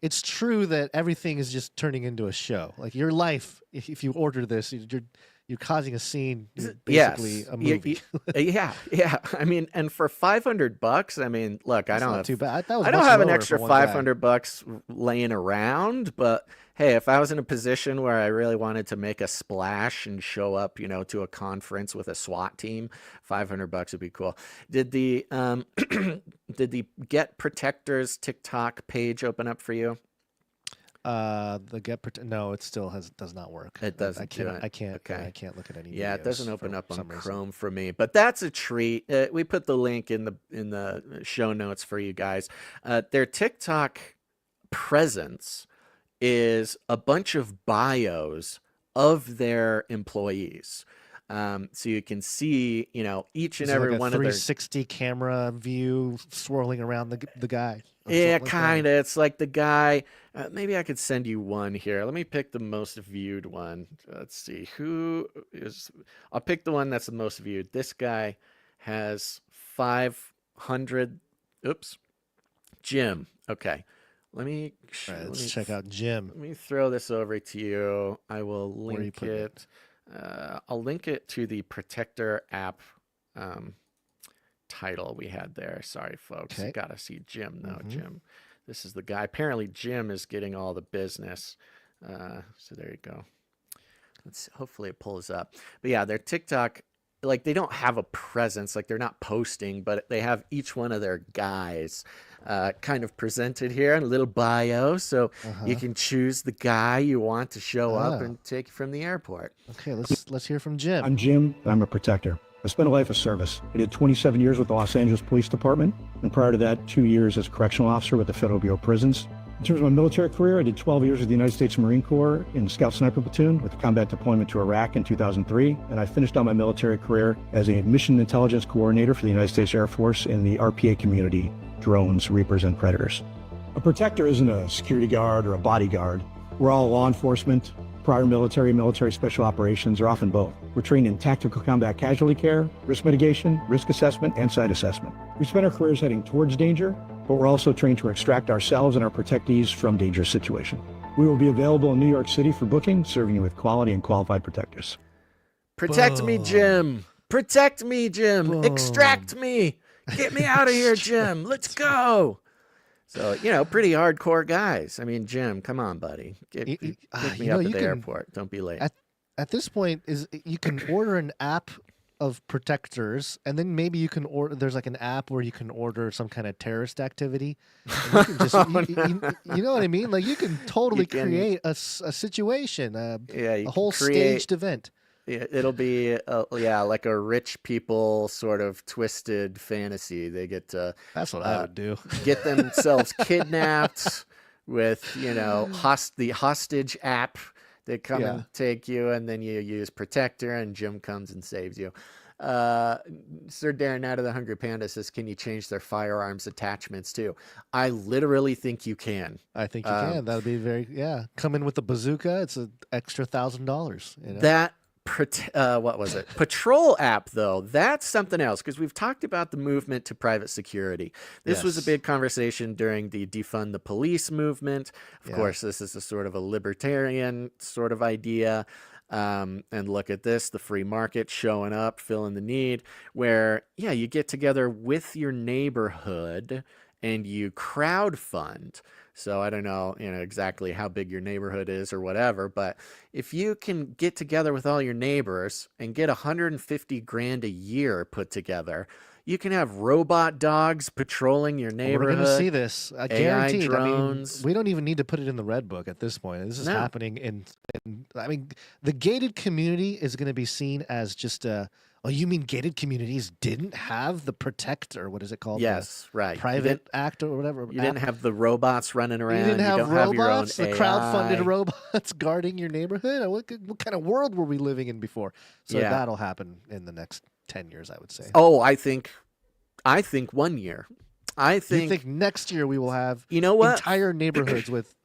It's true that everything is just turning into a show. Like your life, if you order this, you're causing a scene. You're basically a movie. Yeah. I mean, and for $500, I mean, look, I don't have too bad. I don't have an extra $500 laying around, but hey, if I was in a position where I really wanted to make a splash and show up, you know, to a conference with a SWAT team, $500 would be cool. Did the did the Get Protectors TikTok page open up for you? No, it still does not work. It doesn't. I can't look at any. Yeah, it doesn't open up on Chrome for me, but that's a treat. We put the link in the show notes for you guys. Their TikTok presence is a bunch of bios of their employees. So you can see, you know, each and every one of their 360 camera view swirling around the guy. Yeah, kind of. It's like the guy. Maybe I could send you one here. Let me pick the most viewed one. Let's see. I'll pick the one that's the most viewed. This guy has 500. Oops. Jim. Okay. Let's check out Jim. Let me throw this over to you. I will link it. I'll link it to the Protector app title we had there. Sorry, folks. Okay. You got to see Jim, though. Jim. This is the guy. Apparently, Jim is getting all the business. So there you go. Hopefully it pulls up. But yeah, their TikTok like they don't have a presence, like they're not posting, but they have each one of their guys kind of presented here in a little bio, so you can choose the guy you want to show up and take you from the airport. Okay, let's hear from Jim. I'm Jim. I'm a protector. I spent a life of service. I did 27 years with the Los Angeles Police Department, and prior to that, 2 years as a correctional officer with the Federal Bureau of Prisons. In terms of my military career, I did 12 years with the United States Marine Corps in the Scout Sniper Platoon with a combat deployment to Iraq in 2003, and I finished out my military career as a mission intelligence coordinator for the United States Air Force in the RPA community, drones, Reapers, and Predators. A protector isn't a security guard or a bodyguard. We're all law enforcement, prior military, military special operations, or often both. We're trained in tactical combat casualty care, risk mitigation, risk assessment, and site assessment. We spend our careers heading towards danger, but we're also trained to extract ourselves and our protectees from dangerous situations. We will be available in New York City for booking, serving you with quality and qualified protectors. Protect me, Jim. Protect me, Jim. Extract me. Get me out of here, Jim. Let's go. So, pretty hardcore guys. I mean, Jim, come on, buddy. Get me up at the airport. Don't be late. At this point, you can order an app of protectors, and then maybe you can order. There's like an app where you can order some kind of terrorist activity. And you can just, you know what I mean? Like you can totally create a situation, a whole staged event. Yeah, it'll be like a rich people sort of twisted fantasy. They get to that's what I would do. Get themselves kidnapped with the hostage app. They come and take you, and then you use Protector, and Jim comes and saves you. Sir Darren out of the Hungry Panda says, can you change their firearms attachments too? I literally think you can. I think you can. That would be come in with the bazooka. It's an extra $1,000. That what was it? Patrol app, though, that's something else, because we've talked about the movement to private security. This was a big conversation during the defund the police movement. Of course, this is a sort of a libertarian sort of idea. And look at this, the free market showing up, filling the need, where, you get together with your neighborhood and you crowdfund. So I don't know, exactly how big your neighborhood is or whatever, but if you can get together with all your neighbors and get 150 grand a year put together, you can have robot dogs patrolling your neighborhood. We're going to see this. Guaranteed. Drones. I mean, we don't even need to put it in the red book at this point. This is happening the gated community is going to be seen as just you mean gated communities didn't have the Protector? What is it called? Yes, right. Private Act or whatever. You didn't have the robots running around. You didn't have don't robots, have your own the AI. crowdfunded robots guarding your neighborhood. What kind of world were we living in before? So that'll happen in the next 10 years, I would say. Oh, I think 1 year. You think next year we will have entire neighborhoods with.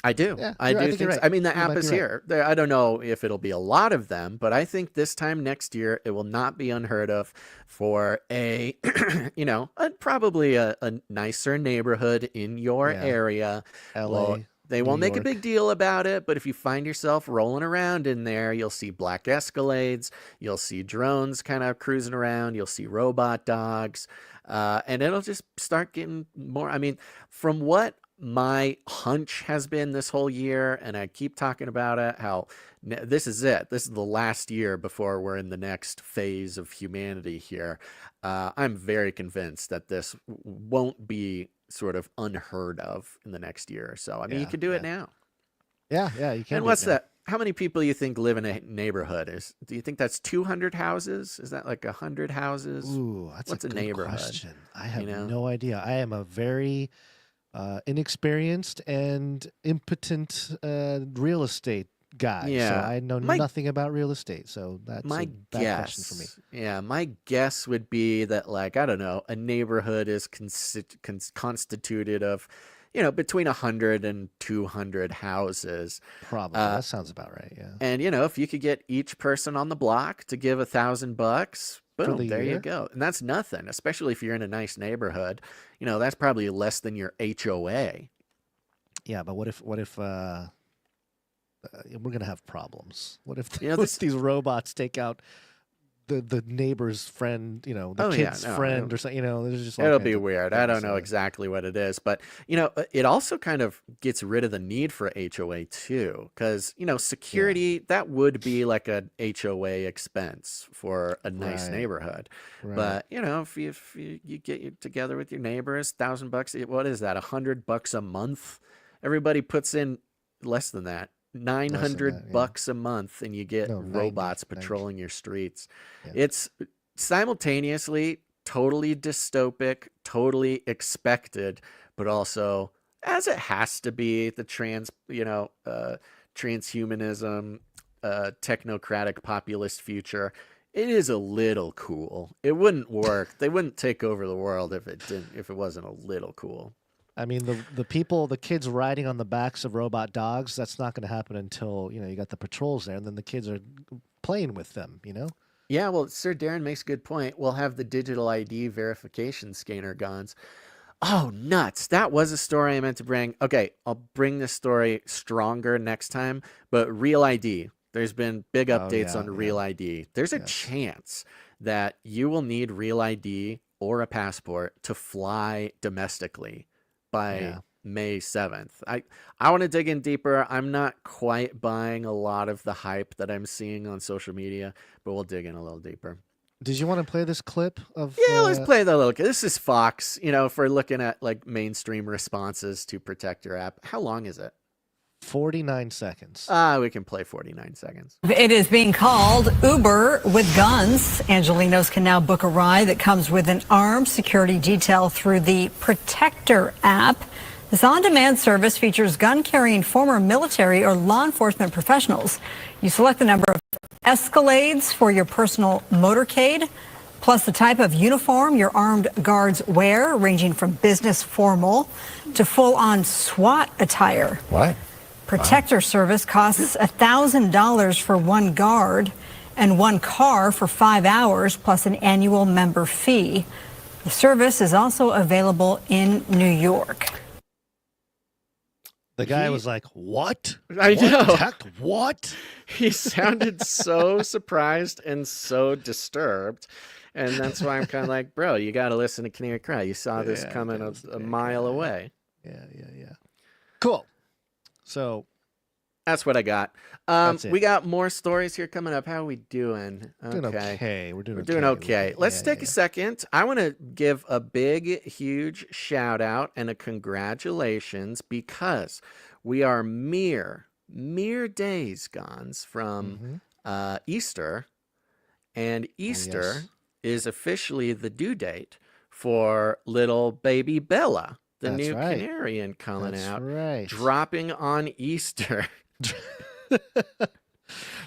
I do. Yeah, I do think. right. I mean, the app is here. I don't know if it'll be a lot of them, but I think this time next year it will not be unheard of for probably a nicer neighborhood in your area. LA. Well, they won't make a big deal about it, but if you find yourself rolling around in there, you'll see black Escalades, you'll see drones kind of cruising around, you'll see robot dogs, and it'll just start getting more. I mean, from what my hunch has been this whole year, and I keep talking about it, how this is it. This is the last year before we're in the next phase of humanity here. I'm very convinced that this won't be sort of unheard of in the next year or so. I mean, you can do it now. Yeah, you can. And what's that? How many people you think live in a neighborhood? Do you think that's 200 houses? Is that like 100 houses? Ooh, that's a good neighborhood? question. I have no idea. I am a very inexperienced and impotent real estate guy. So I know nothing about real estate. So that's my a bad question for me. Yeah, my guess would be that, like, I don't know, a neighborhood is constituted of, between 100 and 200 houses. Probably. That sounds about right, yeah. And, if you could get each person on the block to give $1,000, boom, there you go. And that's nothing, especially if you're in a nice neighborhood. That's probably less than your HOA. Yeah, but what if we're going to have problems? What if these robots take out the neighbor's friend, the kid's friend or something. There's just it'll be weird. I don't know exactly what it is, but it also kind of gets rid of the need for HOA too, because security that would be like a HOA expense for a nice neighborhood. Right. But if you get together with your neighbors, $1,000, what is that? $100 a month? Everybody puts in less than that. $900 a month, and you get robots patrolling your streets. Yeah. It's simultaneously totally dystopic, totally expected, but also, as it has to be, the transhumanism, technocratic populist future. It is a little cool. It wouldn't work. They wouldn't take over the world if it wasn't a little cool. I mean, the kids riding on the backs of robot dogs, that's not going to happen until, you got the patrols there, and then the kids are playing with them, Yeah, well, Sir Darren makes a good point. We'll have the digital ID verification scanner guns. Oh, nuts. That was a story I meant to bring. Okay, I'll bring this story stronger next time, but Real ID. There's been big updates on Real ID. There's a chance that you will need Real ID or a passport to fly domestically by May 7th. I want to dig in deeper. I'm not quite buying a lot of the hype that I'm seeing on social media, but we'll dig in a little deeper. Did you want to play this clip of? Yeah, let's play the little. This is Fox. If we're looking at like mainstream responses to protect your app. How long is it? 49 seconds. We can play 49 seconds. It is being called Uber with guns. Angelinos can now book a ride that comes with an armed security detail through the Protector app. This on-demand service features gun-carrying former military or law enforcement professionals. You select the number of Escalades for your personal motorcade, plus the type of uniform your armed guards wear, ranging from business formal to full-on SWAT attire. What? Protector service costs $1,000 for one guard and one car for 5 hours, plus an annual member fee. The service is also available in New York. The guy was like, what? I know. Protect what? He sounded so surprised and so disturbed. And that's why I'm kind of like, bro, you got to listen to Canary Cry. You saw this coming a mile away. Yeah. Cool. So that's what I got. We got more stories here coming up. How are we doing? Okay. We're doing okay. Let's take a second. I want to give a big, huge shout out and a congratulations because we are mere days gone from Easter, and Easter is officially the due date for little baby Bella. The new Canary coming out, dropping on Easter.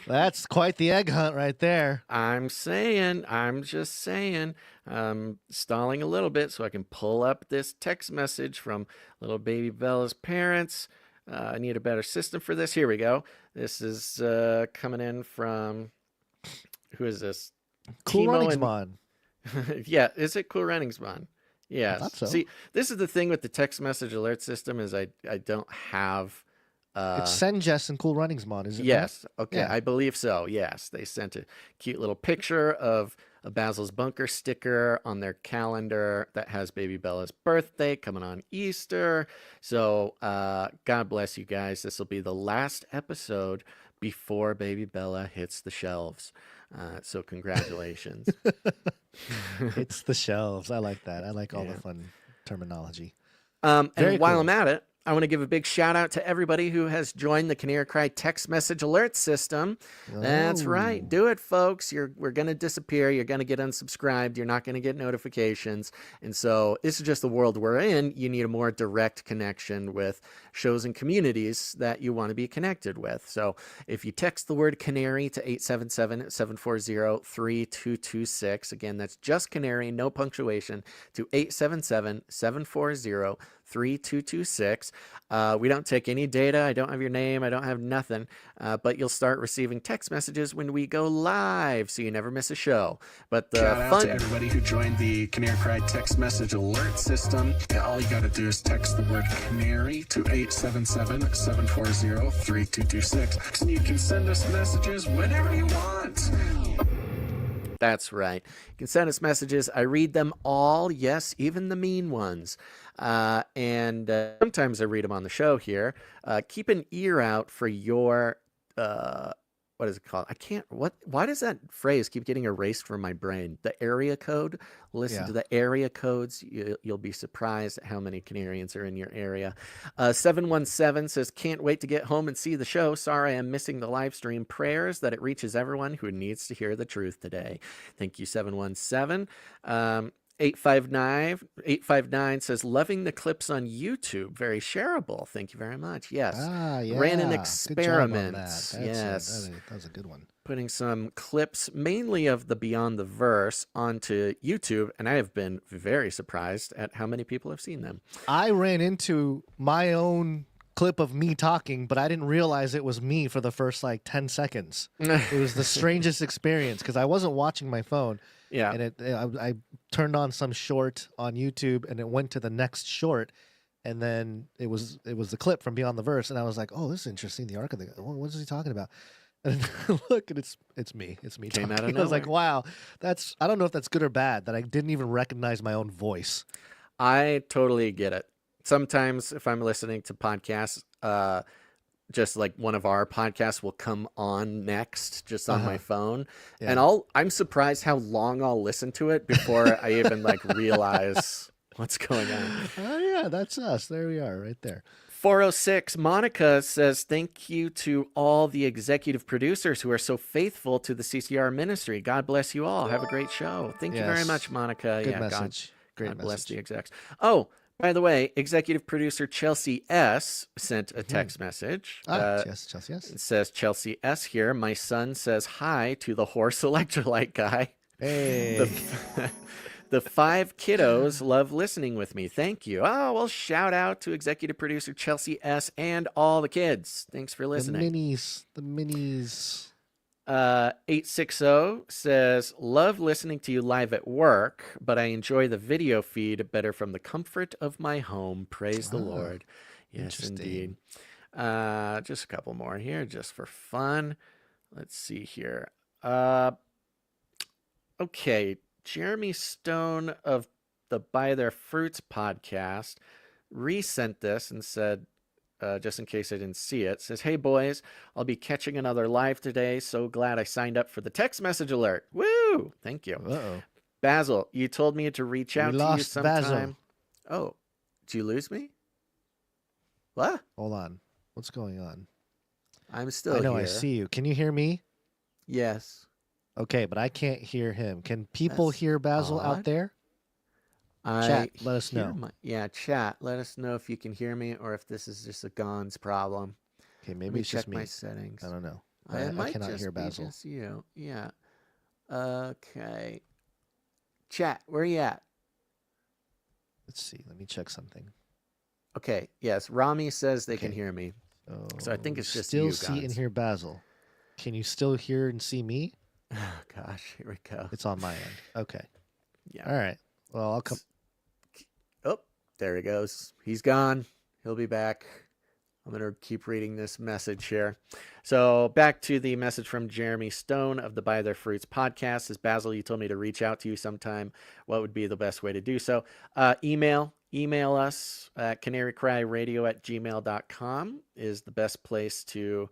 That's quite the egg hunt right there. I'm just saying, stalling a little bit so I can pull up this text message from little baby Bella's parents. I need a better system for this. Here we go. This is coming in from, who is this? Cool Runnings Mon. Yeah, is it Cool Runnings Mon? Yeah. So. See, this is the thing with the text message alert system is I don't have. It's Send Jess and Cool Runnings Mon, is it? Yes. Not? Okay. Yeah. I believe so. Yes. They sent a cute little picture of a Basil's Bunker sticker on their calendar that has baby Bella's birthday coming on Easter. So God bless you guys. This will be the last episode before baby Bella hits the shelves. So congratulations. It's the shelves. I like that. I like all the fun terminology. And while I'm at it, I want to give a big shout out to everybody who has joined the Canary Cry text message alert system. That's right. Do it, folks. We're going to disappear. You're going to get unsubscribed. You're not going to get notifications. And so this is just the world we're in. You need a more direct connection with shows and communities that you want to be connected with. So if you text the word Canary to 877-740-3226, again, that's just Canary, no punctuation, to 877-740-3226. We don't take any data. I don't have your name. I don't have nothing. But you'll start receiving text messages when we go live, so you never miss a show. But the shout out to everybody who joined the Canary Cry text message alert system. All you got to do is text the word Canary to 877-740-3226. And you can send us messages whenever you want. That's right. You can send us messages. I read them all. Yes, even the mean ones. And sometimes I read them on the show here. Keep an ear out for your, what is it called? Why does that phrase keep getting erased from my brain? The area code. Listen to the area codes. You'll be surprised at how many Canarians are in your area. 717 says, can't wait to get home and see the show. Sorry, I'm missing the live stream. Prayers that it reaches everyone who needs to hear the truth today. Thank you, 717. 859 says, loving the clips on YouTube. Very shareable. Thank you very much. Yes. Ran an experiment. Yes. That was a good one. Putting some clips, mainly of the Beyond the Verse, onto YouTube, and I have been very surprised at how many people have seen them. I ran into my own clip of me talking, but I didn't realize it was me for the first 10 seconds. It was the strangest experience because I wasn't watching my phone. Yeah. And I turned on some short on YouTube and it went to the next short. And then it was the clip from Beyond the Verse. And I was like, oh, this is interesting. The arc of the, what is he talking about? And look, and it's me. It's me Came talking. out of I was like, nowhere. wow, I don't know if that's good or bad that I didn't even recognize my own voice. I totally get it. Sometimes if I'm listening to podcasts, just like one of our podcasts will come on next just on my phone. Yeah. And I'm surprised how long I'll listen to it before I even realize what's going on. Oh yeah, that's us. There we are right there. 406 Monica says, thank you to all the executive producers who are so faithful to the CCR ministry. God bless you all. Have a great show. Thank you very much, Monica. Good message. God bless the execs. Oh, by the way, executive producer Chelsea S. sent a text message. Yes, Chelsea S. It says, Chelsea S. here. My son says hi to the horse electrolyte guy. Hey. The 5 kiddos love listening with me. Thank you. Oh, well, shout out to executive producer Chelsea S. and all the kids. Thanks for listening. The minis. 860 says, love listening to you live at work, but I enjoy the video feed better from the comfort of my home. Praise the Lord. Yes, indeed. Just a couple more here just for fun. Let's see here. Okay. Jeremy Stone of the By Their Fruits podcast resent this and said, just in case I didn't see it, says, hey boys, I'll be catching another live today. So glad I signed up for the text message alert. Woo! Thank you. Uh-oh. Basil, you told me to reach out to you sometime. Basil. Oh, did you lose me? What? Hold on. What's going on? I'm still I know, here. I see you. Can you hear me? Yes. Okay, but I can't hear him. Can people hear Basil out there? Chat, let us know. Chat. Let us know if you can hear me or if this is just a Gons problem. Okay, maybe it's just me. My settings. I don't know. I I cannot hear Basil. Just you. Yeah. Okay. Chat. Where are you at? Let's see. Let me check something. Okay. Yes. Rami says they can hear me. So I think it's just still you, see and Gons. hear Basil. Can you still hear and see me? Oh gosh, here we go. It's on my end. Okay. Yeah. All right. Well, I'll come. Oh, there he goes. He's gone. He'll be back. I'm going to keep reading this message here. So back to the message from Jeremy Stone of the By Their Fruits podcast. Says, Basil, you told me to reach out to you sometime. What would be the best way to do so? Email us at canarycryradio@gmail.com is the best place to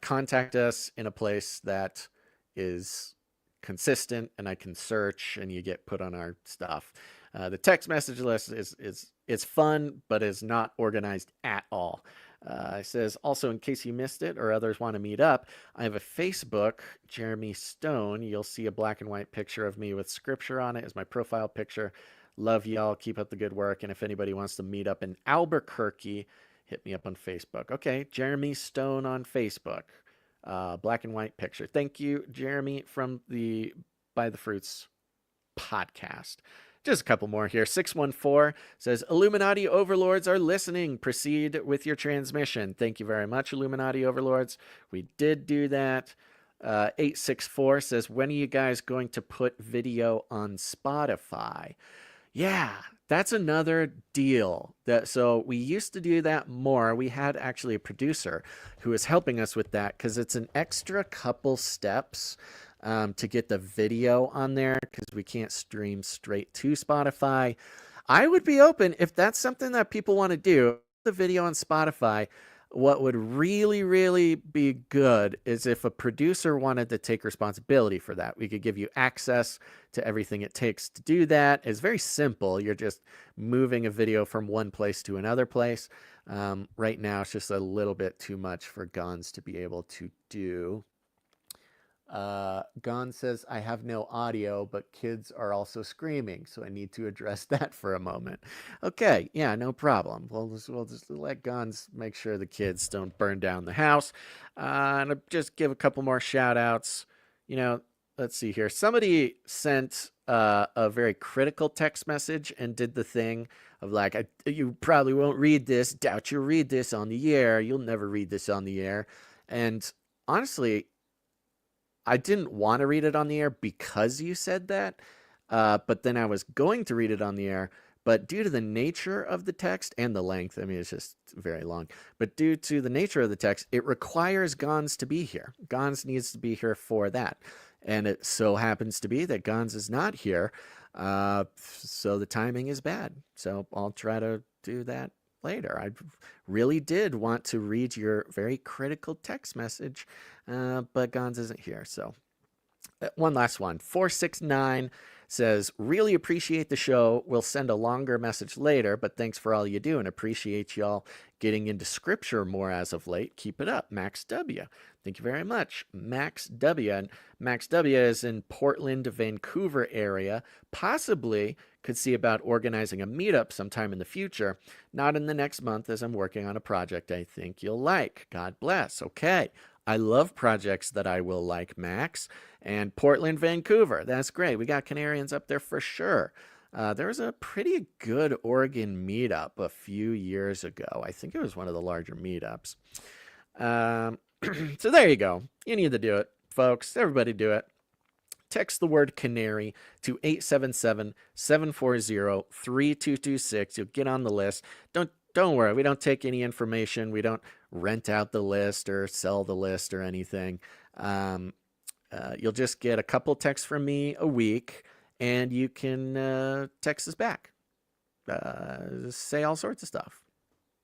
contact us in a place that is consistent and I can search and you get put on our stuff. The text message list is fun, but is not organized at all. It says, also, in case you missed it or others want to meet up, I have a Facebook, Jeremy Stone. You'll see a black and white picture of me with scripture on it as my profile picture. Love y'all. Keep up the good work. And if anybody wants to meet up in Albuquerque, hit me up on Facebook. Okay, Jeremy Stone on Facebook. Black and white picture. Thank you, Jeremy, from the By the Fruits podcast. Just a couple more here. 614 says, Illuminati overlords are listening. Proceed with your transmission. Thank you very much, Illuminati overlords. We did do that. 864 says, when are you guys going to put video on Spotify? Yeah, that's another deal. So we used to do that more. We had actually a producer who was helping us with that because it's an extra couple steps to get the video on there because we can't stream straight to Spotify. I would be open if that's something that people want to do. The video on Spotify. What would really, really be good is if a producer wanted to take responsibility for that. We could give you access to everything it takes to do that. It's very simple. You're just moving a video from one place to another place. Right now, it's just a little bit too much for Guns to be able to do. Gon says, I have no audio, but kids are also screaming, so I need to address that for a moment. Okay, yeah, no problem. We'll just let Gons make sure the kids don't burn down the house. And I'll just give a couple more shout outs. You know, let's see here. Somebody sent a very critical text message and did the thing of like, you probably won't read this. Doubt you'll read this on the air. You'll never read this on the air. And honestly, I didn't want to read it on the air because you said that, but then I was going to read it on the air, but due to the nature of the text and the length, I mean, it's just very long, but due to the nature of the text, it requires Gons to be here. Gons needs to be here for that. And it so happens to be that Gons is not here, so the timing is bad. So I'll try to do that later. I really did want to read your very critical text message, but Gons isn't here. So one last one. 469 says, really appreciate the show. We'll send a longer message later, but thanks for all you do and appreciate y'all getting into scripture more as of late. Keep it up. Max W. Thank you very much. Max W. And Max W is in Portland, Vancouver area. Possibly could see about organizing a meetup sometime in the future. Not in the next month as I'm working on a project I think you'll like. God bless. Okay. I love projects that I will like, Max. And Portland, Vancouver. That's great. We got Canarians up there for sure. There was a pretty good Oregon meetup a few years ago. I think it was one of the larger meetups. So there you go. You need to do it, folks. Everybody do it. Text the word Canary to 877-740-3226. You'll get on the list. Don't worry. We don't take any information. We don't rent out the list or sell the list or anything. You'll just get a couple texts from me a week, and you can text us back. Say all sorts of stuff.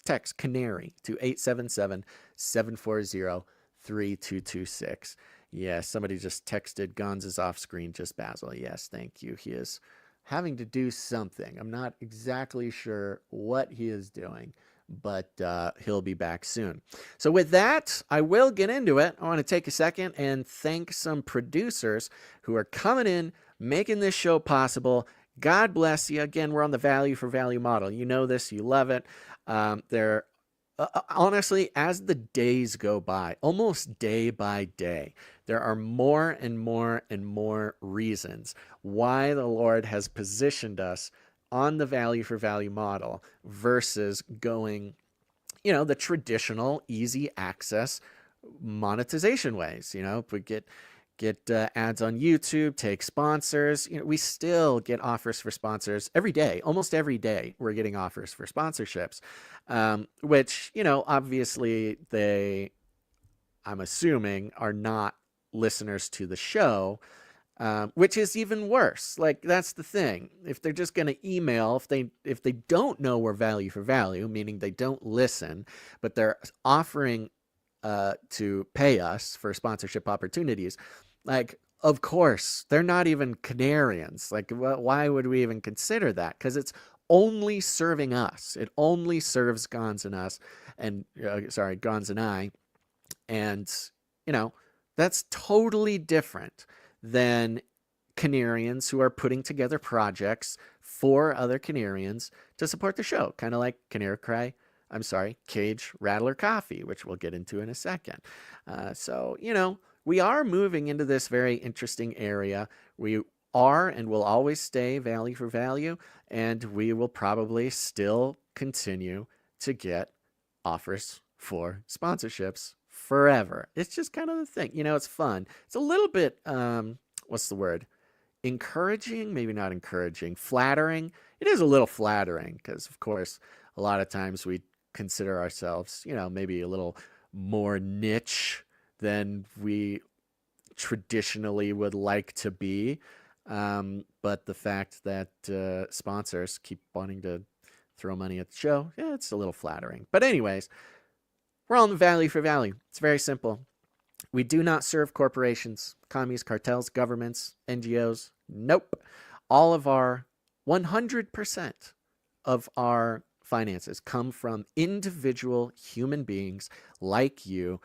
Text Canary to 877-740-3226. Yes, somebody just texted Guns is off screen, just Basil. Yes, thank you. He is having to do something. I'm not exactly sure what he is doing, but he'll be back soon. So with that, I will get into it. I want to take a second and thank some producers who are coming in, making this show possible. God bless you. Again, we're on the value for value model. You know this. You love it. Honestly, as the days go by, almost day by day, there are more and more and more reasons why the Lord has positioned us on the value for value model versus going, the traditional easy access monetization ways. If we get ads on YouTube, take sponsors, we still get offers for sponsors every day. Almost every day we're getting offers for sponsorships, which, obviously I'm assuming are not listeners to the show, which is even worse. Like, that's the thing. If they're just going to email, if they don't know we're value for value, meaning they don't listen, but they're offering to pay us for sponsorship opportunities, like, of course, they're not even Canarians. Like, why would we even consider that? Because it's only serving us. It only serves Gons and us, and Gons and I. And, that's totally different than Canarians who are putting together projects for other Canarians to support the show, kind of like Cage Rattler Coffee, which we'll get into in a second. So, we are moving into this very interesting area. We are and will always stay value for value, and we will probably still continue to get offers for sponsorships forever. It's just kind of the thing. It's fun. It's a little bit, what's the word? Encouraging, maybe not encouraging, flattering. It is a little flattering because, of course, a lot of times we consider ourselves, maybe a little more niche than we traditionally would like to be. But the fact that sponsors keep wanting to throw money at the show, yeah, it's a little flattering. But anyways, we're all in the value for value. It's very simple. We do not serve corporations, commies, cartels, governments, NGOs. Nope. All of our 100% of our finances come from individual human beings like you,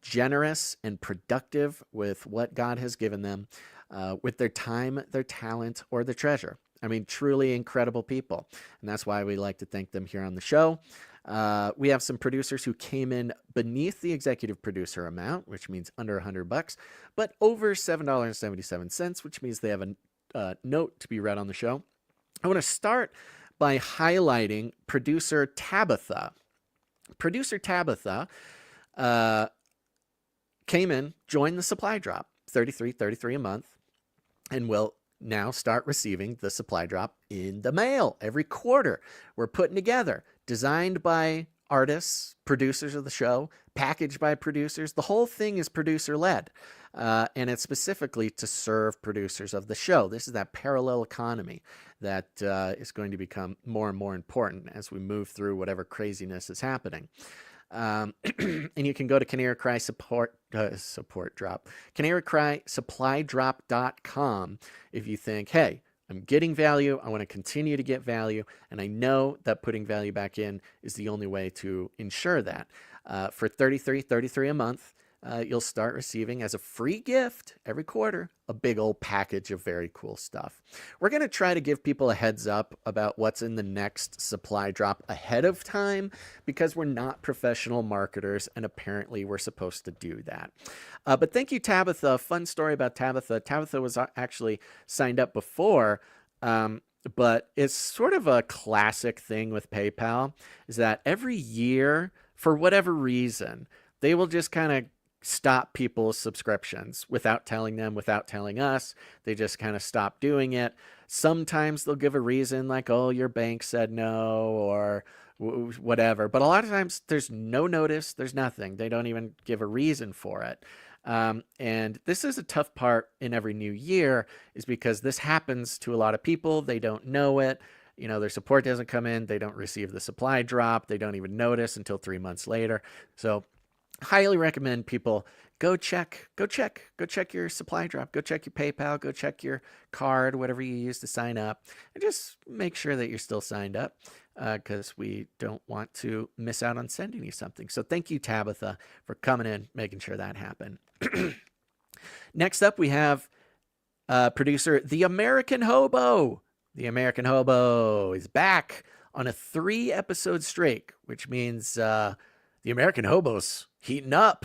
generous and productive with what God has given them, with their time, their talent, or their treasure. I mean, truly incredible people. And that's why we like to thank them here on the show. We have some producers who came in beneath the executive producer amount, which means under $100, but over $7.77, which means they have a note to be read on the show. I want to start by highlighting producer Tabitha. Producer Tabitha came in, joined the supply drop, $33 a month, and will now start receiving the supply drop in the mail every quarter. We're putting together, designed by artists, producers of the show, packaged by producers. The whole thing is producer-led, and it's specifically to serve producers of the show. This is that parallel economy that is going to become more and more important as we move through whatever craziness is happening. And you can go to Canary Cry support drop, canarycrysupply.com if you think, hey, I'm getting value, I want to continue to get value, and I know that putting value back in is the only way to ensure that. For $33 a month, you'll start receiving as a free gift every quarter a big old package of very cool stuff. We're going to try to give people a heads up about what's in the next supply drop ahead of time because we're not professional marketers, and apparently we're supposed to do that. But thank you, Tabitha. Fun story about Tabitha. Tabitha was actually signed up before, but it's sort of a classic thing with PayPal is that every year, for whatever reason, they will just kind of stop people's subscriptions without telling them, without telling us. They just kind of stop doing it. Sometimes they'll give a reason like, oh, your bank said no, or whatever. But a lot of times there's no notice. There's nothing. They don't even give a reason for it. And this is a tough part in every new year is because this happens to a lot of people. They don't know it. You know, their support doesn't come in. They don't receive the supply drop. They don't even notice until 3 months later. So highly recommend people go check your supply drop, go check your PayPal, go check your card, whatever you use to sign up, and just make sure that you're still signed up because we don't want to miss out on sending you something. So thank you, Tabitha, for coming in, making sure that happened. Next up, we have producer The American Hobo. The American Hobo is back on a 3-episode streak, which means The American Hobo's heating up,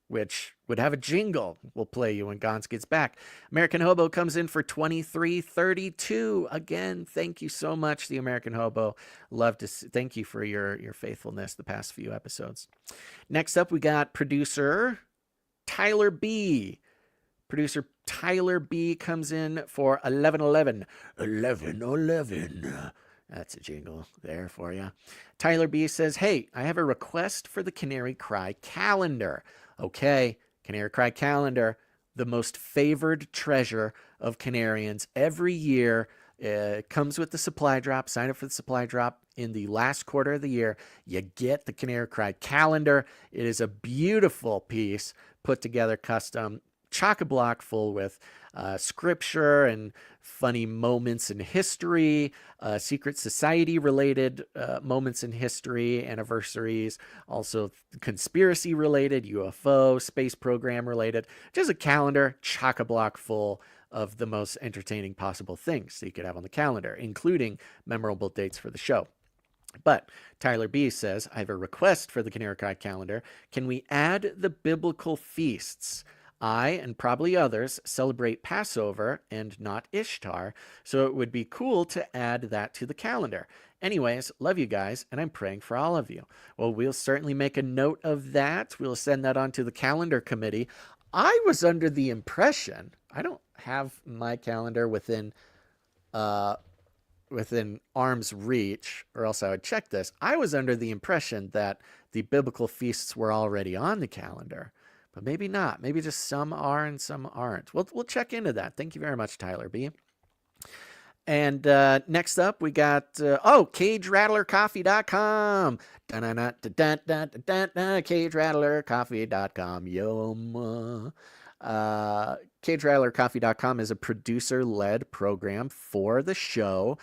which would have a jingle we'll play you when Gons gets back. American Hobo comes in for $23.32. Again, thank you so much, The American Hobo. Love to thank you for your faithfulness the past few episodes. Next up, we got producer Tyler B. Producer Tyler B comes in for $11.11. 11.11. That's a jingle there for you. Tyler B says, hey, I have a request for the Canary Cry calendar. Okay, Canary Cry calendar, the most favored treasure of Canarians. Every year, it comes with the supply drop. Sign up for the supply drop in the last quarter of the year. You get the Canary Cry calendar. It is a beautiful piece, put together custom, chock-a-block full with scripture and funny moments in history, secret society related moments in history, anniversaries, also conspiracy related, UFO, space program related. Just a calendar chock-a-block full of the most entertaining possible things that you could have on the calendar, including memorable dates for the show. But Tyler B says, I have a request for the Canary Cry calendar. Can we add the biblical feasts? I, and probably others, celebrate Passover and not Ishtar, so it would be cool to add that to the calendar. Anyways, love you guys, and I'm praying for all of you. Well, we'll certainly make a note of that. We'll send that on to the calendar committee. I was under the impression, I don't have my calendar within arm's reach, or else I would check this. I was under the impression that the biblical feasts were already on the calendar. but maybe not. Maybe just some are and some aren't. We'll check into that. Thank you very much, Tyler B. And next up, we got, CageRattlerCoffee.com. CageRattlerCoffee.com. Yum. CageRattlerCoffee.com is a producer-led program for the show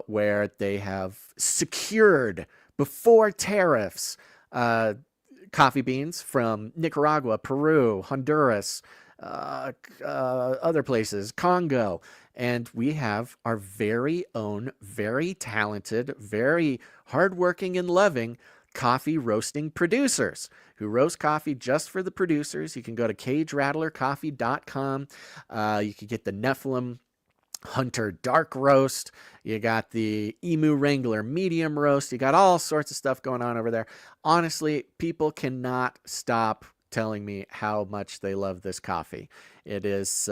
where they have secured, before tariffs, coffee beans from Nicaragua, Peru, Honduras, other places, Congo. And we have our very own, very talented, very hardworking and loving coffee roasting producers who roast coffee just for the producers. You can go to CageRattlerCoffee.com. You can get the Nephilim Hunter Dark Roast. You got the Emu Wrangler Medium Roast. You got all sorts of stuff going on over there. Honestly, people cannot stop telling me how much they love this coffee. It is...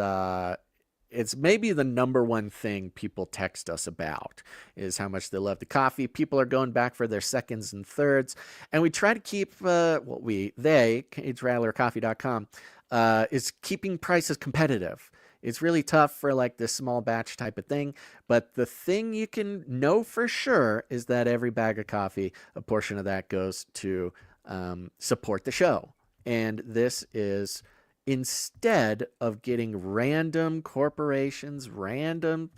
it's maybe the number one thing people text us about is how much they love the coffee. People are going back for their seconds and thirds. And we try to keep, CageRattlerCoffee.com, is keeping prices competitive. It's really tough for like this small batch type of thing. But the thing you can know for sure is that every bag of coffee, a portion of that goes to support the show. And this is... instead of getting random corporations, random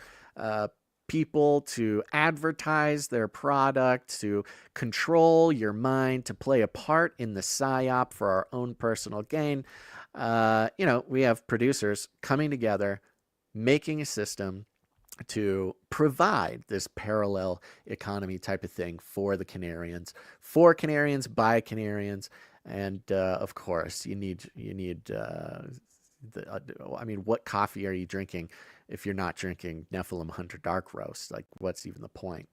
people to advertise their product, to control your mind, to play a part in the psyop for our own personal gain, we have producers coming together, making a system to provide this parallel economy type of thing for the Canarians, for Canarians, by Canarians. And of course, you need what coffee are you drinking if you're not drinking Nephilim Hunter Dark Roast? Like, what's even the point?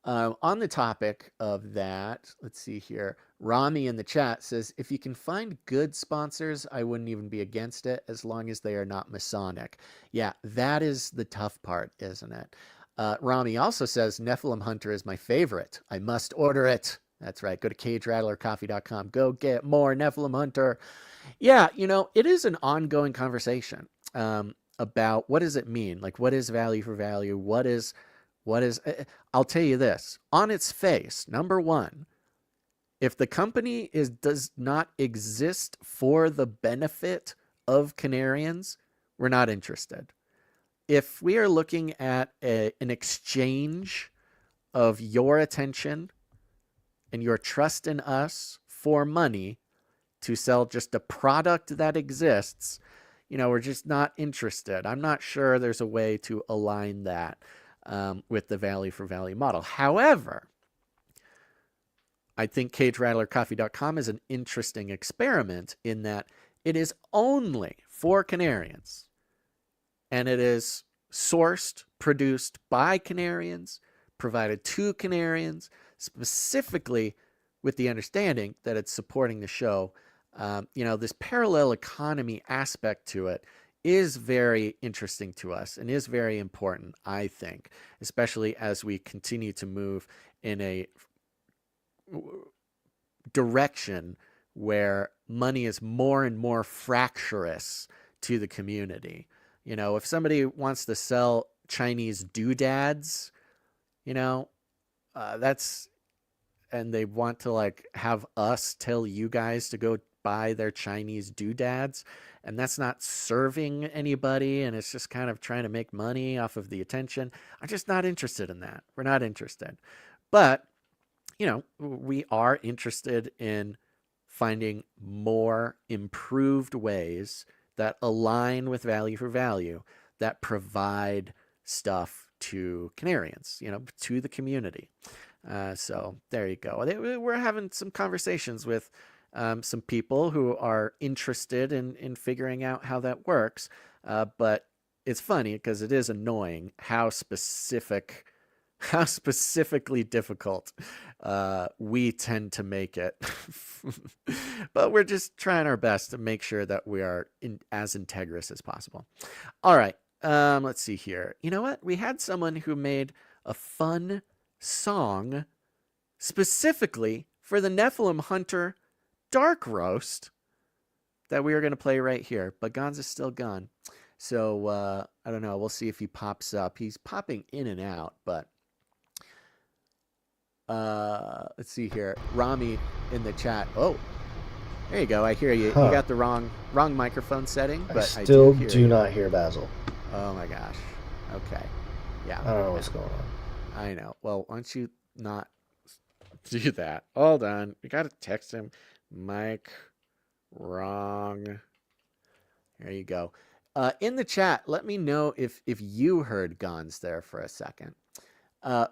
On the topic of that, let's see here. Rami in the chat says, if you can find good sponsors, I wouldn't even be against it as long as they are not Masonic. Yeah, that is the tough part, isn't it? Rami also says, Nephilim Hunter is my favorite. I must order it. That's right. Go to CageRattlerCoffee.com. Go get more Nephilim Hunter. Yeah, it is an ongoing conversation about what does it mean? Like, what is value for value? What is? I'll tell you this. On its face, number one, if the company does not exist for the benefit of Canarians, we're not interested. If we are looking at an exchange of your attention and your trust in us for money to sell just a product that exists, we're just not interested. I'm not sure there's a way to align that with the value for value model. However, I think CageRattlerCoffee.com is an interesting experiment in that it is only for Canarians, and it is sourced, produced by Canarians, provided to Canarians, specifically with the understanding that it's supporting the show. This parallel economy aspect to it is very interesting to us and is very important, I think, especially as we continue to move in a direction where money is more and more fractious to the community. If somebody wants to sell Chinese doodads, and they want to have us tell you guys to go buy their Chinese doodads, and that's not serving anybody, and it's just kind of trying to make money off of the attention. I'm just not interested in that. We're not interested. But, we are interested in finding more improved ways that align with value for value, that provide stuff to Canarians, to the community. So there you go. We're having some conversations with some people who are interested in figuring out how that works. But it's funny because it is annoying how specifically difficult we tend to make it. But we're just trying our best to make sure that we are as integrous as possible. All right. Let's see here. You know what? We had someone who made a fun song specifically for the Nephilim Hunter Dark Roast that we were going to play right here, but Gons is still gone. So I don't know. We'll see if he pops up. He's popping in and out, but let's see here. Rami in the chat. Oh, there you go. I hear you. Huh. You got the wrong microphone setting, but I still do do not hear Basil. Oh my gosh. Okay. Yeah. I don't know what's going on. I know. Well, why don't you not do that? Hold on. We got to text him. Mic wrong. There you go. In the chat, let me know if you heard Gons there for a second.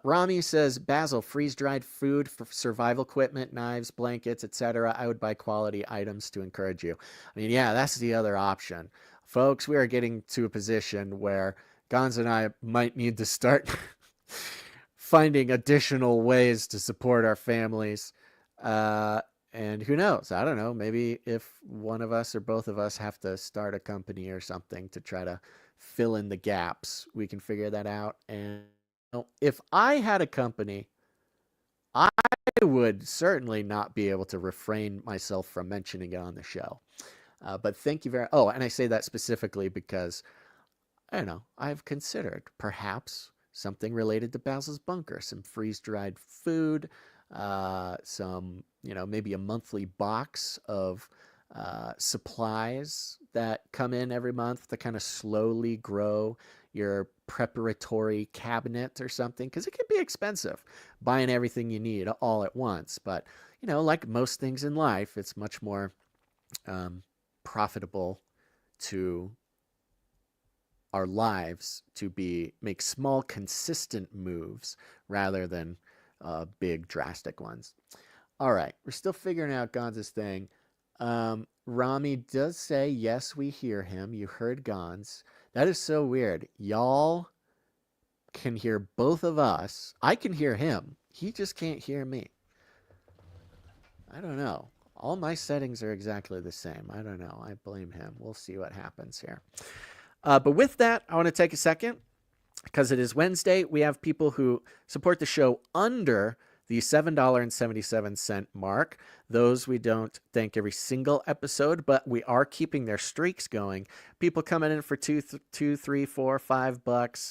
Rami says, Basil, freeze-dried food for survival equipment, knives, blankets, etc. I would buy quality items to encourage you. I mean, yeah, that's the other option. Folks, we are getting to a position where Gons and I might need to start finding additional ways to support our families. And who knows? I don't know. Maybe if one of us or both of us have to start a company or something to try to fill in the gaps, we can figure that out. And if I had a company, I would certainly not be able to refrain myself from mentioning it on the show. But thank you very much. Oh, and I say that specifically because, I don't know, I've considered perhaps something related to Basil's Bunker, some freeze-dried food, some, maybe a monthly box of supplies that come in every month to kind of slowly grow your preparatory cabinet or something, because it can be expensive buying everything you need all at once. But, like most things in life, it's much more profitable to our lives to make small, consistent moves rather than big, drastic ones. All right, we're still figuring out Gons' thing. Rami does say, yes, we hear him. You heard Gons. That is so weird. Y'all can hear both of us. I can hear him. He just can't hear me. I don't know. All my settings are exactly the same. I don't know. I blame him. We'll see what happens here. But with that, I want to take a second because it is Wednesday. We have people who support the show under the $7.77 mark. Those we don't thank every single episode, but we are keeping their streaks going. People coming in for $2, $3, $4,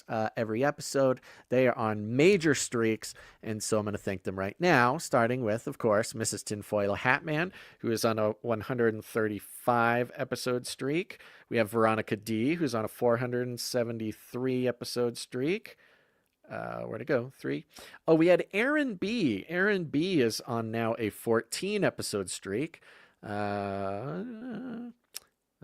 $5 every episode. They are on major streaks, and so I'm going to thank them right now, starting with, of course, Mrs. Tinfoil Hatman, who is on a 135 episode streak. We have Veronica D, who's on a 473 episode streak. Where'd it go? 3. Oh, we had Aaron B. Aaron B is on now a 14 episode streak. Let's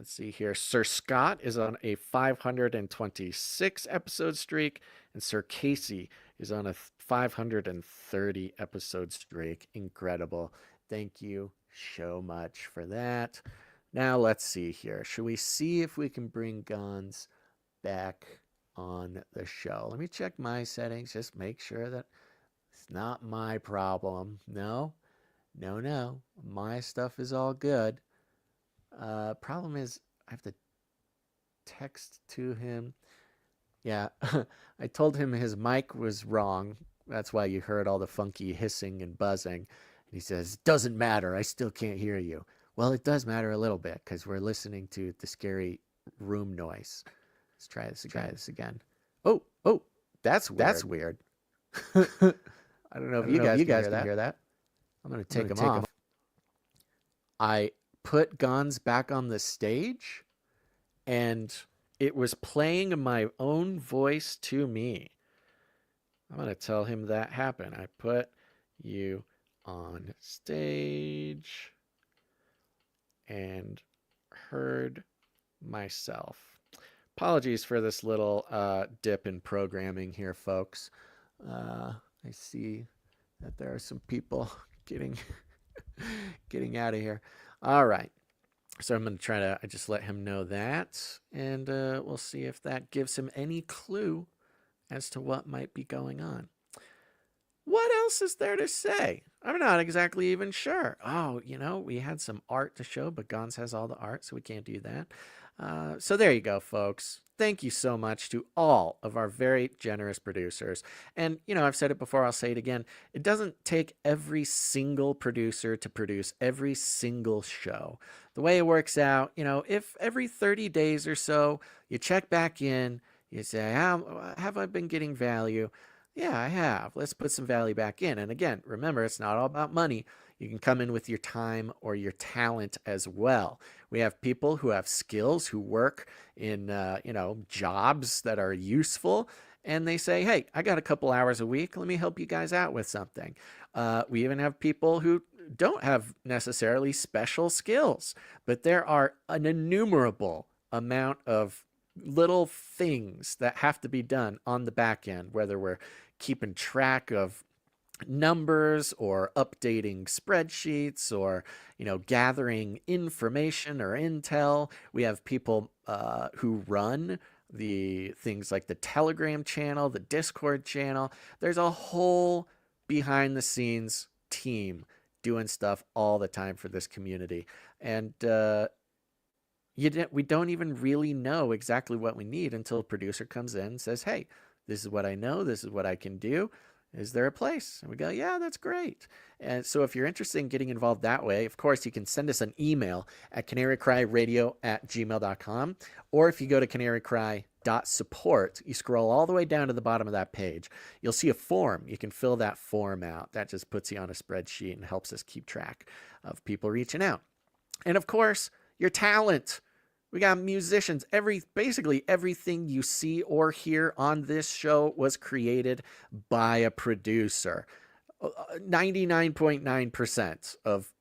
see here. Sir Scott is on a 526 episode streak, and Sir Casey is on a 530 episode streak. Incredible. Thank you so much for that. Now let's see here. Should we see if we can bring Gons back on the show? Let me check my settings. Just make sure that it's not my problem. No. My stuff is all good. Problem is I have to text to him. Yeah, I told him his mic was wrong. That's why you heard all the funky hissing and buzzing. And he says, doesn't matter. I still can't hear you. Well, it does matter a little bit because we're listening to the scary room noise. Let's try this again. Oh, that's weird. I don't know if you guys can hear that. I'm going to take them off. I put Gons back on the stage, and it was playing my own voice to me. I'm going to tell him that happened. I put you on stage and heard myself. Apologies for this little dip in programming here, folks. I see that there are some people getting out of here. All right. So I'm going to try to just let him know that, and we'll see if that gives him any clue as to what might be going on. What else is there to say? I'm not exactly even sure. Oh, we had some art to show, but Gons has all the art, so we can't do that. So there you go, folks. Thank you so much to all of our very generous producers. And, I've said it before, I'll say it again. It doesn't take every single producer to produce every single show. The way it works out, if every 30 days or so you check back in, you say, have I been getting value? Yeah, I have. Let's put some value back in. And again, remember, it's not all about money. You can come in with your time or your talent as well. We have people who have skills, who work in, jobs that are useful. And they say, hey, I got a couple hours a week. Let me help you guys out with something. We even have people who don't have necessarily special skills, but there are an innumerable amount of little things that have to be done on the back end, whether we're keeping track of numbers or updating spreadsheets or gathering information or intel. We have people who run the things like the Telegram channel, the Discord channel. There's a whole behind the scenes team doing stuff all the time for this community, and we don't even really know exactly what we need until a producer comes in and says, hey, this is what I know, this is what I can do. Is there a place? And we go, yeah, that's great. And so if you're interested in getting involved that way, of course, you can send us an email at canarycryradio@gmail.com. Or if you go to canarycry.support, you scroll all the way down to the bottom of that page, you'll see a form. You can fill that form out. That just puts you on a spreadsheet and helps us keep track of people reaching out. And of course, your talent. We got musicians. Basically everything you see or hear on this show was created by a producer. 99.9% of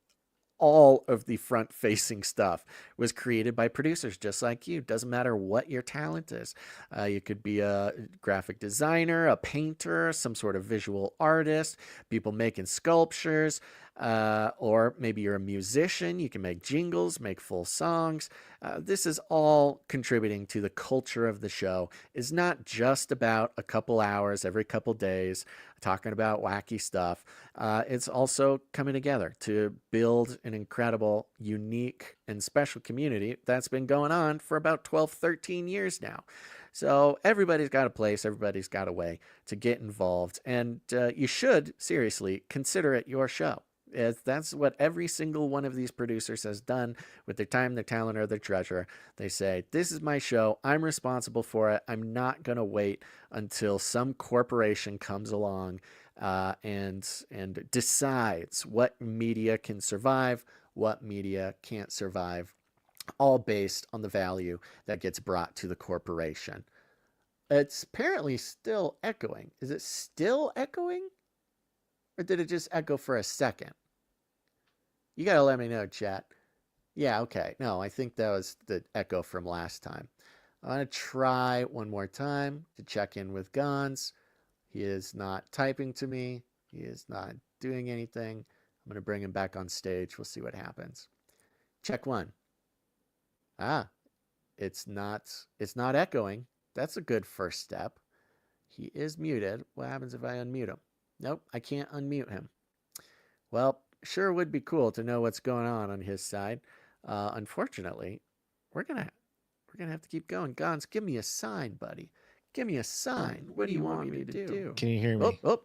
all of the front-facing stuff was created by producers just like you. Doesn't matter what your talent is. You could be a graphic designer, a painter, some sort of visual artist, people making sculptures, or maybe you're a musician. You can make jingles, make full songs. This is all contributing to the culture of the show. It's not just about a couple hours every couple days talking about wacky stuff. It's also coming together to build an incredible, unique, and special community that's been going on for about 12, 13 years now. So everybody's got a place, everybody's got a way to get involved, and you should seriously consider it your show. That's what every single one of these producers has done with their time, their talent, or their treasure. They say, this is my show. I'm responsible for it. I'm not going to wait until some corporation comes along and decides what media can survive, what media can't survive, all based on the value that gets brought to the corporation. It's apparently still echoing. Is it still echoing? Or did it just echo for a second? You got to let me know, chat. Yeah, okay. No, I think that was the echo from last time. I'm going to try one more time to check in with Gons. He is not typing to me. He is not doing anything. I'm going to bring him back on stage. We'll see what happens. Check one. It's not echoing. That's a good first step. He is muted. What happens if I unmute him? Nope, I can't unmute him. Well, sure would be cool to know what's going on his side. Unfortunately, we're gonna have to keep going. Gons, give me a sign, buddy. Give me a sign. What do you want me to do? Can you hear me? Oh.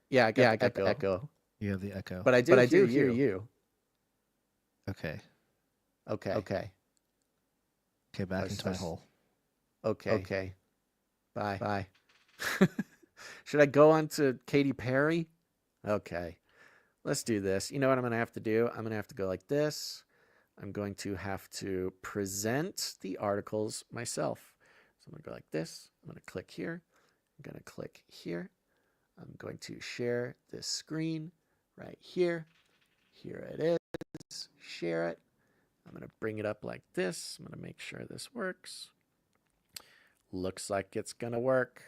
Yeah, I got the echo. You have the echo. But I do hear you. Okay. Okay, back into my hole. Okay. Bye. Should I go on to Katy Perry? Okay. Let's do this. You know what I'm going to have to do? I'm going to have to go like this. I'm going to have to present the articles myself. So I'm going to go like this. I'm going to click here. I'm going to click here. I'm going to share this screen right here. Here it is. Share it. I'm going to bring it up like this. I'm going to make sure this works. Looks like it's going to work.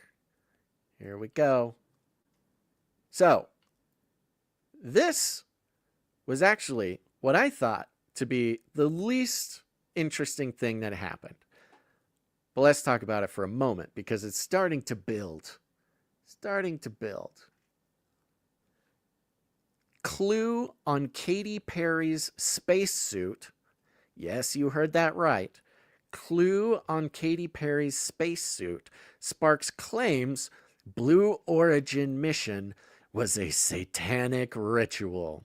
Here we go. So, this was actually what I thought to be the least interesting thing that happened. But let's talk about it for a moment because it's starting to build. Clue on Katy Perry's spacesuit. Yes, you heard that right. clue on Katy Perry's spacesuit sparks claims Blue Origin mission was a satanic ritual.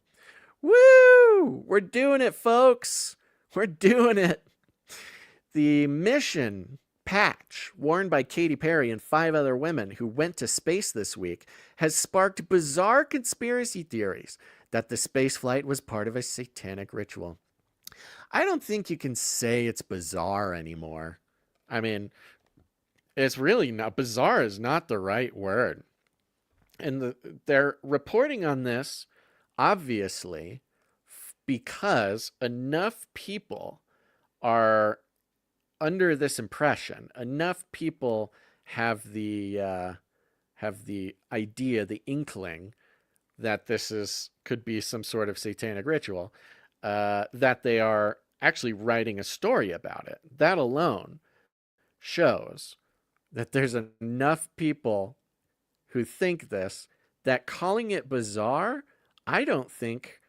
Woo! We're doing it, folks. We're doing it. The mission patch, worn by Katy Perry and 5 other women who went to space this week, has sparked bizarre conspiracy theories that the spaceflight was part of a satanic ritual. I don't think you can say it's bizarre anymore. I mean, it's really not. Bizarre is not the right word. And they're reporting on this, obviously, because enough people are under this impression. Enough people have the idea, the inkling, that this could be some sort of satanic ritual, that they are actually writing a story about it. That alone shows that there's enough people who think this, that calling it bizarre, I don't think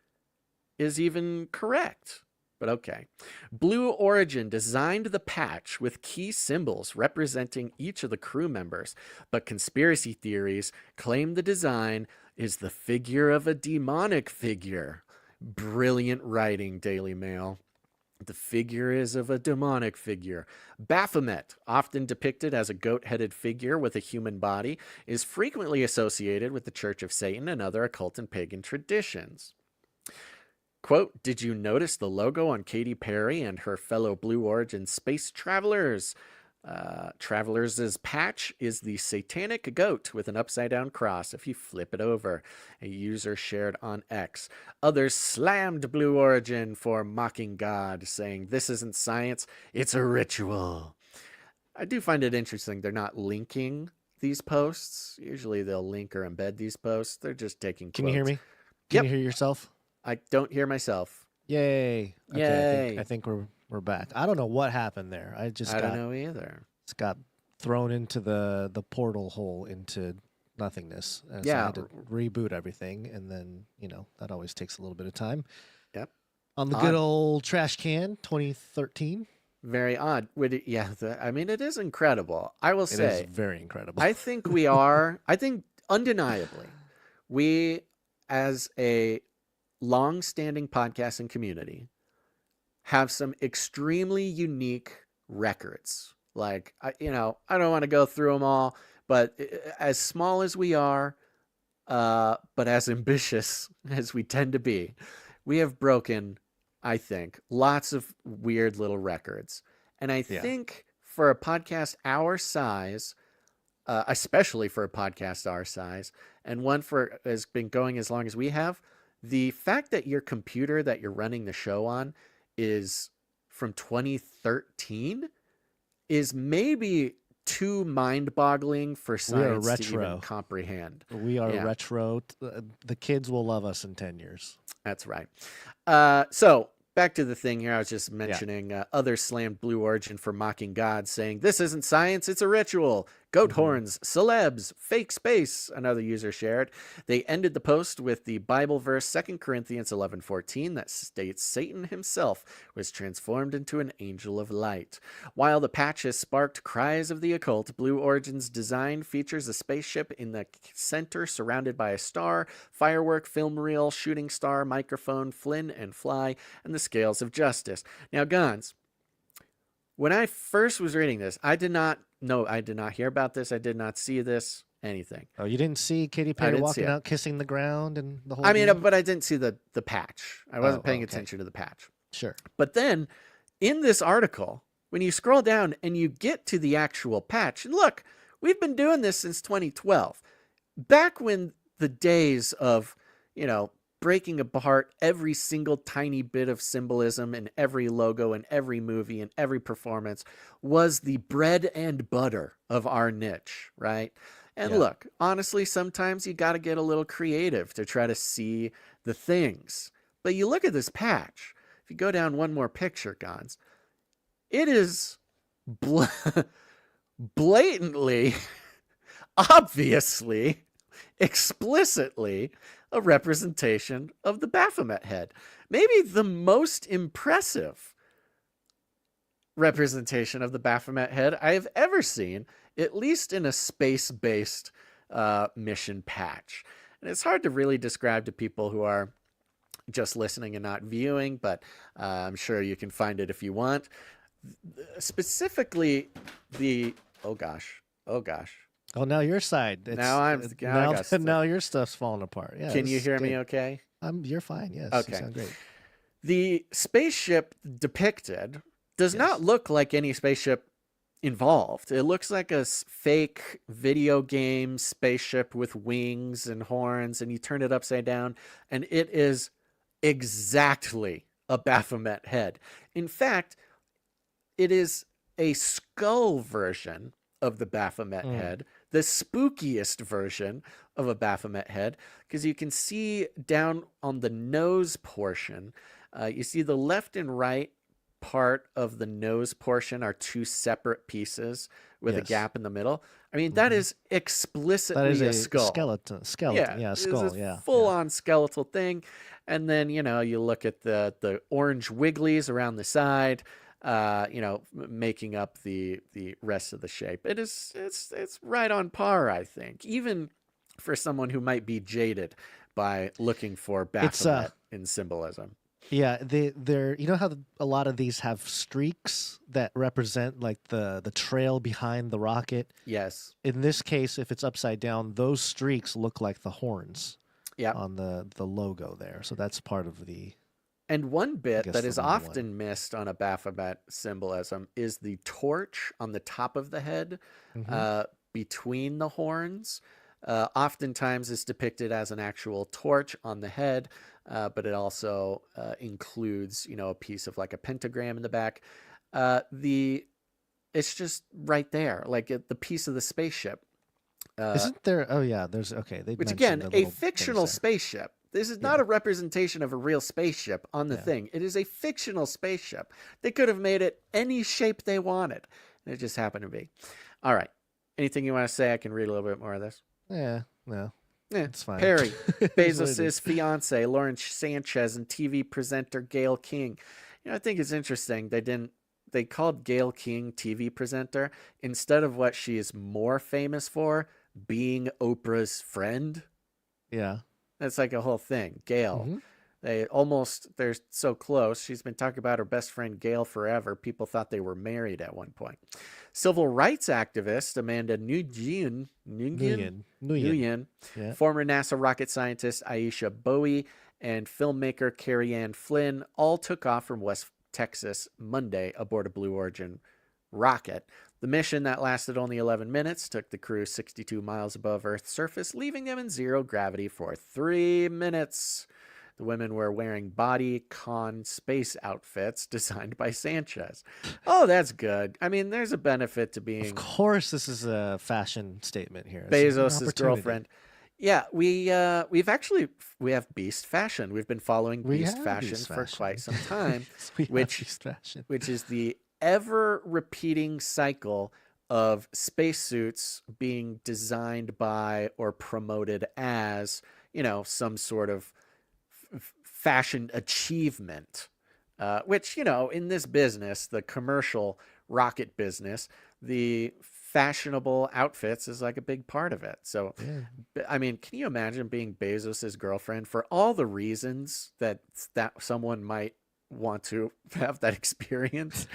is even correct. But okay. Blue Origin designed the patch with key symbols representing each of the crew members, but conspiracy theories claim the design is the figure of a demonic figure. Brilliant writing, Daily Mail. The figure is of a demonic figure. Baphomet, often depicted as a goat-headed figure with a human body, is frequently associated with the Church of Satan and other occult and pagan traditions. Quote, did you notice the logo on Katy Perry and her fellow Blue Origin space travelers? Travelers' patch is the satanic goat with an upside-down cross if you flip it over. A user shared on X. Others slammed Blue Origin for mocking God, saying, this isn't science, it's a ritual. I do find it interesting they're not linking these posts. Usually they'll link or embed these posts. They're just taking quotes. Can you hear me? Can you hear yourself? I don't hear myself. Yay. Okay, Yay. I think we're back. I don't know what happened there. I don't know either. Just got thrown into the portal hole into nothingness. And so I had to reboot everything, and then, that always takes a little bit of time. Yep. On the good old trash can, 2013. Very odd. I mean, it is incredible. I will say. It is very incredible. I think undeniably, we as a long-standing podcasting community have some extremely unique records. Like, I don't want to go through them all, but as small as we are, but as ambitious as we tend to be, we have broken, I think, lots of weird little records. And I think for a podcast our size, especially for a podcast our size, and one has been going as long as we have, the fact that your computer that you're running the show on is from 2013 is maybe too mind-boggling for science to even comprehend. We are retro. The kids will love us in 10 years. That's right. So back to the thing here. I was just mentioning others slammed Blue Origin for mocking God, saying, this isn't science, it's a ritual. Goat horns, celebs, fake space, another user shared. They ended the post with the Bible verse 2 Corinthians 11:14 that states Satan himself was transformed into an angel of light. While the patch has sparked cries of the occult, Blue Origin's design features a spaceship in the center surrounded by a star, firework, film reel, shooting star, microphone, Flynn and fly, and the scales of justice. Now, Gons, when I first was reading this, I did not hear about this. I did not see this, anything. Oh, you didn't see Katy Perry walking out, kissing the ground and the whole but I didn't see the patch. I wasn't paying attention to the patch. Sure. But then, in this article, when you scroll down and you get to the actual patch, and look, we've been doing this since 2012. Back when the days of, breaking apart every single tiny bit of symbolism in every logo and every movie and every performance was the bread and butter of our niche, right? And look, honestly, sometimes you got to get a little creative to try to see the things. But you look at this patch, if you go down one more picture, Gons, it is blatantly, obviously, explicitly a representation of the Baphomet head. Maybe the most impressive representation of the Baphomet head I have ever seen, at least in a space-based mission patch. And it's hard to really describe to people who are just listening and not viewing, but I'm sure you can find it if you want. Specifically, oh gosh. Oh, now your side. Now your stuff's falling apart. Yeah. Can you hear me okay? You're fine. Yes. Okay. You sound great. The spaceship depicted does not look like any spaceship involved. It looks like a fake video game spaceship with wings and horns, and you turn it upside down, and it is exactly a Baphomet head. In fact, it is a skull version of the Baphomet head, the spookiest version of a Baphomet head, because you can see down on the nose portion, you see the left and right part of the nose portion are two separate pieces with a gap in the middle. I mean, that is explicitly a skull. Skeleton. Yeah, skull. It's a full-on skeletal thing. And then, you look at the orange wigglies around the side, making up the rest of the shape. It's right on par, I think, even for someone who might be jaded by looking for Baphomet in symbolism. Yeah, they're how a lot of these have streaks that represent like the trail behind the rocket. Yes. In this case, if it's upside down, those streaks look like the horns. Yeah. On the logo there. So that's part of the. And one bit that is often missed on a Baphomet symbolism is the torch on the top of the head, between the horns. Oftentimes is depicted as an actual torch on the head, but it also includes, a piece of like a pentagram in the back. It's just right there, like the piece of the spaceship. Isn't there? Oh yeah, there's Which again, a fictional spaceship. This is not a representation of a real spaceship on the thing. It is a fictional spaceship. They could have made it any shape they wanted, and it just happened to be. All right. Anything you want to say? I can read a little bit more of this. Yeah, no. Yeah, it's fine. Perry, Bezos' fiance, Lauren Sanchez, and TV presenter Gayle King. I think it's interesting. They called Gayle King TV presenter instead of what she is more famous for, being Oprah's friend. Yeah. That's like a whole thing. Gayle. They're so close. She's been talking about her best friend Gayle forever. People thought they were married at one point. Civil rights activist Amanda Nguyen, former NASA rocket scientist Aisha Bowie, and filmmaker Carrie Ann Flynn all took off from West Texas Monday aboard a Blue Origin rocket. The mission that lasted only 11 minutes took the crew 62 miles above Earth's surface, leaving them in zero gravity for 3 minutes. The women were wearing bodycon space outfits designed by Sanchez. Oh, that's good. I mean, there's a benefit to being... Of course, this is a fashion statement here. Bezos' girlfriend. Yeah, we have Beast Fashion. We've been following Beast Fashion for quite some time, which is the ever-repeating cycle of spacesuits being designed by or promoted as, some sort of fashion achievement, which, in this business, the commercial rocket business, the fashionable outfits is like a big part of it. So, I mean, can you imagine being Bezos's girlfriend for all the reasons that someone might want to have that experience?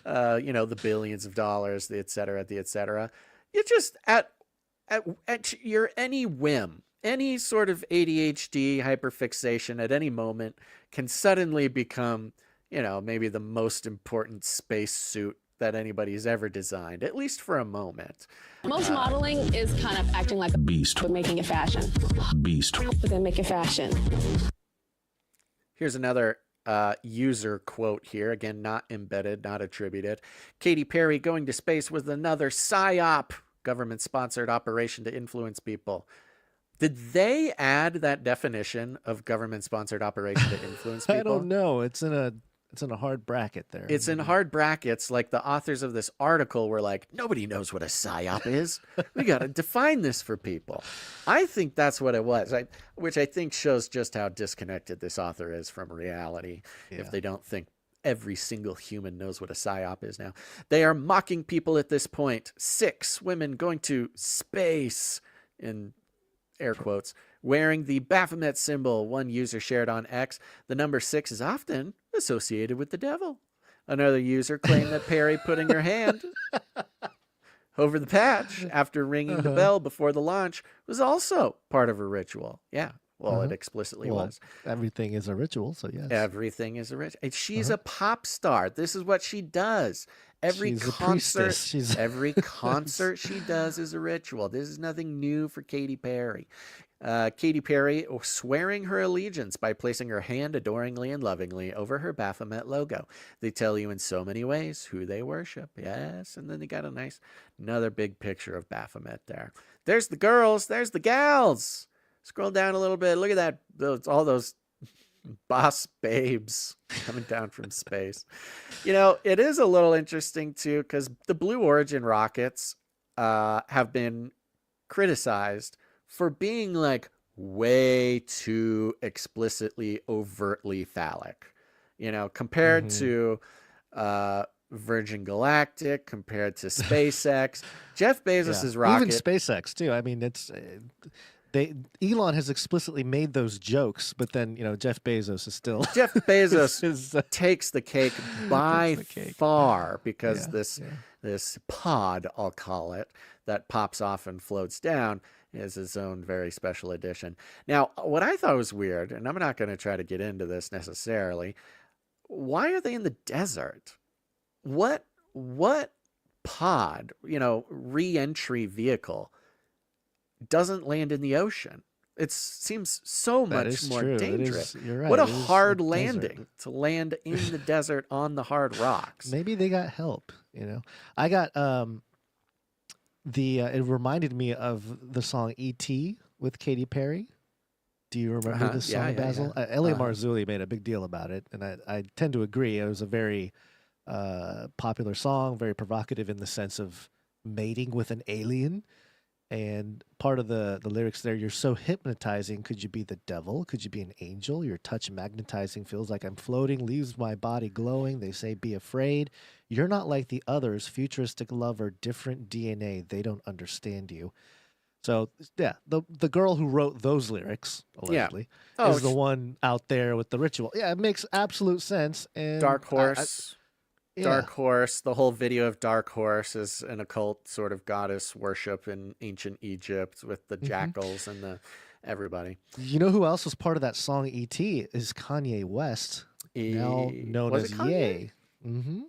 The billions of dollars, the et cetera. You just at your any whim, any sort of ADHD hyperfixation at any moment can suddenly become, maybe the most important space suit that anybody's ever designed, at least for a moment. Most modeling is kind of acting like a beast, but making it fashion. Beast. But then make it fashion. Here's another user quote here. Again, not embedded, not attributed. Katy Perry going to space was another PSYOP, government-sponsored operation to influence people. Did they add that definition of government-sponsored operation to influence people? I don't know. It's in a hard bracket there. It's in hard brackets. Like the authors of this article were like, nobody knows what a PSYOP is. We got to define this for people. I think that's what it was, which I think shows just how disconnected this author is from reality if they don't think every single human knows what a psyop is now. They are mocking people at this point. 6 women going to space, in air quotes, wearing the Baphomet symbol. One user shared on X. The number 6 is often associated with the devil. Another user claimed that Perry putting her hand over the patch after ringing the bell before the launch was also part of a ritual. Yeah. Well, it explicitly was. Everything is a ritual, so yes. Everything is a ritual. And she's a pop star. This is what she does. Every every concert she does is a ritual. This is nothing new for Katy Perry. Katy Perry swearing her allegiance by placing her hand adoringly and lovingly over her Baphomet logo. They tell you in so many ways who they worship. Yes, and then they got another big picture of Baphomet there. There's the girls. There's the gals. Scroll down a little bit. Look at that. All those boss babes coming down from space. It is a little interesting, too, because the Blue Origin rockets have been criticized for being like way too explicitly, overtly phallic, compared to Virgin Galactic, compared to SpaceX. Jeff Bezos's rocket. Even SpaceX, too. I mean, it's... Elon has explicitly made those jokes, but then Jeff Bezos is still Jeff Bezos takes the cake by far because this pod, I'll call it, that pops off and floats down is his own very special edition. Now, what I thought was weird, and I'm not going to try to get into this necessarily, why are they in the desert? What pod, re-entry vehicle doesn't land in the ocean? It seems so much more dangerous. You're right. What a hard landing to land in the desert on the hard rocks. Maybe they got help. I got it reminded me of the song E.T. with Katy Perry. Do you remember this song, Basil? L.A. Marzulli made a big deal about it, and I tend to agree. It was a very popular song, very provocative in the sense of mating with an alien. And part of the lyrics there, you're so hypnotizing. Could you be the devil? Could you be an angel? Your touch magnetizing, feels like I'm floating, leaves my body glowing. They say, be afraid. You're not like the others. Futuristic lover, different DNA. They don't understand you. So, yeah, the girl who wrote those lyrics, allegedly, is the one out there with the ritual. Yeah, it makes absolute sense. And Dark Horse. Dark Horse, the whole video of Dark Horse is an occult sort of goddess worship in ancient Egypt with the jackals and the everybody. You know who else was part of that song E.T. is Kanye West, now known as Ye.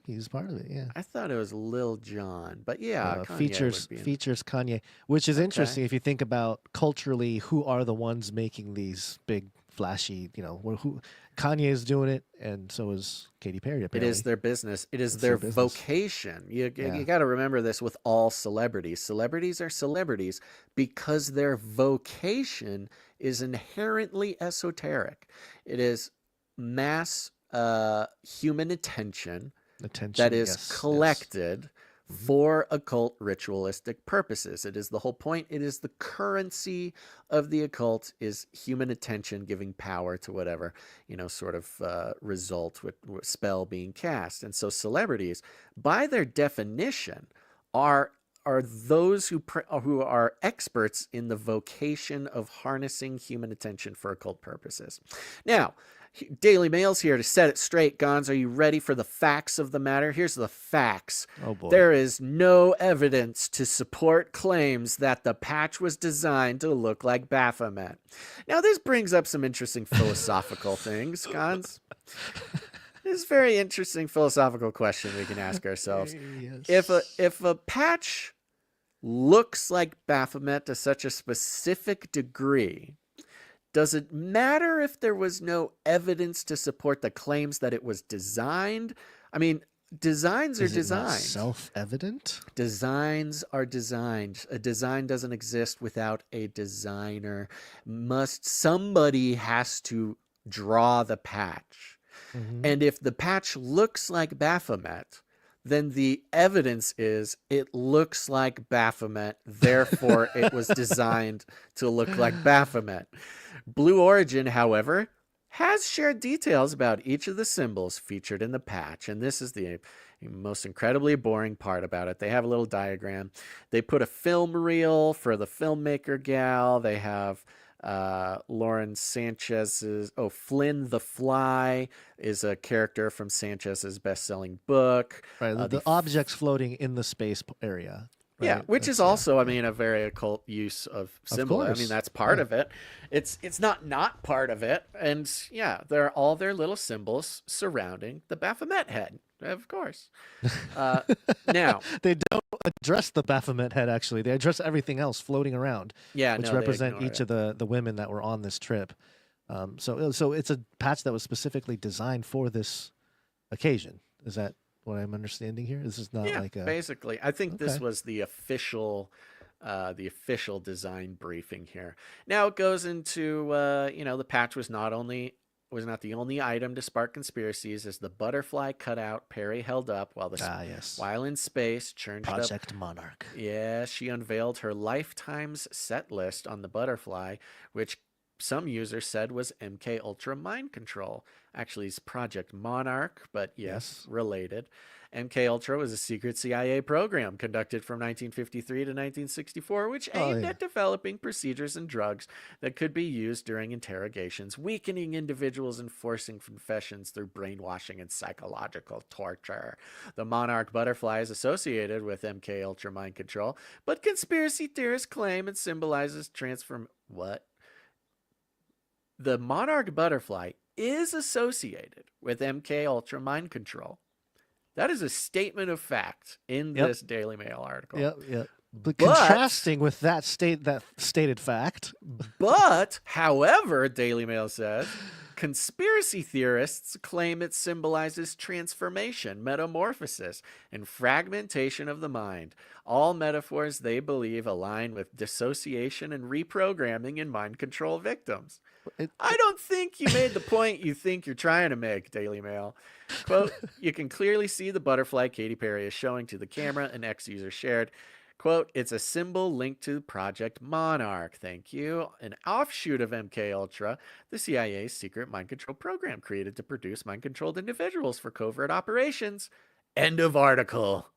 He's part of it, yeah. I thought it was Lil Jon, but yeah. Features Kanye, which is interesting if you think about culturally who are the ones making these big flashy, who Kanye is doing it, and so is Katy Perry, apparently. It is their business. It's their vocation. You got to remember this with all celebrities. Celebrities are celebrities because their vocation is inherently esoteric. It is mass human attention that is collected for occult ritualistic purposes. It is the whole point. It is the currency of the occult is human attention giving power to whatever, sort of result with spell being cast. And so celebrities, by their definition, are those who are experts in the vocation of harnessing human attention for occult purposes. Now, Daily Mail's here to set it straight. Gons, are you ready for the facts of the matter? Here's the facts. Oh boy. There is no evidence to support claims that the patch was designed to look like Baphomet. Now, this brings up some interesting philosophical things, Gons. This is a very interesting philosophical question we can ask ourselves. Yes. If a patch looks like Baphomet to such a specific degree, does it matter if there was no evidence to support the claims that it was designed? I mean, designs are designs. Self-evident? Designs are designed. A design doesn't exist without a designer. Somebody has to draw the patch. And if the patch looks like Baphomet, then the evidence is it looks like Baphomet, therefore it was designed to look like Baphomet. Blue Origin, however, has shared details about each of the symbols featured in the patch, and this is the most incredibly boring part about it. They have a little diagram. They put a film reel for the filmmaker gal. They have Lauren Sanchez's, Flynn the Fly is a character from Sanchez's best-selling book. Right, the objects floating in the space area. Right? Yeah, which is also, I mean, a very occult use of symbol. I mean, that's part of it. It's not part of it. And yeah, they're all their little symbols surrounding the Baphomet head, of course. Now they don't address the Baphomet head. Actually, they address everything else floating around. Yeah, which represent each of the women that were on this trip. So it's a patch that was specifically designed for this occasion. Is that what I'm understanding here? This is not like a... basically. I think this was the official design briefing here. Now it goes into the patch was not the only item to spark conspiracies, as the butterfly cutout Perry held up while in space churned Project Monarch. Yeah, she unveiled her lifetime's set list on the butterfly, which some users said was MK Ultra mind control. Actually, it's Project Monarch, but yes, related. MK Ultra was a secret CIA program conducted from 1953 to 1964, which aimed at developing procedures and drugs that could be used during interrogations, weakening individuals and forcing confessions through brainwashing and psychological torture. The Monarch butterfly is associated with MK Ultra mind control, but conspiracy theorists claim it symbolizes The Monarch butterfly is associated with MK Ultra mind control. That is a statement of fact in this Daily Mail article. Yep. But contrasting with that stated fact. But, however, Daily Mail says, conspiracy theorists claim it symbolizes transformation, metamorphosis, and fragmentation of the mind. All metaphors they believe align with dissociation and reprogramming in mind control victims. I don't think you made the point you think you're trying to make, Daily Mail. Quote, you can clearly see the butterfly Katy Perry is showing to the camera, an ex-user shared. Quote, it's a symbol linked to Project Monarch. Thank you. An offshoot of MK Ultra, the CIA's secret mind control program created to produce mind-controlled individuals for covert operations. End of article.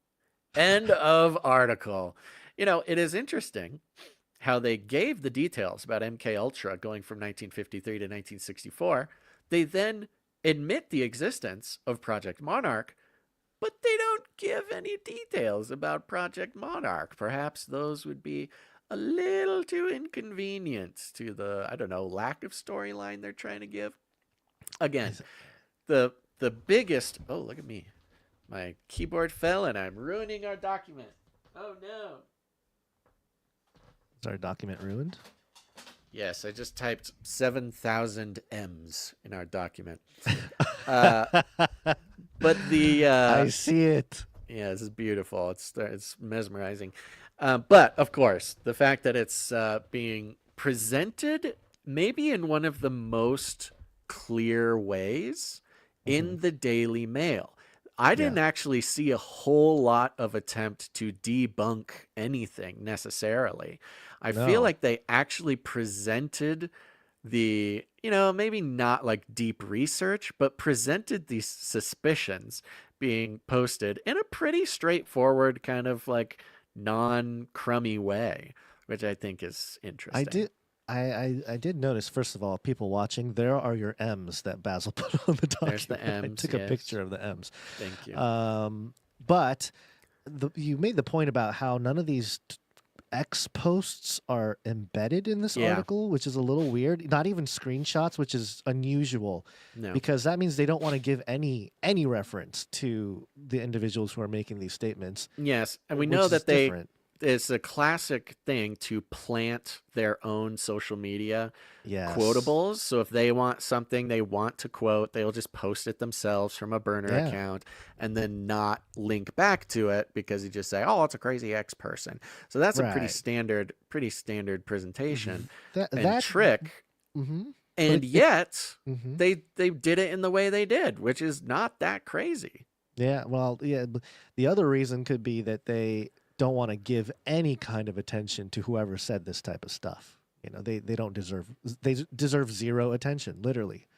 End of article. It is interesting how they gave the details about MK Ultra going from 1953 to 1964. They then admit the existence of Project Monarch, but they don't give any details about Project Monarch. Perhaps those would be a little too inconvenient to the, lack of storyline they're trying to give. Again, the biggest... Oh, look at me. My keyboard fell and I'm ruining our document. Oh, no. Is our document ruined? Yes, I just typed 7,000 M's in our document. But I see it. Yeah, this is beautiful. It's mesmerizing. But of course, the fact that it's being presented maybe in one of the most clear ways in the Daily Mail. I didn't actually see a whole lot of attempt to debunk anything necessarily. I feel like they actually presented the, maybe not like deep research, but presented these suspicions being posted in a pretty straightforward kind of like non-crummy way, which I think is interesting. I did notice, first of all, people watching, there are your M's that Basil put on the document. There's the M's. I took a picture of the M's. Thank you. But you made the point about how none of these X posts are embedded in this article, which is a little weird. Not even screenshots, which is unusual. No. Because that means they don't want to give any reference to the individuals who are making these statements. Yes, and we know that it's a classic thing to plant their own social media quotables. So if they want something they want to quote, they'll just post it themselves from a burner account and then not link back to it because you just say, oh, it's a crazy X person. So that's a pretty standard presentation and trick. And yet they did it in the way they did, which is not that crazy. Yeah, well, the other reason could be that they don't want to give any kind of attention to whoever said this type of stuff. They deserve zero attention, literally.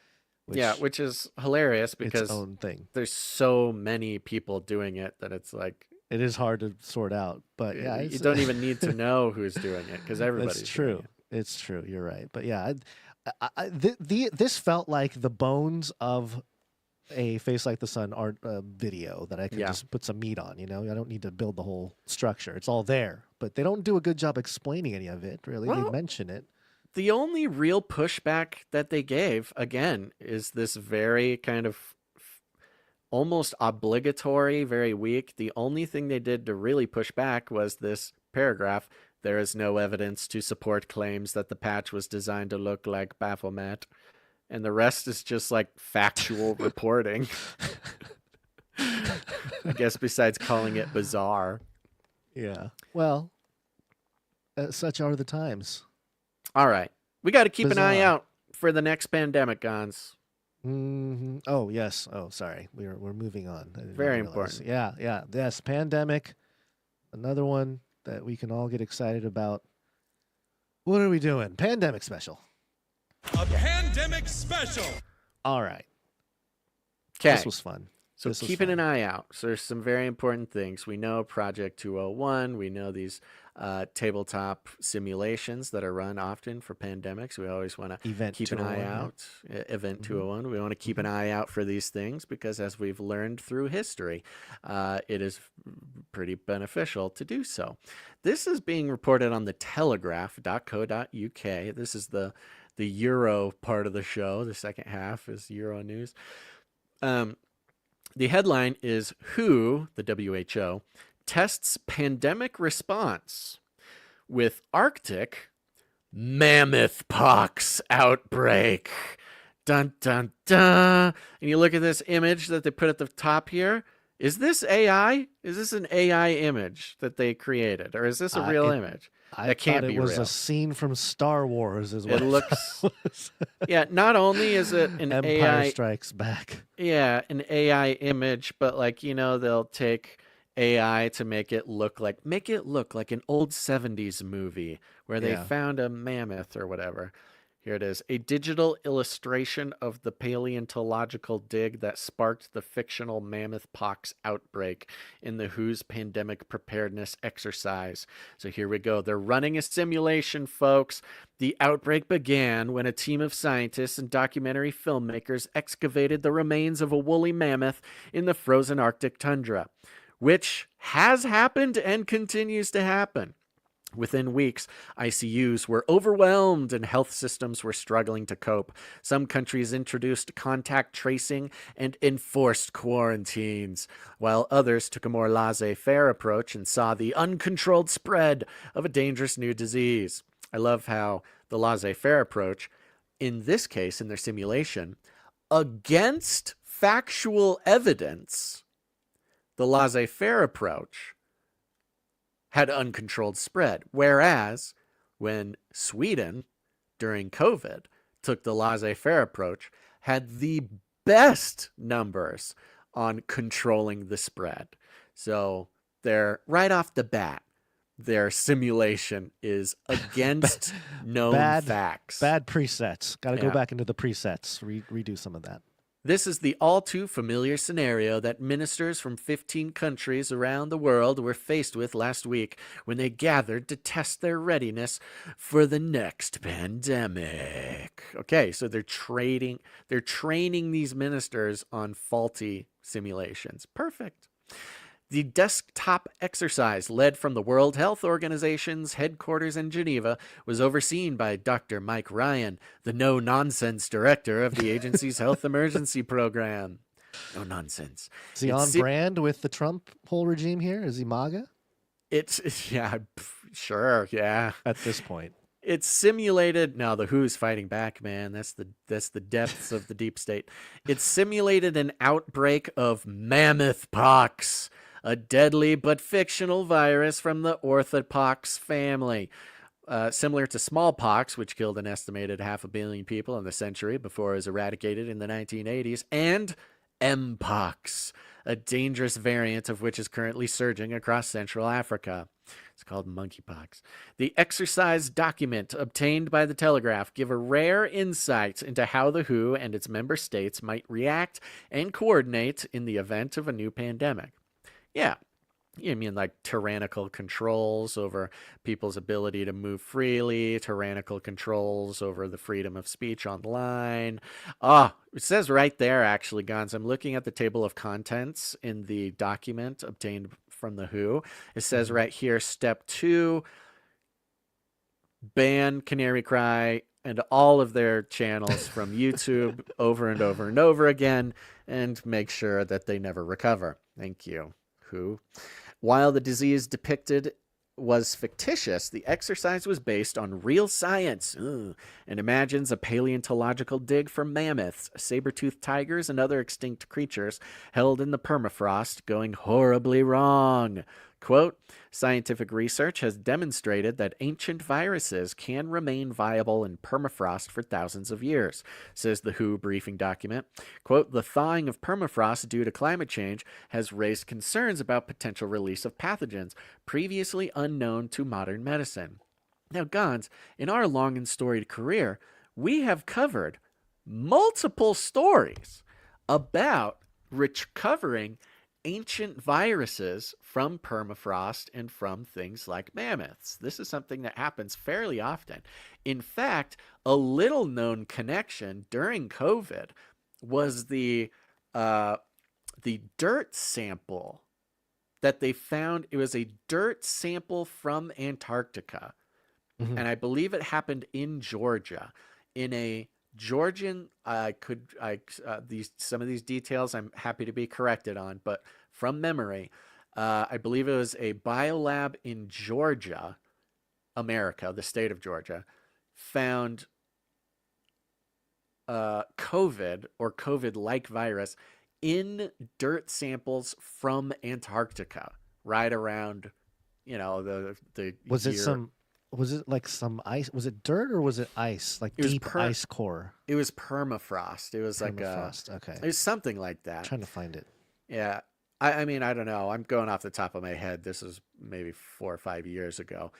which is hilarious because its own thing. There's so many people doing it that it's like it is hard to sort out. But yeah, you don't even need to know who's doing it because everybody's That's true. doing It's true. You're right. But yeah, this felt like the bones of a Face Like the Sun art video that I can just put some meat on. I don't need to build the whole structure. It's all there, but they don't do a good job explaining any of it. Really, they mention it. The only real pushback that they gave, again, is this very kind of almost obligatory, very weak. The only thing they did to really push back was this paragraph. There is no evidence to support claims that the patch was designed to look like Baphomet. And the rest is just like factual reporting. I guess besides calling it bizarre. Yeah. Well, such are the times. All right. We got to keep an eye out for the next pandemic, Gons. Mm-hmm. Oh, yes. Oh, sorry. We're moving on. Very important. Yeah. Yes, pandemic. Another one that we can all get excited about. What are we doing? Pandemic special. A pandemic special. All right. Okay. This was fun. So keeping an eye out. So there's some very important things. We know Project 201. We know these tabletop simulations that are run often for pandemics. We always want to keep an eye out. Event 201. We want to keep an eye out for these things because as we've learned through history, it is pretty beneficial to do so. This is being reported on the telegraph.co.uk. This is the Euro part of the show. The second half is Euro news. The headline is WHO, the WHO, tests pandemic response with Arctic mammoth pox outbreak. Dun, dun, dun. And you look at this image that they put at the top here. Is this AI? Is this an AI image that they created? Or is this a real image? I thought it was a scene from Star Wars as well. It looks... yeah, not only is it an Empire AI... Strikes Back. Yeah, an AI image, but they'll take AI to make it look like an old 70s movie where they found a mammoth or whatever. Here it is. A digital illustration of the paleontological dig that sparked the fictional mammoth pox outbreak in the WHO's pandemic preparedness exercise. So here we go. They're running a simulation, folks. The outbreak began when a team of scientists and documentary filmmakers excavated the remains of a woolly mammoth in the frozen Arctic tundra, which has happened and continues to happen. Within weeks, ICUs were overwhelmed and health systems were struggling to cope. Some countries introduced contact tracing and enforced quarantines, while others took a more laissez-faire approach and saw the uncontrolled spread of a dangerous new disease. I love how the laissez-faire approach, in this case, in their simulation, against factual evidence, the laissez-faire approach had uncontrolled spread. Whereas when Sweden, during COVID, took the laissez-faire approach, had the best numbers on controlling the spread. So they're right off the bat, their simulation is against known facts. Bad presets. Got to go back into the presets, redo some of that. This is the all-too-familiar scenario that ministers from 15 countries around the world were faced with last week when they gathered to test their readiness for the next pandemic. Okay, so they're training these ministers on faulty simulations. Perfect. The desktop exercise, led from the World Health Organization's headquarters in Geneva, was overseen by Dr. Mike Ryan, the no-nonsense director of the agency's health emergency program. No nonsense. Is he on brand with the Trump whole regime here? Is he MAGA? Yeah, sure, yeah. At this point. It's simulated. No, the WHO's fighting back, man. That's the depths of the deep state. It's simulated an outbreak of mammoth pox, a deadly but fictional virus from the orthopox family. Similar to smallpox, which killed an estimated 500 million people in the century before it was eradicated in the 1980s, and Mpox, a dangerous variant of which is currently surging across Central Africa. It's called monkeypox. The exercise document obtained by the Telegraph give a rare insight into how the WHO and its member states might react and coordinate in the event of a new pandemic. Yeah. You mean like tyrannical controls over people's ability to move freely, tyrannical controls over the freedom of speech online. It says right there, actually, Gons, I'm looking at the table of contents in the document obtained from the WHO. It says right here, step 2, ban Canary Cry and all of their channels from YouTube over and over and over again, and make sure that they never recover. Thank you, WHO. While the disease depicted was fictitious, the exercise was based on real science and imagines a paleontological dig for mammoths, saber-toothed tigers, and other extinct creatures held in the permafrost going horribly wrong. Quote, scientific research has demonstrated that ancient viruses can remain viable in permafrost for thousands of years, says the WHO briefing document. Quote, the thawing of permafrost due to climate change has raised concerns about potential release of pathogens previously unknown to modern medicine. Now, Gons, in our long and storied career, we have covered multiple stories about recovering ancient viruses from permafrost and from things like mammoths. This is something that happens fairly often. In fact, a little known connection during COVID was the dirt sample that they found. It was a dirt sample from Antarctica. Mm-hmm. And I believe it happened in Georgia, in a Georgian, some of these details I'm happy to be corrected on, but from memory, I believe it was a biolab in Georgia, America, the state of Georgia, found COVID or COVID-like virus in dirt samples from Antarctica, right around, the Was year. it some? Was it like some ice? Was it dirt or was it ice? Like deep ice core? It was permafrost. It was permafrost. Okay. It was something like that. I'm trying to find it. Yeah. I mean, I don't know. I'm going off the top of my head. This was maybe 4 or 5 years ago.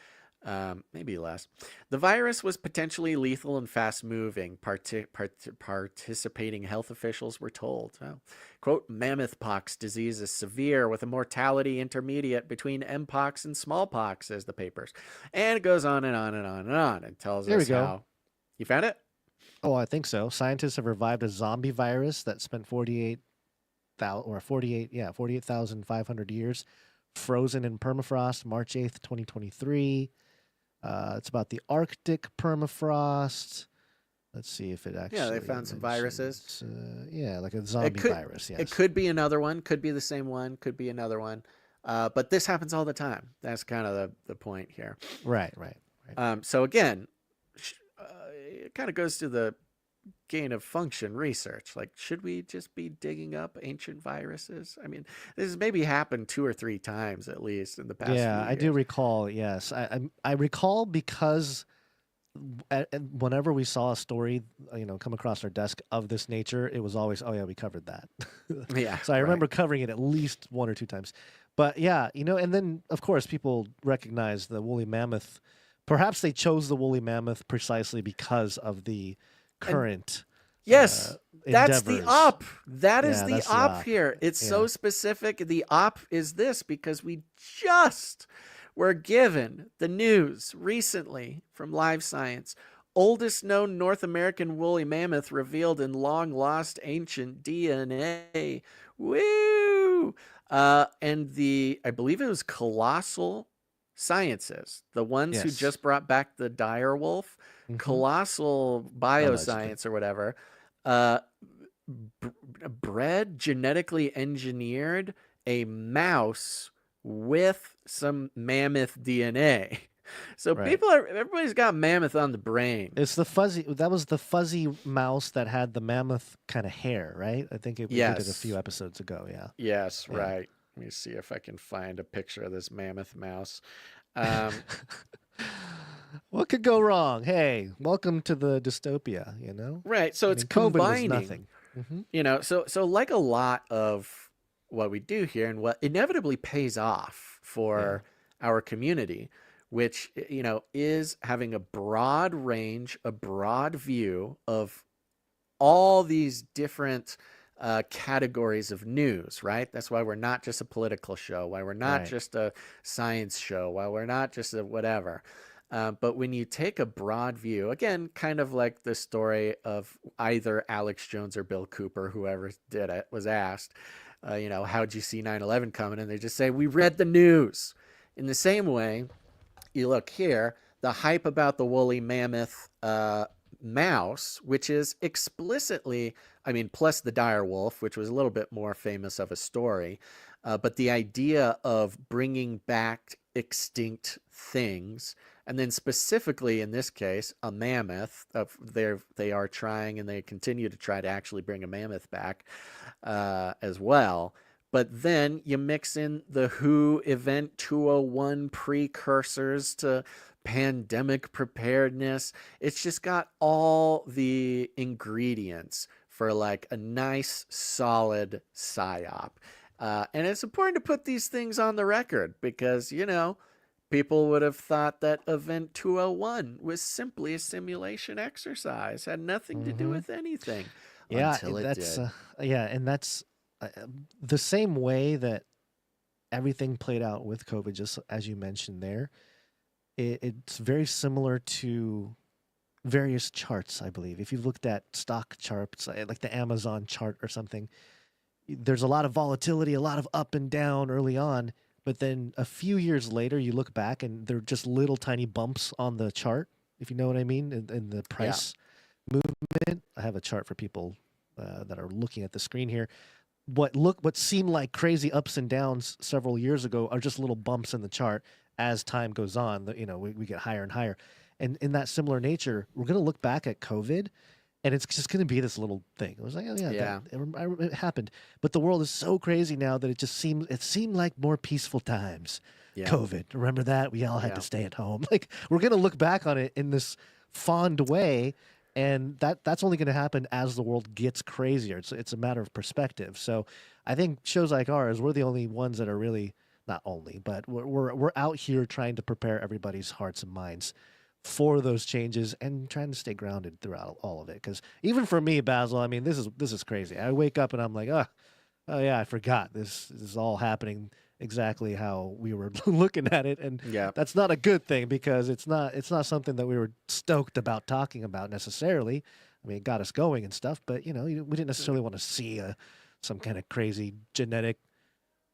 Maybe less. The virus was potentially lethal and fast-moving, participating health officials were told. Oh. Quote, mammoth pox disease is severe with a mortality intermediate between mpox and smallpox, says the papers. And it goes on and on and on and on and tells us how. You found it? Oh, I think so. Scientists have revived a zombie virus that spent 48,500 years frozen in permafrost, March 8th, 2023. It's about the Arctic permafrost. Let's see if it actually... Yeah, they found some viruses. Like a zombie virus, yes. It could be another one, could be the same one, could be another one. But this happens all the time. That's kind of the point here. Right. So again, it kind of goes to the gain of function research. Like, should we just be digging up ancient viruses? I mean, this has maybe happened 2 or 3 times at least in the past. Yeah, I do recall. Yes, I recall because whenever we saw a story, come across our desk of this nature, it was always, oh yeah, we covered that. Yeah. So I remember covering it at least 1 or 2 times. But yeah, and then of course people recognize the woolly mammoth. Perhaps they chose the woolly mammoth precisely because of the current that's endeavors. the op. That is the op here. It's so specific. The op is this because we just were given the news recently from Live Science. Oldest known North American woolly mammoth revealed in long lost ancient DNA. Woo! And I believe it was Colossal Sciences, the ones who just brought back the dire wolf. Colossal Bioscience or whatever, genetically engineered a mouse with some mammoth DNA. So everybody's got mammoth on the brain. It's that was the fuzzy mouse that had the mammoth kind of hair, right? I think we did it a few episodes ago, yeah. Yes, right. Let me see if I can find a picture of this mammoth mouse. What could go wrong? Hey, welcome to the dystopia, Right. So it's COVID was combining. nothing. So like a lot of what we do here and what inevitably pays off for our community, which, is having a broad range, a broad view of all these different categories of news, right? That's why we're not just a political show, why we're not just a science show, why we're not just a whatever. But when you take a broad view, again, kind of like the story of either Alex Jones or Bill Cooper, whoever did it, was asked, how'd you see 9/11 coming? And they just say, we read the news. In the same way, you look here, the hype about the woolly mammoth mouse, which is explicitly, plus the dire wolf, which was a little bit more famous of a story, but the idea of bringing back extinct things, and then specifically in this case, a mammoth. They are trying, and they continue to try to actually bring a mammoth back as well. But then you mix in the WHO Event 201 precursors to pandemic preparedness. It's just got all the ingredients for like a nice, solid psyop. And it's important to put these things on the record because, people would have thought that Event 201 was simply a simulation exercise, had nothing to do with anything until it did. And that's the same way that everything played out with COVID, just as you mentioned there. It's very similar to various charts, I believe. If you've looked at stock charts, like the Amazon chart or something, there's a lot of volatility, a lot of up and down early on, but then a few years later, you look back and they're just little tiny bumps on the chart, if you know what I mean, in the price movement. I have a chart for people that are looking at the screen here. What seemed like crazy ups and downs several years ago are just little bumps in the chart as time goes on. We get higher and higher. And in that similar nature, we're going to look back at COVID, and it's just going to be this little thing. It was like, it happened. But the world is so crazy now that it seemed like more peaceful times. Yeah. COVID, remember that? We all had to stay at home. Like, we're going to look back on it in this fond way, and that's only going to happen as the world gets crazier. It's a matter of perspective. So I think shows like ours, we're the only ones that are really, not only, but we're out here trying to prepare everybody's hearts and minds for those changes and trying to stay grounded throughout all of it. Because even for me, Basil, this is crazy. I wake up and I'm like, oh yeah, I forgot this is all happening exactly how we were looking at it, and that's not a good thing because it's not something that we were stoked about talking about necessarily. It got us going and stuff, but we didn't necessarily want to see some kind of crazy genetic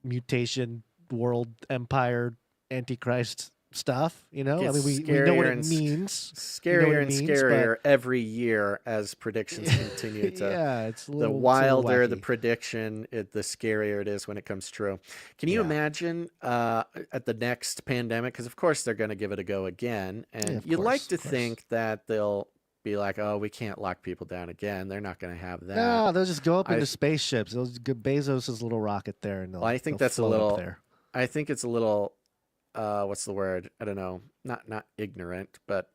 mutation, world empire, antichrist stuff, we know what it means. Scarier and scarier every year as predictions continue to. It's the wilder the prediction, the scarier it is when it comes true. Can you imagine at the next pandemic? Because of course they're going to give it a go again, and you'd like to think that they'll be like, oh, we can't lock people down again. They're not going to have that. No, they'll just go up into spaceships. They'll get Bezos' little rocket there, and I think that's a little. There. I think it's a little. What's the word? I don't know. Not ignorant, but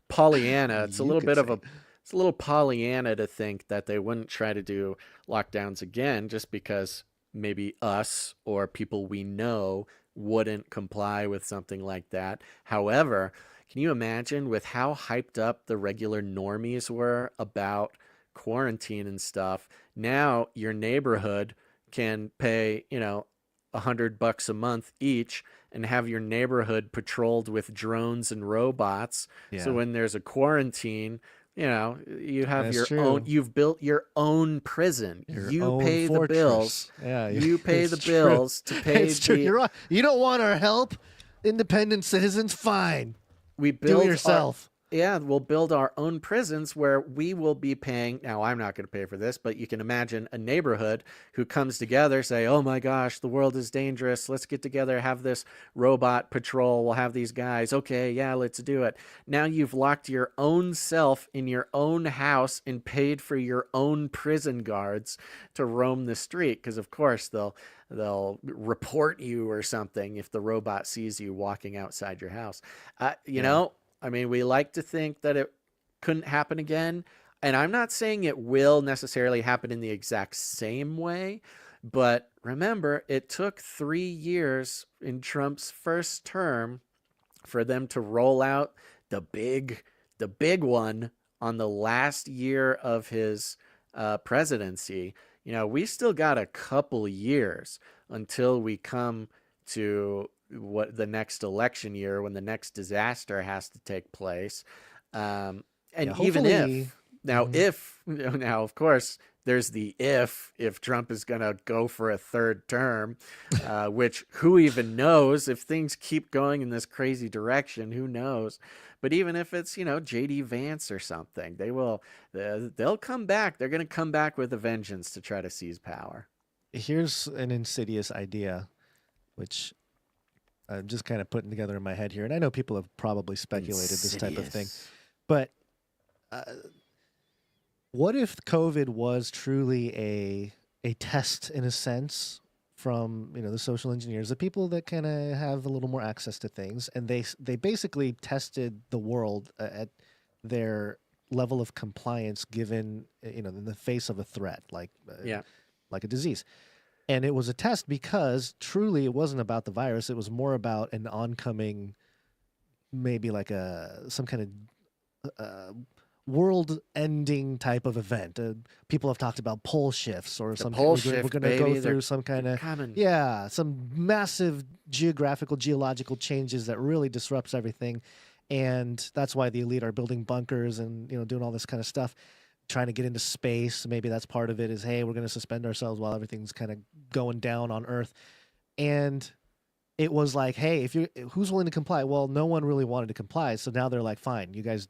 Pollyanna. It's a little Pollyanna to think that they wouldn't try to do lockdowns again just because maybe us or people we know wouldn't comply with something like that. However, can you imagine with how hyped up the regular normies were about quarantine and stuff? Now your neighborhood can pay, $100 a month each and have your neighborhood patrolled with drones and robots. So when there's a quarantine, you have own, you've built your own prison. You pay the bills. You pay the bills to pay. It's true. You're right. You don't want our help? Independent citizens, fine. We build do it yourself. We'll build our own prisons where we will be paying. Now, I'm not going to pay for this, but you can imagine a neighborhood who comes together, say, oh my gosh, the world is dangerous. Let's get together, have this robot patrol. We'll have these guys. Okay, yeah, let's do it. Now you've locked your own self in your own house and paid for your own prison guards to roam the street. Because, of course, they'll report you or something if the robot sees you walking outside your house. You know, we like to think that it couldn't happen again. And I'm not saying it will necessarily happen in the exact same way, but remember, it took 3 years in Trump's first term for them to roll out the big one on the last year of his presidency. We still got a couple years until we come to what the next election year, when the next disaster has to take place. And even if now, of course, there's the if Trump is going to go for a third term, which who even knows if things keep going in this crazy direction, who knows? But even if it's, JD Vance or something, they'll come back. They're going to come back with a vengeance to try to seize power. Here's an insidious idea, which I'm just kind of putting together in my head here. And I know people have probably speculated this type of thing, but what if COVID was truly a test, in a sense, from the social engineers, the people that kind of have a little more access to things, and they basically tested the world at their level of compliance given in the face of a threat like a disease. And it was a test because truly it wasn't about the virus. It was more about an oncoming, maybe like some kind of world-ending type of event. People have talked about pole shifts or something. We're going to go through some kind of some massive geological changes that really disrupts everything, and that's why the elite are building bunkers and doing all this kind of stuff, trying to get into space. Maybe that's part of it. Is hey, we're going to suspend ourselves while everything's kind of going down on Earth, and it was like, hey, who's willing to comply? Well, no one really wanted to comply, so now they're like, fine, you guys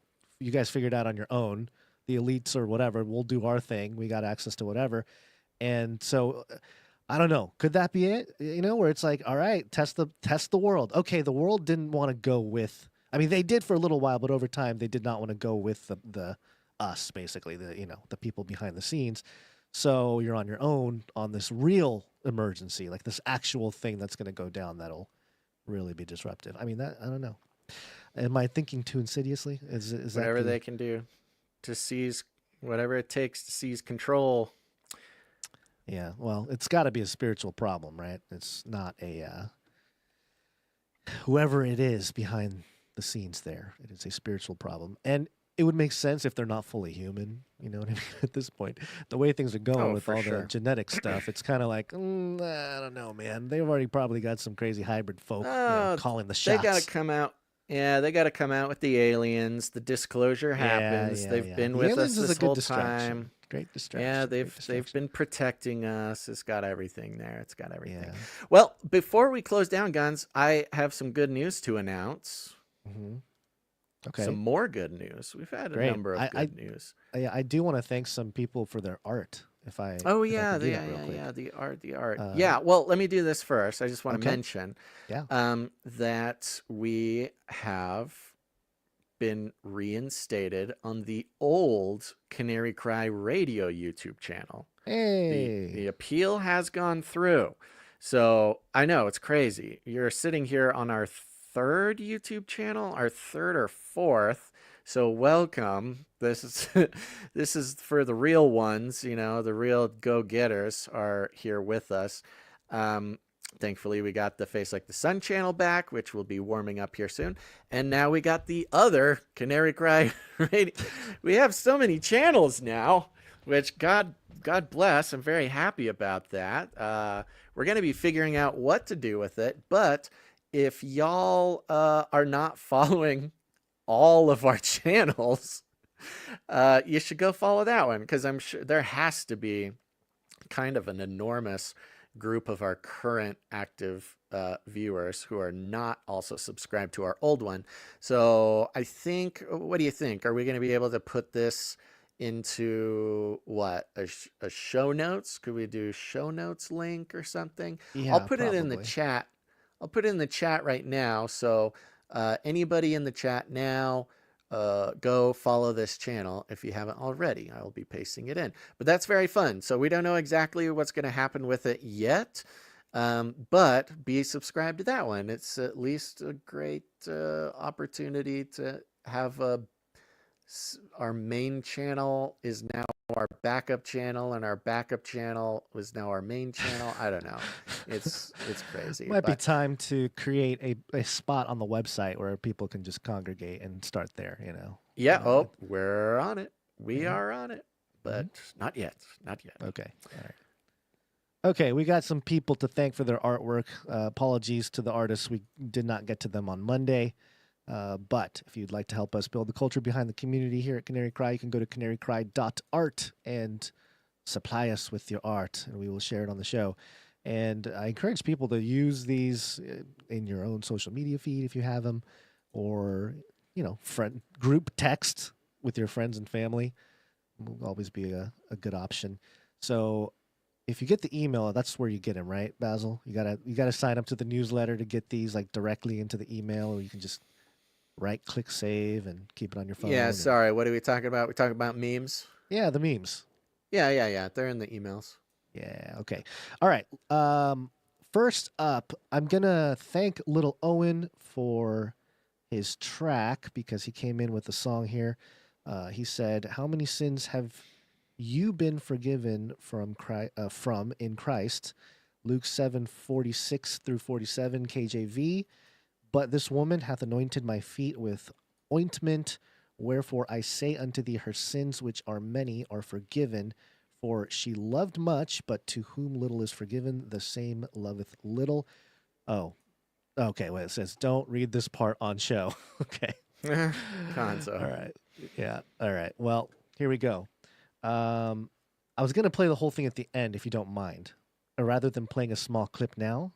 figured out on your own, the elites or whatever, we'll do our thing. We got access to whatever. And so I don't know, could that be it? Where it's like, all right, test the world. Okay. The world didn't want to go with, they did for a little while, but over time they did not want to go with the us, basically, the people behind the scenes. So you're on your own on this real emergency, like this actual thing that's going to go down that'll really be disruptive. I don't know. Am I thinking too insidiously? Is whatever they can do to seize whatever it takes to seize control? Yeah, well, it's got to be a spiritual problem, right? It's not whoever it is behind the scenes there. It is a spiritual problem, and it would make sense if they're not fully human. You know what I mean? At this point, the way things are going with all the genetic stuff, it's kind of like, I don't know, man. They've already probably got some crazy hybrid folk calling the shots. They got to come out. Yeah, they got to come out with the aliens. The disclosure happens. They've been with us this whole time. Great distraction. Yeah, they've been protecting us. It's got everything there. It's got everything. Yeah. Well, before we close down, Guns, I have some good news to announce. Mm-hmm. Okay. Some more good news. We've had a number of good news. I do want to thank some people for their art. The art. Yeah, well, let me do this first. I just want to mention that we have been reinstated on the old Canary Cry Radio YouTube channel. Hey. The appeal has gone through. So I know it's crazy. You're sitting here on our third YouTube channel, our third or fourth. So welcome. This is for the real ones, the real go-getters are here with us. Thankfully, we got the Face Like the Sun channel back, which will be warming up here soon. And now we got the other Canary Cry Radio. We have so many channels now, which God bless. I'm very happy about that. We're going to be figuring out what to do with it. But if y'all are not following all of our channels, you should go follow that one, because I'm sure there has to be kind of an enormous group of our current active viewers who are not also subscribed to our old one. So I think, what do you think? Are we going to be able to put this into a show notes? Could we do show notes link or something? Yeah, I'll put it in the chat. I'll put it in the chat right now. So anybody in the chat now, go follow this channel if you haven't already. I will be pasting it in. But that's very fun. So we don't know exactly what's going to happen with it yet, but be subscribed to that one. It's at least a great opportunity to have our main channel is now our backup channel, and our backup channel was now our main channel. I don't know. It's crazy. Might be time to create a spot on the website where people can just congregate and start there, you know. Yeah. We're on it. We are on it, but not yet. Not yet. Okay. All right. Okay, we got some people to thank for their artwork. Apologies to the artists. We did not get to them on Monday. But if you'd like to help us build the culture behind the community here at Canary Cry, you can go to canarycry.art and supply us with your art, and we will share it on the show. And I encourage people to use these in your own social media feed if you have them, or, you know, friend group text with your friends and family. Will always be a good option. So if you get the email, that's where you get them, right, Basil? You gotta sign up to the newsletter to get these like directly into the email, or you can just right-click save and keep it on your phone. Yeah, sorry. What are we talking about? We're talking about memes? Yeah, the memes. Yeah. They're in the emails. Yeah, okay. All right. First up, I'm going to thank Little Owen for his track because he came in with a song here. He said, "How many sins have you been forgiven from in Christ?" Luke 7:46 through 47 KJV. "But this woman hath anointed my feet with ointment. Wherefore I say unto thee, her sins, which are many, are forgiven. For she loved much, but to whom little is forgiven, the same loveth little." Oh, okay. Well, it says, don't read this part on show. Okay. Conso. All right. Yeah. All right. Well, here we go. I was going to play the whole thing at the end, if you don't mind, rather than playing a small clip now.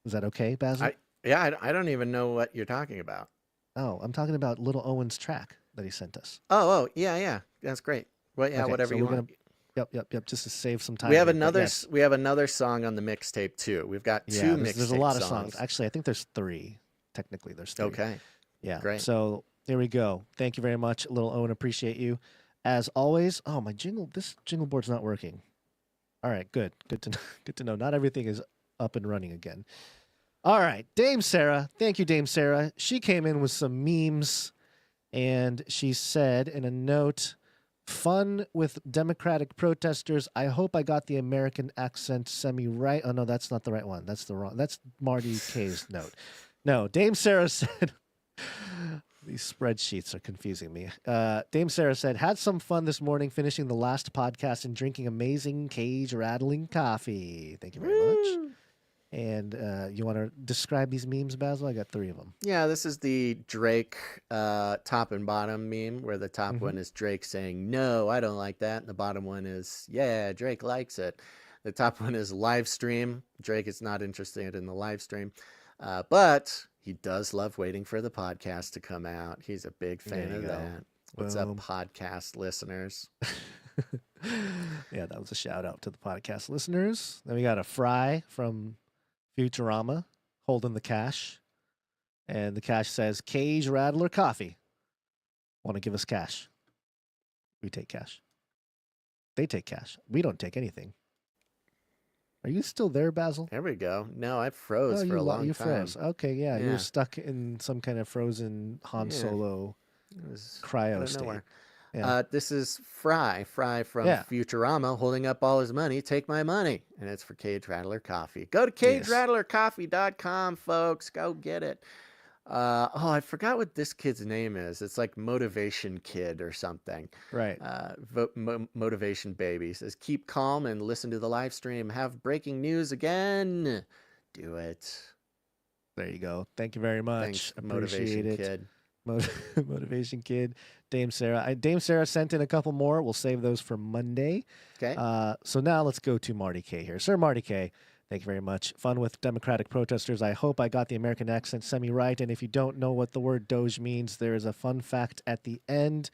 Is that okay, Basil? I don't even know what you're talking about. Oh, I'm talking about Little Owen's track that he sent us. Oh, yeah. That's great. Well, yeah, Okay, whatever so you we're want. Yep. Just to save some time. We have here, but another. yes. We have another song on the mixtape too. We've got two mixtape songs. There's a lot of songs. Actually, I think there's 3. Technically, there's 3. Okay. Yeah. Great. So here we go. Thank you very much, Little Owen. Appreciate you. As always. Oh, this jingle board's not working. All right. Good to know. Not everything is up and running again. All right. Dame Sarah. Thank you, Dame Sarah. She came in with some memes, and she said in a note, "Fun with Democratic protesters. I hope I got the American accent semi-right." Oh, no, that's not the right one. That's Marty K's note. No, Dame Sarah said, these spreadsheets are confusing me. Dame Sarah said, "Had some fun this morning finishing the last podcast and drinking amazing cage-rattling coffee." Thank you very much. And you want to describe these memes, Basil? I got 3 of them. Yeah, this is the Drake top and bottom meme, where the top one is Drake saying, "No, I don't like that." And the bottom one is, "Yeah, Drake likes it." The top one is live stream. Drake is not interested in the live stream. But he does love waiting for the podcast to come out. He's a big fan of that. What's up, podcast listeners? Yeah, that was a shout out to the podcast listeners. Then we got a Fry from Futurama holding the cash. And the cash says, "Cage Rattler Coffee. Want to give us cash?" We take cash. They take cash. We don't take anything. Are you still there, Basil? There we go. No, I froze for a long time. You froze. Okay, yeah. You were stuck in some kind of frozen Han Solo cryo state. Yeah. This is Fry from Futurama holding up all his money. "Take my money." And it's for Cage Rattler Coffee. Go to CageRattlerCoffee.com, folks. Go get it. I forgot what this kid's name is. It's like Motivation Kid or something. Right. Motivation Baby says, "Keep calm and listen to the live stream. Have breaking news again." Do it. There you go. Thank you very much. Thanks, Motivation Kid. Motivation Kid. Dame Sarah. Dame Sarah sent in a couple more. We'll save those for Monday. Okay. So now let's go to Marty K here. Sir Marty K, thank you very much. "Fun with Democratic protesters. I hope I got the American accent semi-right. And if you don't know what the word Doge means, there is a fun fact at the end."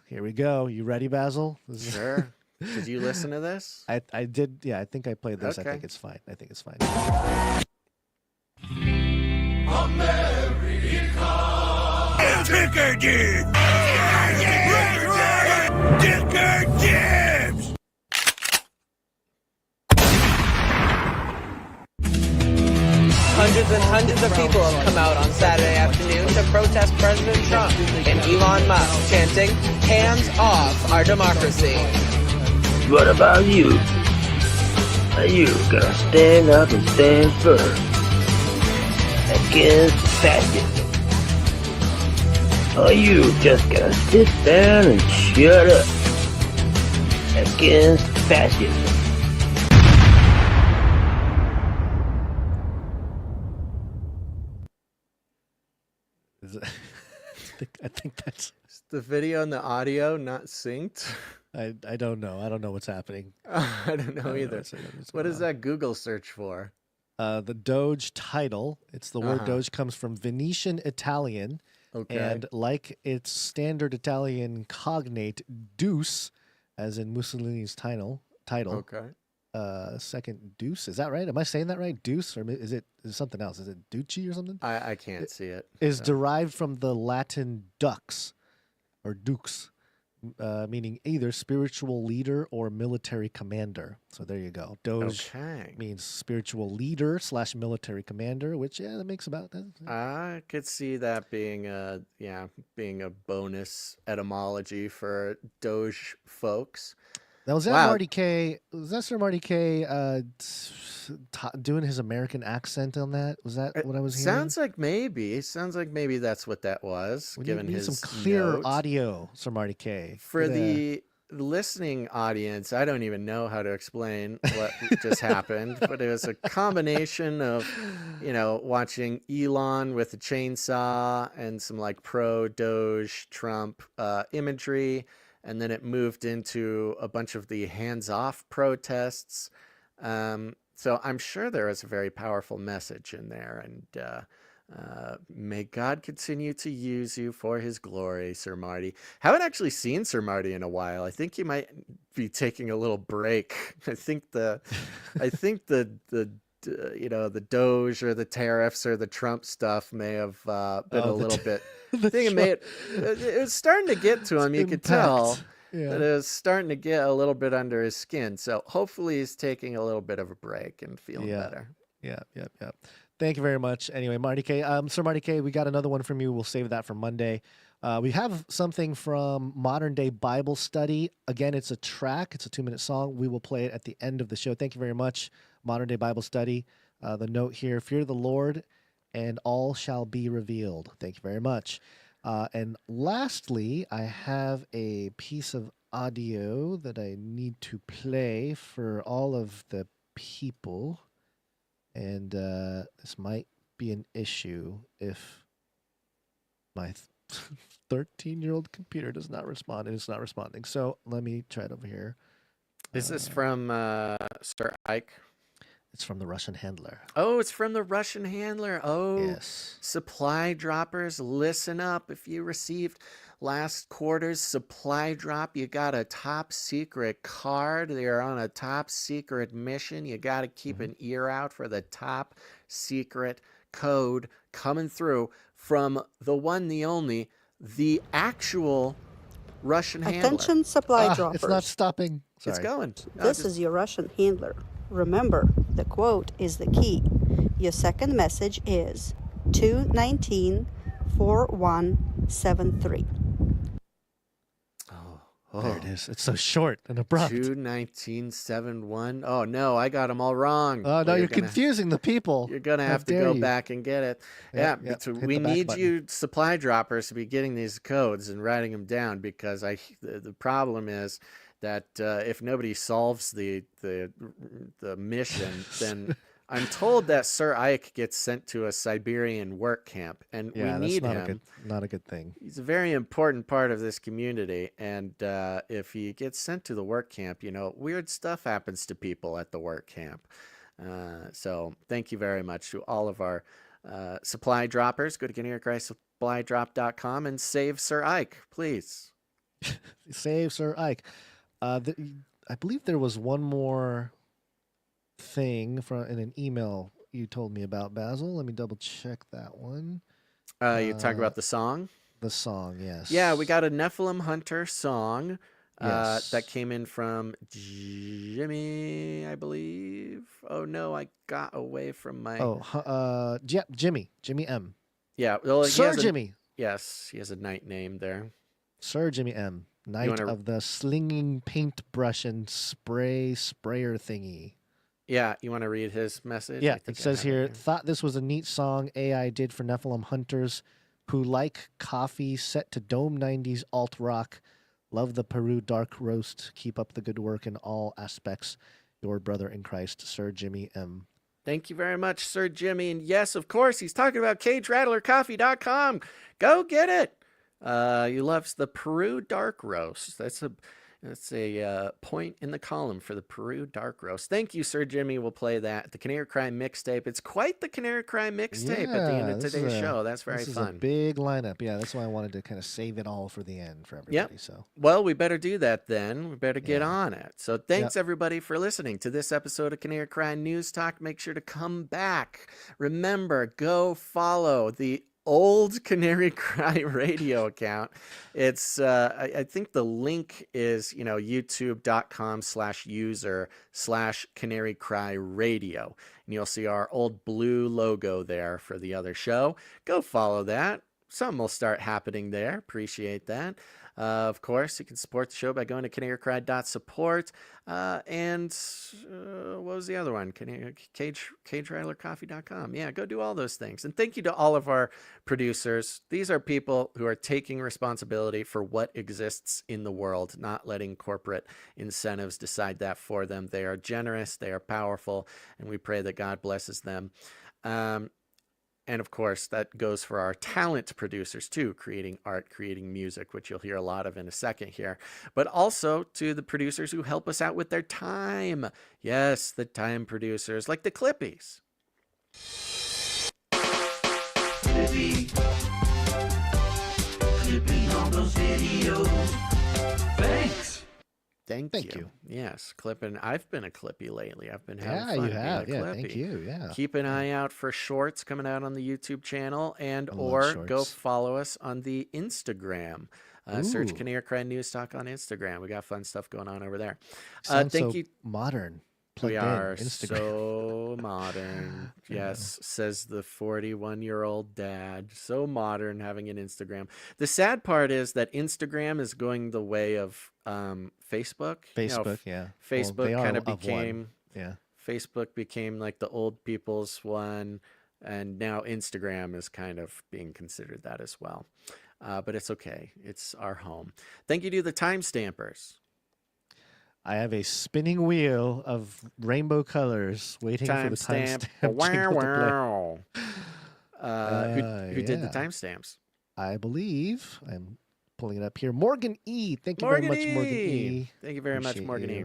Here we go. You ready, Basil? Sure. Did you listen to this? I did. Yeah, I think I played this. Okay. I think it's fine. Hundreds and hundreds of people have come out on Saturday afternoon to protest President Trump and Elon Musk, chanting, "Hands off our democracy." What about you? Are you gonna stand up and stand firm against fascism? Or you just gonna sit down and shut up against fascism? I think that's Is the video and the audio not synced? I don't know. I don't know what's happening. I don't know either. What is that Google search for? The Doge title. It's the word Uh-huh. Doge comes from Venetian Italian. Okay. And like its standard Italian cognate, deuce, as in Mussolini's title. Okay. Second deuce. Is that right? Am I saying that right? Deuce, or is it something else? Is it Ducci or something? I can't see it. Is derived from the Latin dux, or dux, meaning either spiritual leader or military commander. So there you go. Doge Okay. means spiritual leader / military commander, which that makes about that. I could see that being being a bonus etymology for Doge folks. Now, was that Wow. Marty K? Was that Sir Marty K doing his American accent on that? Was that what I was hearing? Sounds like maybe. Sounds like maybe that's what that was. We given need his some clear note. audio, Sir Marty K. For Get a- the listening audience, I don't even know how to explain what just happened, but it was a combination of, watching Elon with a chainsaw and some like pro Doge Trump imagery, and then it moved into a bunch of the hands-off protests. So I'm sure there is a very powerful message in there, and may God continue to use you for his glory, Sir Marty. Haven't actually seen Sir Marty in a while. I think he might be taking a little break. I think the Doge or the tariffs or the Trump stuff may have been a little bit. I think it was starting to get to him. You could tell that it was starting to get a little bit under his skin. So hopefully he's taking a little bit of a break and feeling better. Yeah. Thank you very much. Anyway, Marty K. Sir Marty K., we got another one from you. We'll save that for Monday. We have something from Modern Day Bible Study. Again, it's a track. It's a 2-minute song. We will play it at the end of the show. Thank you very much, Modern Day Bible Study. The note here, fear the Lord and all shall be revealed. Thank you very much. And lastly, I have a piece of audio that I need to play for all of the people. And this might be an issue if my 13-year-old computer does not respond, and it's not responding. So let me try it over here. Is this from Sir Ike? It's from the Russian handler. Oh, it's from the Russian handler. Oh, yes. Supply droppers, listen up. If you received last quarter's supply drop, you got a top secret card. They're on a top secret mission. You got to keep an ear out for the top secret code coming through from the one, the only, the actual Russian handler. Attention supply droppers. It's not stopping. It's going. This is your Russian handler. Remember, the quote is the key. Your second message is 219-4173. There it is. It's so short and abrupt. 21971. Oh no, I got them all wrong. Oh no, Well, you're confusing the people. You're gonna have to dare go you. back and get it. Yeah, Yeah, hit we the back need button. you supply droppers to be getting these codes and writing them down, because the problem is that if nobody solves the mission, then I'm told that Sir Ike gets sent to a Siberian work camp, and Yeah, we that's need not him. not a good thing. He's a very important part of this community, and if he gets sent to the work camp, weird stuff happens to people at the work camp. So thank you very much to all of our supply droppers. Go to GenearChristSupplyDrop.com and save Sir Ike, please. Save Sir Ike. I believe there was one more thing in an email you told me about, Basil. Let me double check that one. You talk about the song? The song, yes. Yeah, we got a Nephilim Hunter song. That came in from Jimmy, I believe. Oh no, I got away from my. Jimmy M. Yeah, well, Sir Jimmy. Yes, he has a knight name there. Sir Jimmy M. Knight of the slinging paintbrush and sprayer thingy. Yeah, you want to read his message? Yeah, it says here, thought this was a neat song AI did for Nephilim hunters who like coffee set to Dome 90s alt rock. Love the Peru dark roast. Keep up the good work in all aspects. Your brother in Christ, Sir Jimmy M. Thank you very much, Sir Jimmy. And yes, of course, he's talking about CageRattlerCoffee.com. Go get it. He loves the Peru dark roast. That's a point in the column for the Peru dark roast. Thank you, Sir Jimmy. We'll play that. The Canary Cry mixtape. It's quite the Canary Cry mixtape at the end of today's show. That's very fun. This is a big lineup. Yeah, that's why I wanted to kind of save it all for the end for everybody. Yep. So, well, we better do that then. We better get on it. So thanks, everybody, for listening to this episode of Canary Cry News Talk. Make sure to come back. Remember, go follow the old Canary Cry radio account. It's I think the link is youtube.com/user/Canary Cry radio, and you'll see our old blue logo there for the other show. Go follow that. Something will start happening there. Appreciate that. Of course, you can support the show by going to canarycry.support. And what was the other one? CageRattlerCoffee.com. Yeah, go do all those things. And thank you to all of our producers. These are people who are taking responsibility for what exists in the world, not letting corporate incentives decide that for them. They are generous, they are powerful, and we pray that God blesses them. And of course, that goes for our talent producers too, creating art, creating music, which you'll hear a lot of in a second here. But also to the producers who help us out with their time. Yes, the time producers, like the Clippies. Clippy on those videos. Thanks. Thank you. Yes, Clipping. I've been a Clippy lately. I've been having fun. You have. being a Yeah, Clippy. thank you. Yeah. Keep an eye out for shorts coming out on the YouTube channel, or go follow us on the Instagram. Search Canary Cry News Talk on Instagram. We got fun stuff going on over there. Thank you. Modern. We are so modern. Yes, says the 41-year-old dad. So modern having an Instagram. The sad part is that Instagram is going the way of Facebook. Yeah. Facebook kind of became. Yeah. Facebook became like the old people's one, and now Instagram is kind of being considered that as well. But it's okay. It's our home. Thank you to the timestampers. I have a spinning wheel of rainbow colors waiting for the timestamp. Wow. Who did the timestamps? I believe. I'm pulling it up here. Morgan E. Thank you very much, Morgan E. Thank you very much, Morgan E.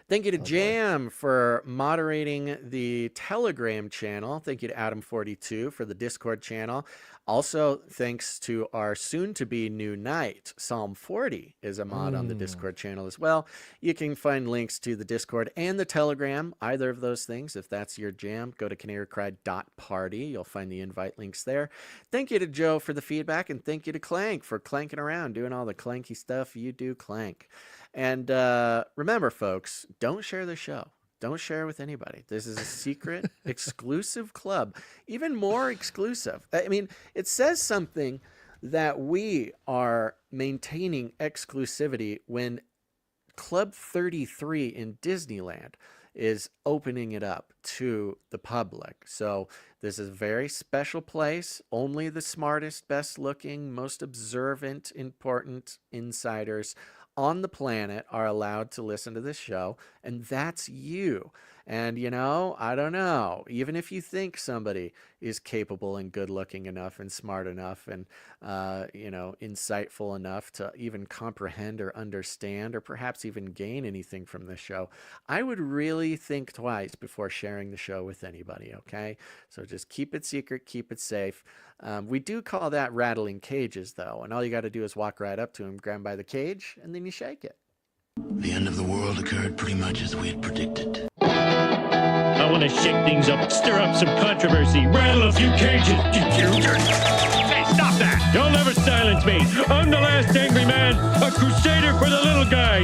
Thank you to Jam for moderating the Telegram channel. Thank you to Adam42 for the Discord channel. Also, thanks to our soon-to-be new knight, Psalm 40 is a mod on the Discord channel as well. You can find links to the Discord and the Telegram, either of those things. If that's your jam, go to canarycry.party. You'll find the invite links there. Thank you to Joe for the feedback, and thank you to Clank for clanking around, doing all the clanky stuff you do, Clank. And remember, folks, don't share the show. Don't share with anybody. This is a secret, exclusive club, even more exclusive. I mean, it says something that we are maintaining exclusivity when Club 33 in Disneyland is opening it up to the public. So this is a very special place. Only the smartest, best looking, most observant, important insiders on the planet are allowed to listen to this show, and that's you. And, you know, I don't know, even if you think somebody is capable and good looking enough and smart enough and, you know, insightful enough to even comprehend or understand or perhaps even gain anything from this show, I would really think twice before sharing the show with anybody, okay? So just keep it secret, keep it safe. We do call that rattling cages, though, and all you got to do is walk right up to him, grab him by the cage, and then you shake it. The end of the world occurred pretty much as we had predicted. I want to shake things up, stir up some controversy, rattle a few cages. Hey, stop that! You'll never silence me. I'm the last angry man, a crusader for the little guy.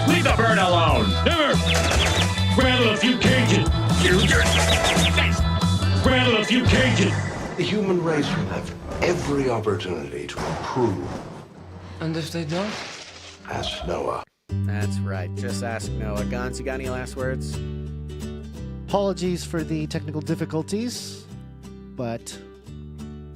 Leave the bird alone. Never. Rattle a few cages. Rattle a few cages. The human race will have every opportunity to improve. And if they don't? Ask Noah. That's right. Just ask Noah. Gons, you got any last words? Apologies for the technical difficulties, but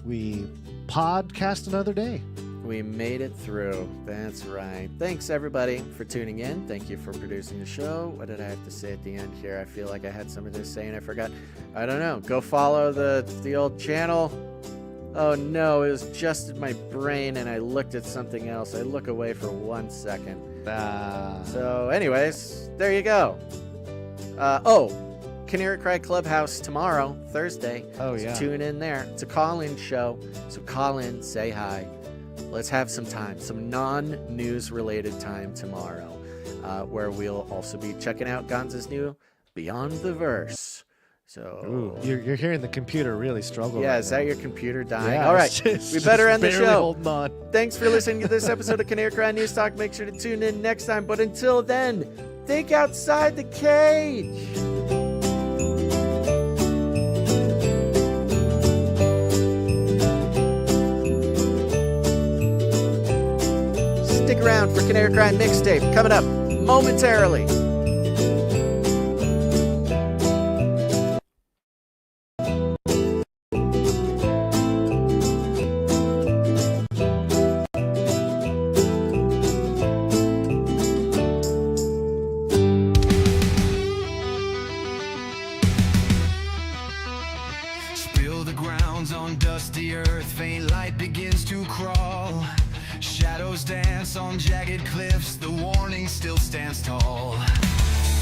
we podcast another day. We made it through. That's right. Thanks, everybody, for tuning in. Thank you for producing the show. What did I have to say at the end here? I feel like I had something to say and I forgot. I don't know. Go follow the old channel. Oh, no. It was just in my brain, and I looked at something else. I look away for 1 second. So, anyways, there you go. Canary Cry Clubhouse tomorrow, Thursday. Oh, yeah. So tune in there. It's a call-in show. So call in, say hi. Let's have some time, some non-news related time tomorrow, where we'll also be checking out Gonza's new Beyond the Verse. So you're hearing the computer really struggle. Yeah, right is now. that your computer dying? Yeah, All right, we better end the barely show. holding on. Thanks for listening to this episode of Canary Cry News Talk. Make sure to tune in next time. But until then, think outside the cage. Stick around for Canary Cry Mixtape coming up momentarily. Spill the grounds on dusty earth, faint light begins to crawl. Shadows dance on jagged cliffs, the warning still stands tall.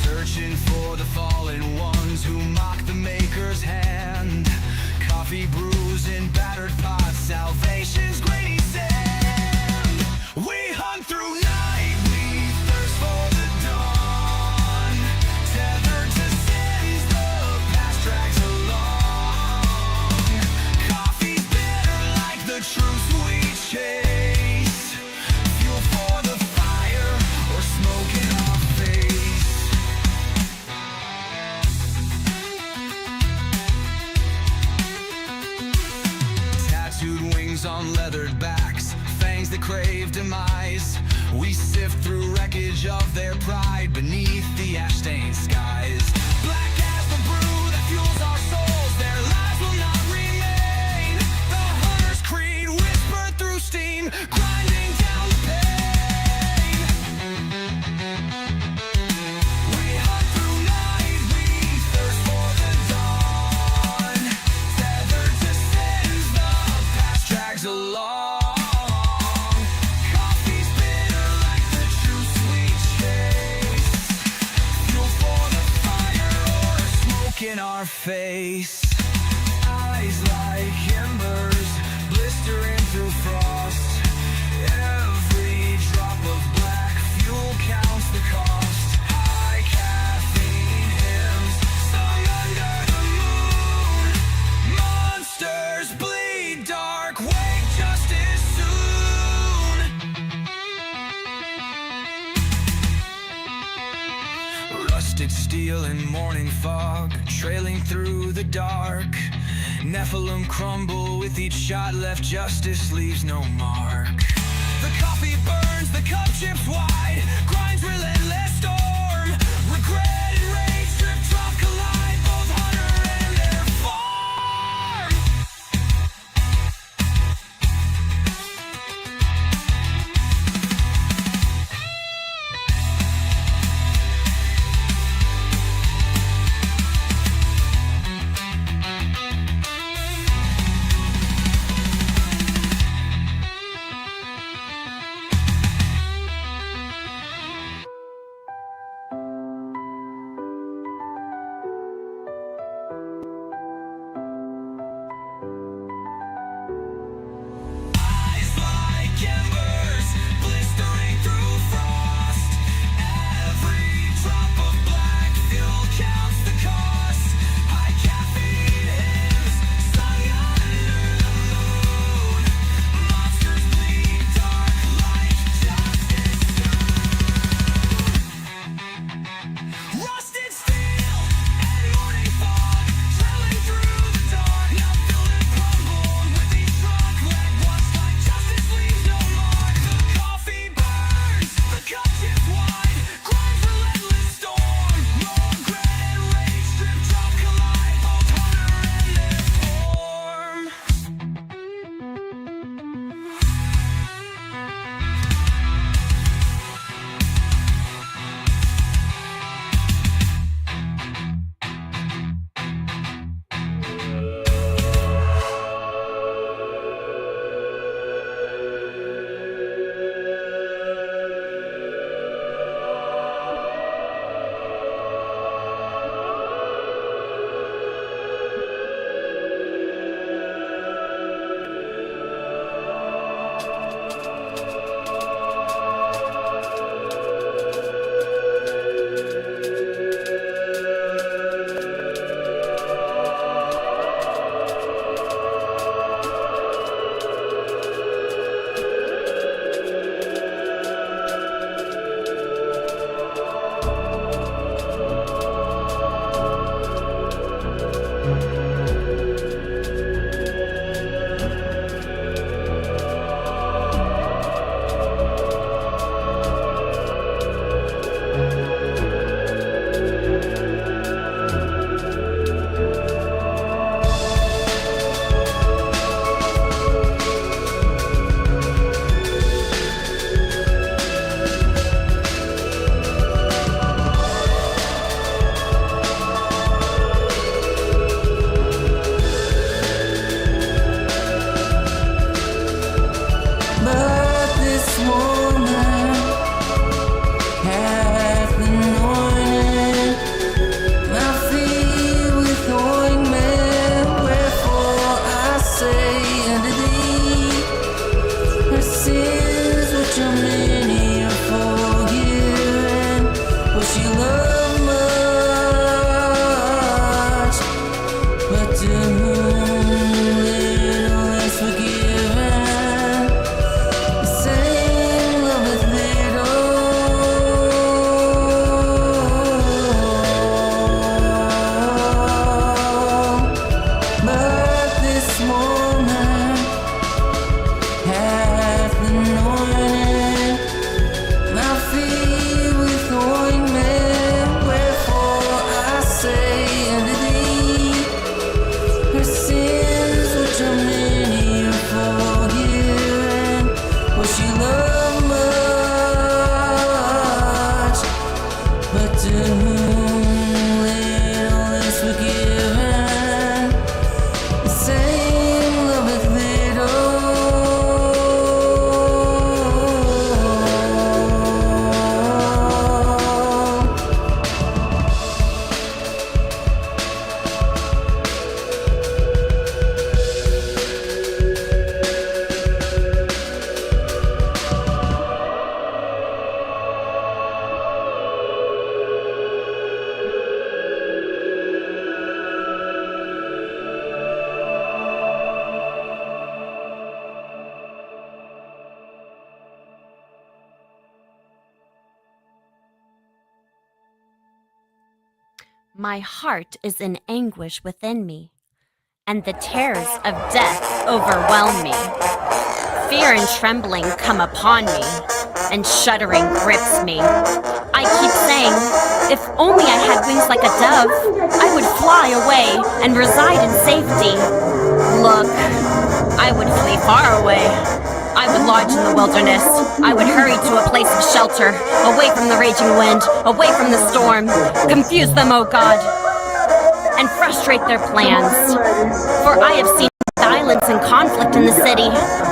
Searching for the fallen ones who mock the maker's hand. Coffee brews in battered pots, salvation's grainy sand. We hunt through night, we thirst for the dawn. Tethered to sins, the past drags along. Coffee's bitter like the truth we chase. Fuel for the fire or smoke in our face. Tattooed wings on leathered backs, fangs that crave demise. We sift through wreckage of their pride beneath the ash-stained skies. Black as the brew that fuels our souls, their lives will not remain. The hunter's creed whispered through steam, grinding down the pain. We hunt through night, we thirst for the dawn. Tethered to sins, the past drags along. Coffee's bitter like the true sweet chase. Fuel for the fire or smoke in our face. Eyes like embers, blistering through frost. Every drop of black fuel counts the cost. High caffeine hymns sung under the moon. Monsters bleed dark, wake just as soon. Rusted steel in morning fog, trailing through the dark. Nephilim crumble with each shot left, justice leaves no mark. The coffee burns, the cup chips wide, grinds relentless storm. Regret and rage strip drop collide, both hunter and their farm. My heart is in anguish within me, and the terrors of death overwhelm me. Fear and trembling come upon me, and shuddering grips me. I keep saying, if only I had wings like a dove, I would fly away and reside in safety. Look, I would flee far away. I would lodge in the wilderness. I would hurry to a place of shelter, away from the raging wind, away from the storm. Confuse them, O God, and frustrate their plans. For I have seen violence and conflict in the city.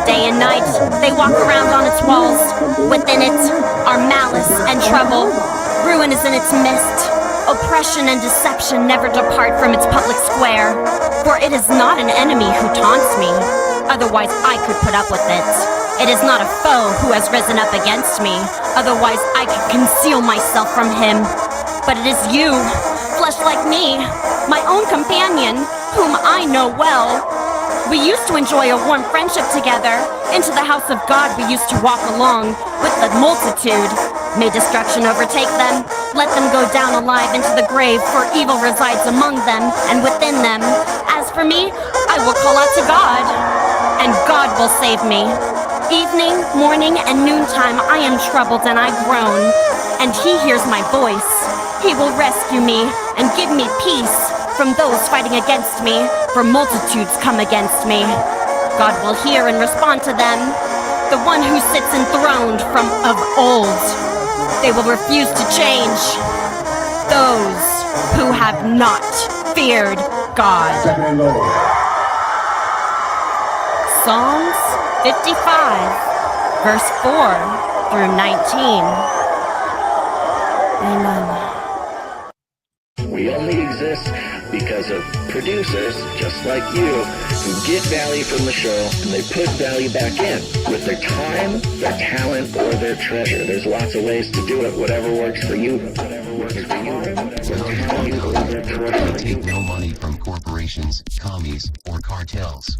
Day and night, they walk around on its walls. Within it are malice and trouble. Ruin is in its midst. Oppression and deception never depart from its public square. For it is not an enemy who taunts me. Otherwise, I could put up with it. It is not a foe who has risen up against me. Otherwise, I could conceal myself from him. But it is you, flesh like me, my own companion, whom I know well. We used to enjoy a warm friendship together. Into the house of God we used to walk along with the multitude. May destruction overtake them. Let them go down alive into the grave, for evil resides among them and within them. As for me, I will call out to God, and God will save me. Evening, morning, and noontime I am troubled and I groan, and He hears my voice. He will rescue me and give me peace from those fighting against me, for multitudes come against me. God will hear and respond to them, the one who sits enthroned from of old. They will refuse to change, those who have not feared God. Psalms 55, verse 4 through 19. Amen. We only exist because of producers just like you who get value from the show and they put value back in with their time, their talent, or their treasure. There's lots of ways to do it, whatever works for you. Whatever works for you. Take no money from corporations, commies, or cartels.